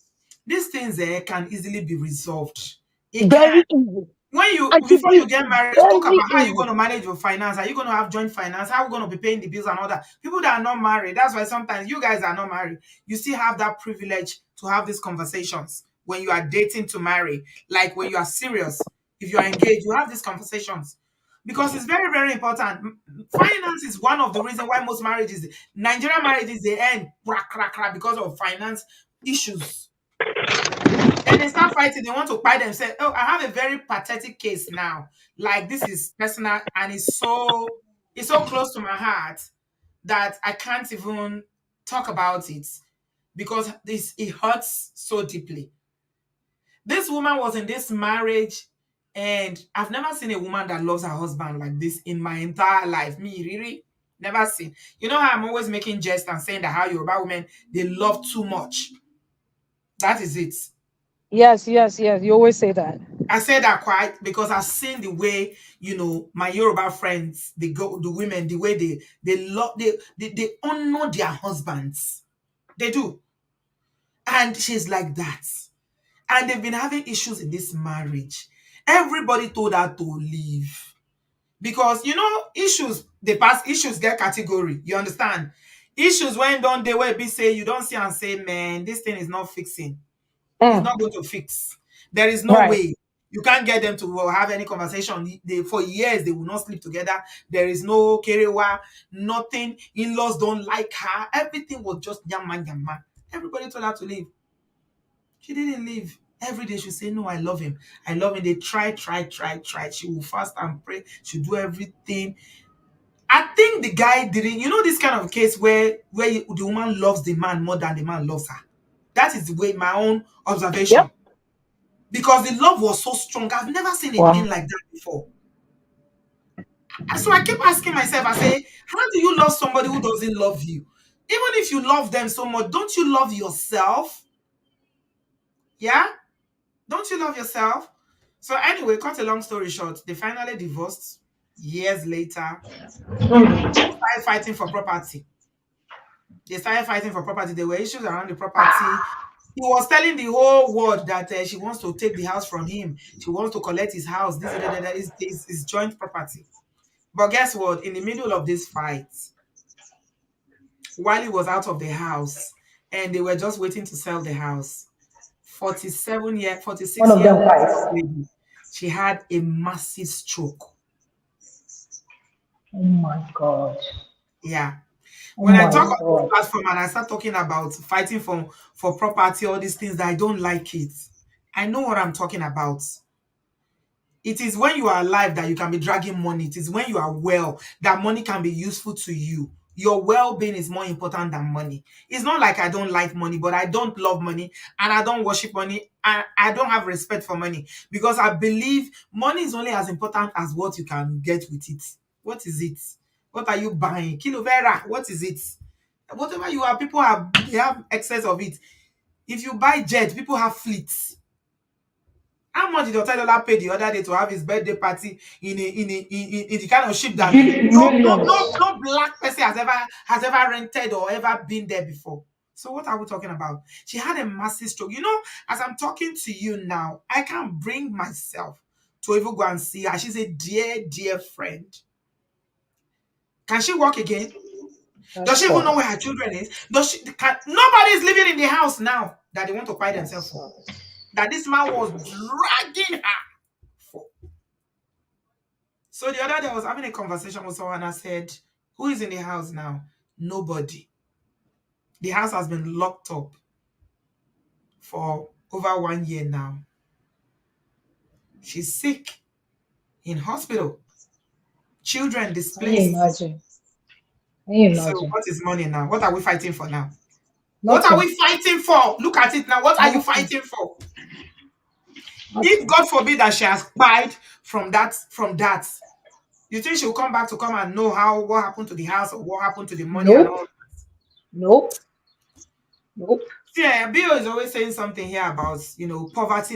these things can easily be resolved. It can. Very easy. When you And to before be you get married, talk very about how you're easy. going to manage your finance. Are you going to have joint finance? How are you going to be paying the bills and all that? People that are not married, that's why sometimes you guys are not married. You still have that privilege to have these conversations when you are dating to marry. Like when you are serious, if you are engaged, you have these conversations because it's very, very important. Finance is one of the reasons why most marriages, Nigerian marriages, they end crack, crack, crack because of finance issues. Then they start fighting. They want to buy themselves. Oh, I have a very pathetic case now. Like this is personal, and it's so close to my heart that I can't even talk about it because it hurts so deeply. This woman was in this marriage, and I've never seen a woman that loves her husband like this in my entire life. Me, really, never seen. You know how I'm always making jest and saying that how Yoruba women they love too much. That is it. Yes, yes, yes. You always say that. I say that quite because I've seen the way my Yoruba friends they go the women the way they love they honor their husbands. They do, and she's like that. And they've been having issues in this marriage. Everybody told her to leave because issues they pass issues get category. You understand? Issues when don't they where be say you don't see and say man this thing is not fixing. It's Mm, not going to fix. There is no right. way. You can't get them to have any conversation. For years, they will not sleep together. There is no kerewa, nothing. In-laws don't like her. Everything was just yamma yamma. Everybody told her to leave. She didn't leave. Every day she say, no, I love him. I love him. They try. She will fast and pray. She'll do everything. I think the guy didn't, this kind of case where the woman loves the man more than the man loves her. That is the way my own Yep. observation. Because the love was so strong. I've never seen a thing Wow. like that before. So I kept asking myself, I say, how do you love somebody who doesn't love you? Even if you love them so much, don't you love yourself? Yeah? Don't you love yourself? So anyway, cut a long story short, they finally divorced years later. They started fighting for property. There were issues around the property. He was telling the whole world that she wants to take the house from him. She wants to collect his house. This is joint property. But guess what? In the middle of this fight, while he was out of the house, and they were just waiting to sell the house, 46-year-old lady, she had a massive stroke. Oh my God. Yeah. Oh When I my talk on this God. platform and I start talking about fighting for property, all these things that I don't like it. I know what I'm talking about. It is when you are alive that you can be dragging money. It is when you are well that money can be useful to you. your well-being is more important than money. It's not like I don't like money, but I don't love money and I don't worship money and I don't have respect for money because I believe money is only as important as what you can get with it. What is it? What are you buying? Kilo Vera, what is it? Whatever you have, people have they have excess of it. If you buy jet, people have fleets. How much did Otedola pay the other day to have his birthday party in the kind of ship that Millions. no black person has ever rented or ever been there before? So what are we talking about? She had a massive stroke. You know, as I'm talking to you now, I can't bring myself to even go and see her. She's a dear, dear friend. Can she walk again? Does That's she even know sad. where her children is? Does she? Nobody is living in the house now that they want to quiet themselves That's for. sad. That this man was dragging her for. So the other day I was having a conversation with someone and I said, who is in the house now? Nobody. The house has been locked up for over 1 year now. She's sick in hospital. Children Can you displaced. imagine? Can you So imagine? what is money now? What are we fighting for now? What are Nothing. we fighting for? Look at it now. What are you Nothing. fighting for? If Nothing. God forbid that she has cried from that, you think she'll come back to come and know what happened to the house or what happened to the money and Nope. all? Nope. Nope. Yeah, Bill is always saying something here about poverty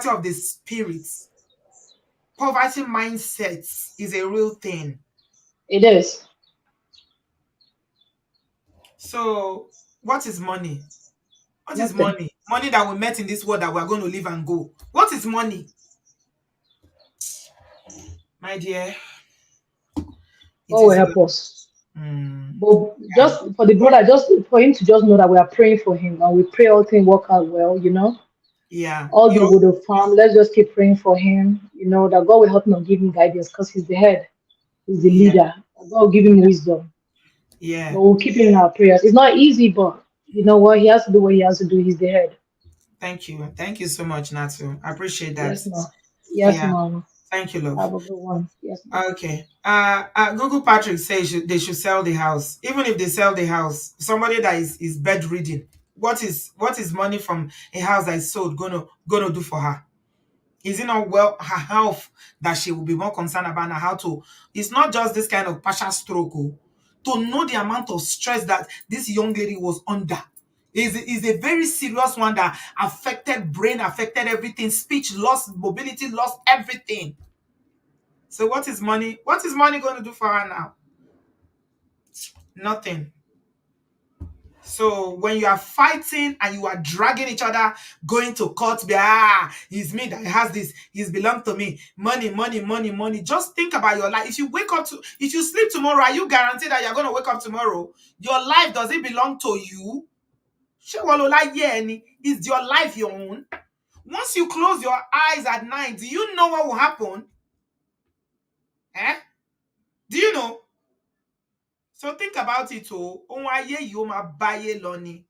of the spirits. Poverty mindset is a real thing. It is. So, what is money? What is Nothing. money? Money that we met in this world that we are going to live and go. What is money? My dear, it God will is help well. us. Mm, But yeah, just for the brother, just for him to just know that we are praying for him and we pray all things work out well, yeah. Although with the farm, let's just keep praying for him, that God will help him and give him guidance because he's the head, he's the Yeah, leader. And God will give him wisdom. yeah. But we'll keep him in our prayers. It's not easy, but you know what? He has to do what he has to do. He's the head. Thank you. Thank you so much, Natu. I appreciate that. Yes, ma'am. Yes, Yeah. ma'am. Thank you, love. Have a good one. Yes, ma'am. Okay. Google Patrick says they should sell the house. Even if they sell the house, somebody that is bedridden, what is money from a house that is sold gonna do for her? Is it not well her health that she will be more concerned about and how to? It's not just this kind of partial stroke. To know the amount of stress that this young lady was under is a very serious one that affected brain, affected everything, speech, lost mobility, lost everything. So what is money? What is money going to do for her now? Nothing. So when you are fighting and you are dragging each other, going to court, it's me that has this, it's belong to me. Money, money, money, money. Just think about your life. If you sleep tomorrow, are you guaranteed that you're going to wake up tomorrow? Your life, does it belong to you? Is your life your own? Once you close your eyes at night, do you know what will happen? Eh? Do you know? So think about it. Ohun ayé yìí ó máa báyé lọ ni.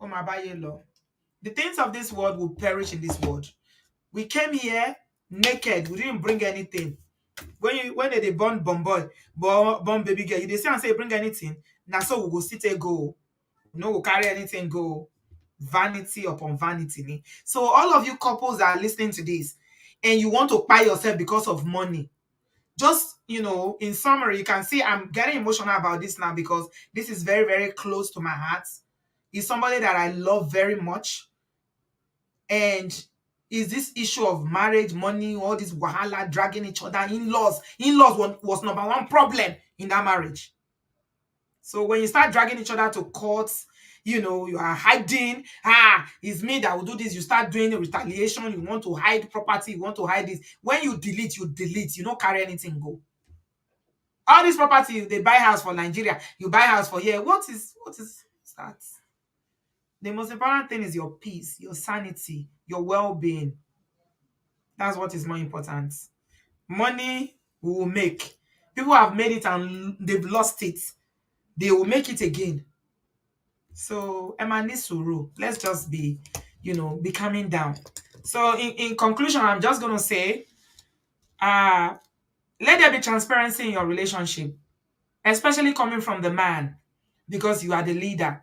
Ó máa báyé lọ. The things of this world will perish in this world. We came here naked. We didn't bring anything. When they born boy, born baby girl, they say and say bring anything. Now so we go sit go. No, we'll carry anything go. Vanity upon vanity. Ni. So all of you couples that are listening to this, and you want to buy yourself because of money, just in summary, you can see I'm getting emotional about this now because this is very, very close to my heart. He's somebody that I love very much, and is this issue of marriage, money, all this wahala, dragging each other, in-laws was number one problem in that marriage. So when you start dragging each other to courts, you are hiding. It's me that will do this. You start doing retaliation. You want to hide property. You want to hide this. When you delete. You don't carry anything go. All this property, they buy house for Nigeria. You buy house for here. What is that? The most important thing is your peace, your sanity, your well-being. That's what is more important. Money we will make. People have made it and they've lost it. They will make it again. So, Emma Nisuru, let's just be coming down. So, in conclusion, I'm just going to say, let there be transparency in your relationship. especially coming from the man, because you are the leader.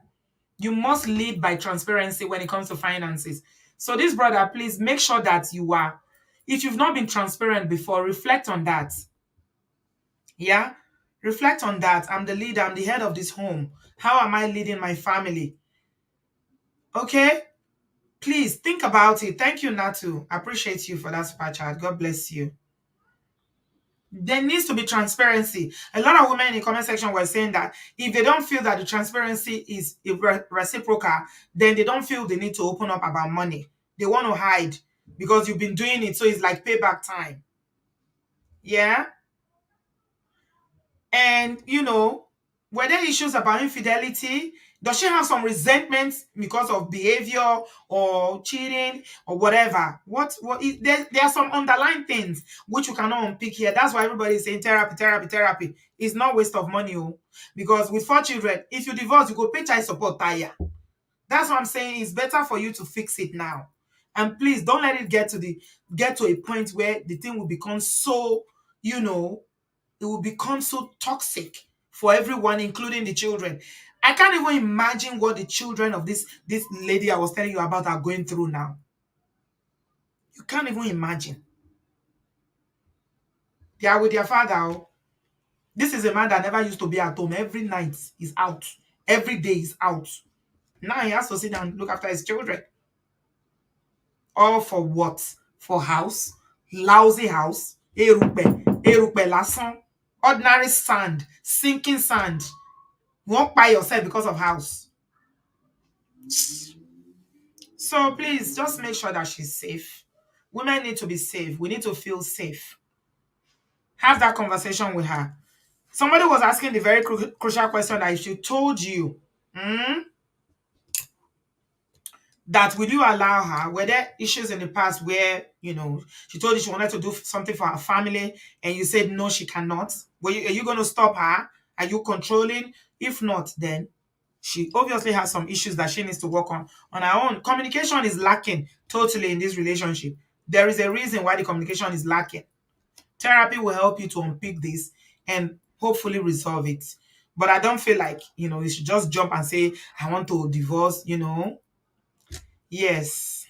You must lead by transparency when it comes to finances. So this brother, please make sure that you are, if you've not been transparent before, reflect on that. Yeah? Reflect on that. I'm the leader, I'm the head of this home. How am I leading my family? Okay? Please think about it. Thank you, Natu. I appreciate you for that super chat. God bless you. There needs to be transparency. A lot of women in the comment section were saying that if they don't feel that the transparency is reciprocal, then they don't feel they need to open up about money. They want to hide because you've been doing it, so it's like payback time. Yeah? And, were there issues about infidelity? Does she have some resentment because of behavior or cheating or whatever? There are some underlying things which you cannot unpick here. That's why everybody is saying therapy, therapy, therapy. It's not waste of money. Because with 4 children, if you divorce, you go pay child support tire. That's what I'm saying. It's better for you to fix it now. And please don't let it get to a point where the thing will become so, it will become so toxic for everyone, including the children. I can't even imagine what the children of this lady I was telling you about are going through now. You can't even imagine. They are with their father. Oh. This is a man that never used to be at home. Every night he's out. Every day he's out. Now he has to sit down and look after his children. All for what? For house? Lousy house? Erùpẹ̀ lásán. Ordinary sand. Sinking sand. You won't buy yourself because of house. So please just make sure that she's safe. Women need to be safe. We need to feel safe. Have that conversation with her. Somebody was asking the very crucial question that if she told you that would you allow her, were there issues in the past where, she told you she wanted to do something for her family and you said no, she cannot? Are you going to stop her? Are you controlling? If not, then she obviously has some issues that she needs to work on her own. Communication is lacking totally in this relationship. There is a reason why the communication is lacking. Therapy will help you to unpick this and hopefully resolve it. But I don't feel like, you should just jump and say, I want to divorce, Yes.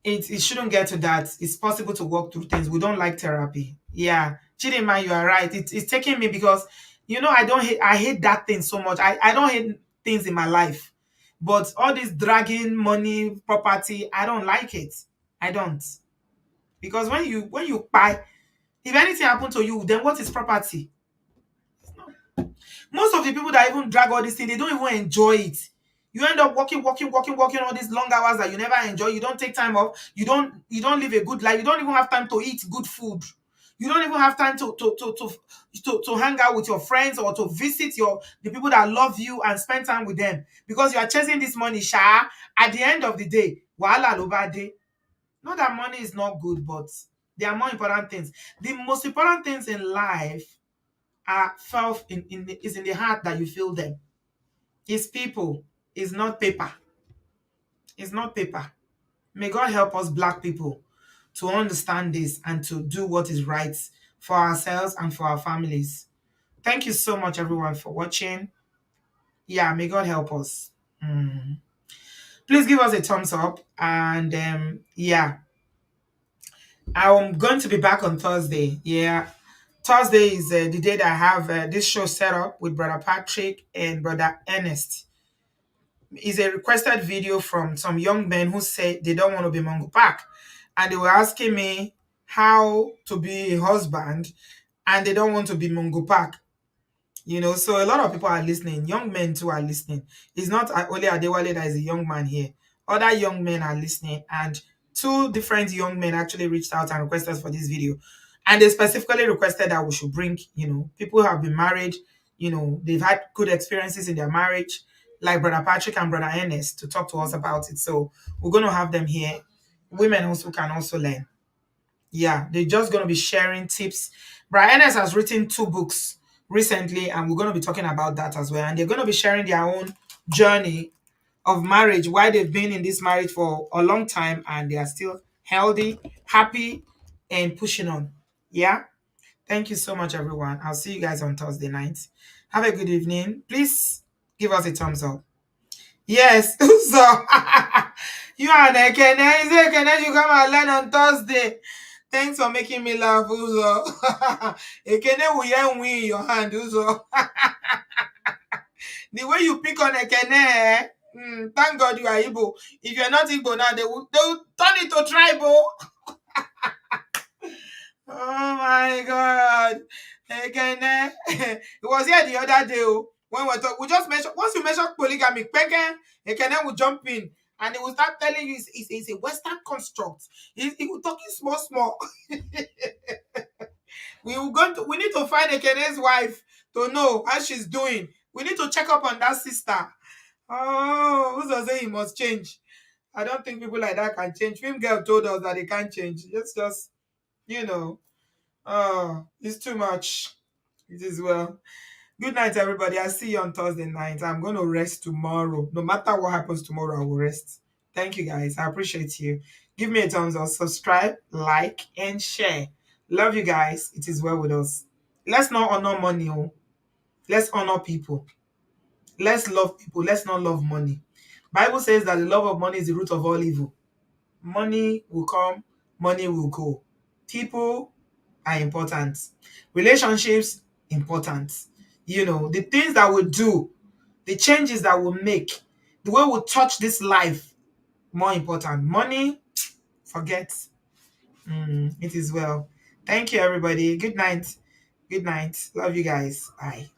It shouldn't get to that. It's possible to work through things. We don't like therapy. Yeah. Chidinma, you are right. It's taking me because, I hate that thing so much. I don't hate things in my life. But all this dragging money, property, I don't like it. I don't. Because when you buy, if anything happened to you, then what is property? Most of the people that even drag all this thing, they don't even enjoy it. You end up working all these long hours that you never enjoy. You don't take time off. You don't live a good life. You don't even have time to eat good food. You don't even have time to hang out with your friends or to visit the people that love you and spend time with them because you are chasing this money. At the end of the day, wahala lo ba de. Not that money is not good, but there are more important things. The most important things in life are felt is in the heart that you feel them. It's people. It's not paper. It's not paper. May God help us Black people to understand this and to do what is right for ourselves and for our families. Thank you so much, everyone, for watching. Yeah, may God help us. Please give us a thumbs up. And yeah, I'm going to be back on Thursday. Yeah, Thursday is the day that I have this show set up with Brother Patrick and Brother Ernest. It's a requested video from some young men who say they don't want to be Mongo Park. And they were asking me how to be a husband and they don't want to be Mongo Park. So a lot of people are listening. Young men too are listening. It's not only Adewale that is a young man here. Other young men are listening. And 2 different young men actually reached out and requested for this video. And they specifically requested that we should bring, people who have been married, they've had good experiences in their marriage, like Brother Patrick and Brother Ernest, to talk to us about it. So we're going to have them here. Women also can also learn. Yeah, they're just going to be sharing tips. Brother Ernest has written 2 books recently, and we're going to be talking about that as well. And they're going to be sharing their own journey of marriage, why they've been in this marriage for a long time, and they are still healthy, happy, and pushing on. Yeah. Thank you so much, everyone. I'll see you guys on Thursday night. Have a good evening. Please give us a thumbs up. Yes, so you and Ekene, is it Ekene you come and learn on Thursday? Thanks for making me laugh, Uzo. Ekene will hear win in your hand, Uzo. The way you pick on Ekene, thank God you are Igbo. If you're not Igbo now, they will turn it to tribal. Oh my God. Ekene. It was here the other day when we talk. We just mentioned, once you mention polygamy, Ekene will jump in and he will start telling you it's a Western construct. He will talking small. We need to find Ekene's wife to know how she's doing. We need to check up on that sister. Oh, who's say he must change? I don't think people like that can change. Film girl told us that they can't change. It's just, it's too much. It is well. Good night, everybody. I'll see you on Thursday night. I'm going to rest tomorrow. No matter what happens tomorrow, I will rest. Thank you, guys. I appreciate you. Give me a thumbs up, subscribe, like, and share. Love you guys. It is well with us. Let's not honor money. Let's honor people. Let's love people. Let's not love money. Bible says that the love of money is the root of all evil. Money will come, money will go. People are important. Relationships, important. The things that we do, the changes that we make, the way we touch this life, more important. Money, forget. It is well. Thank you, everybody. Good night. Good night. Love you guys. Bye.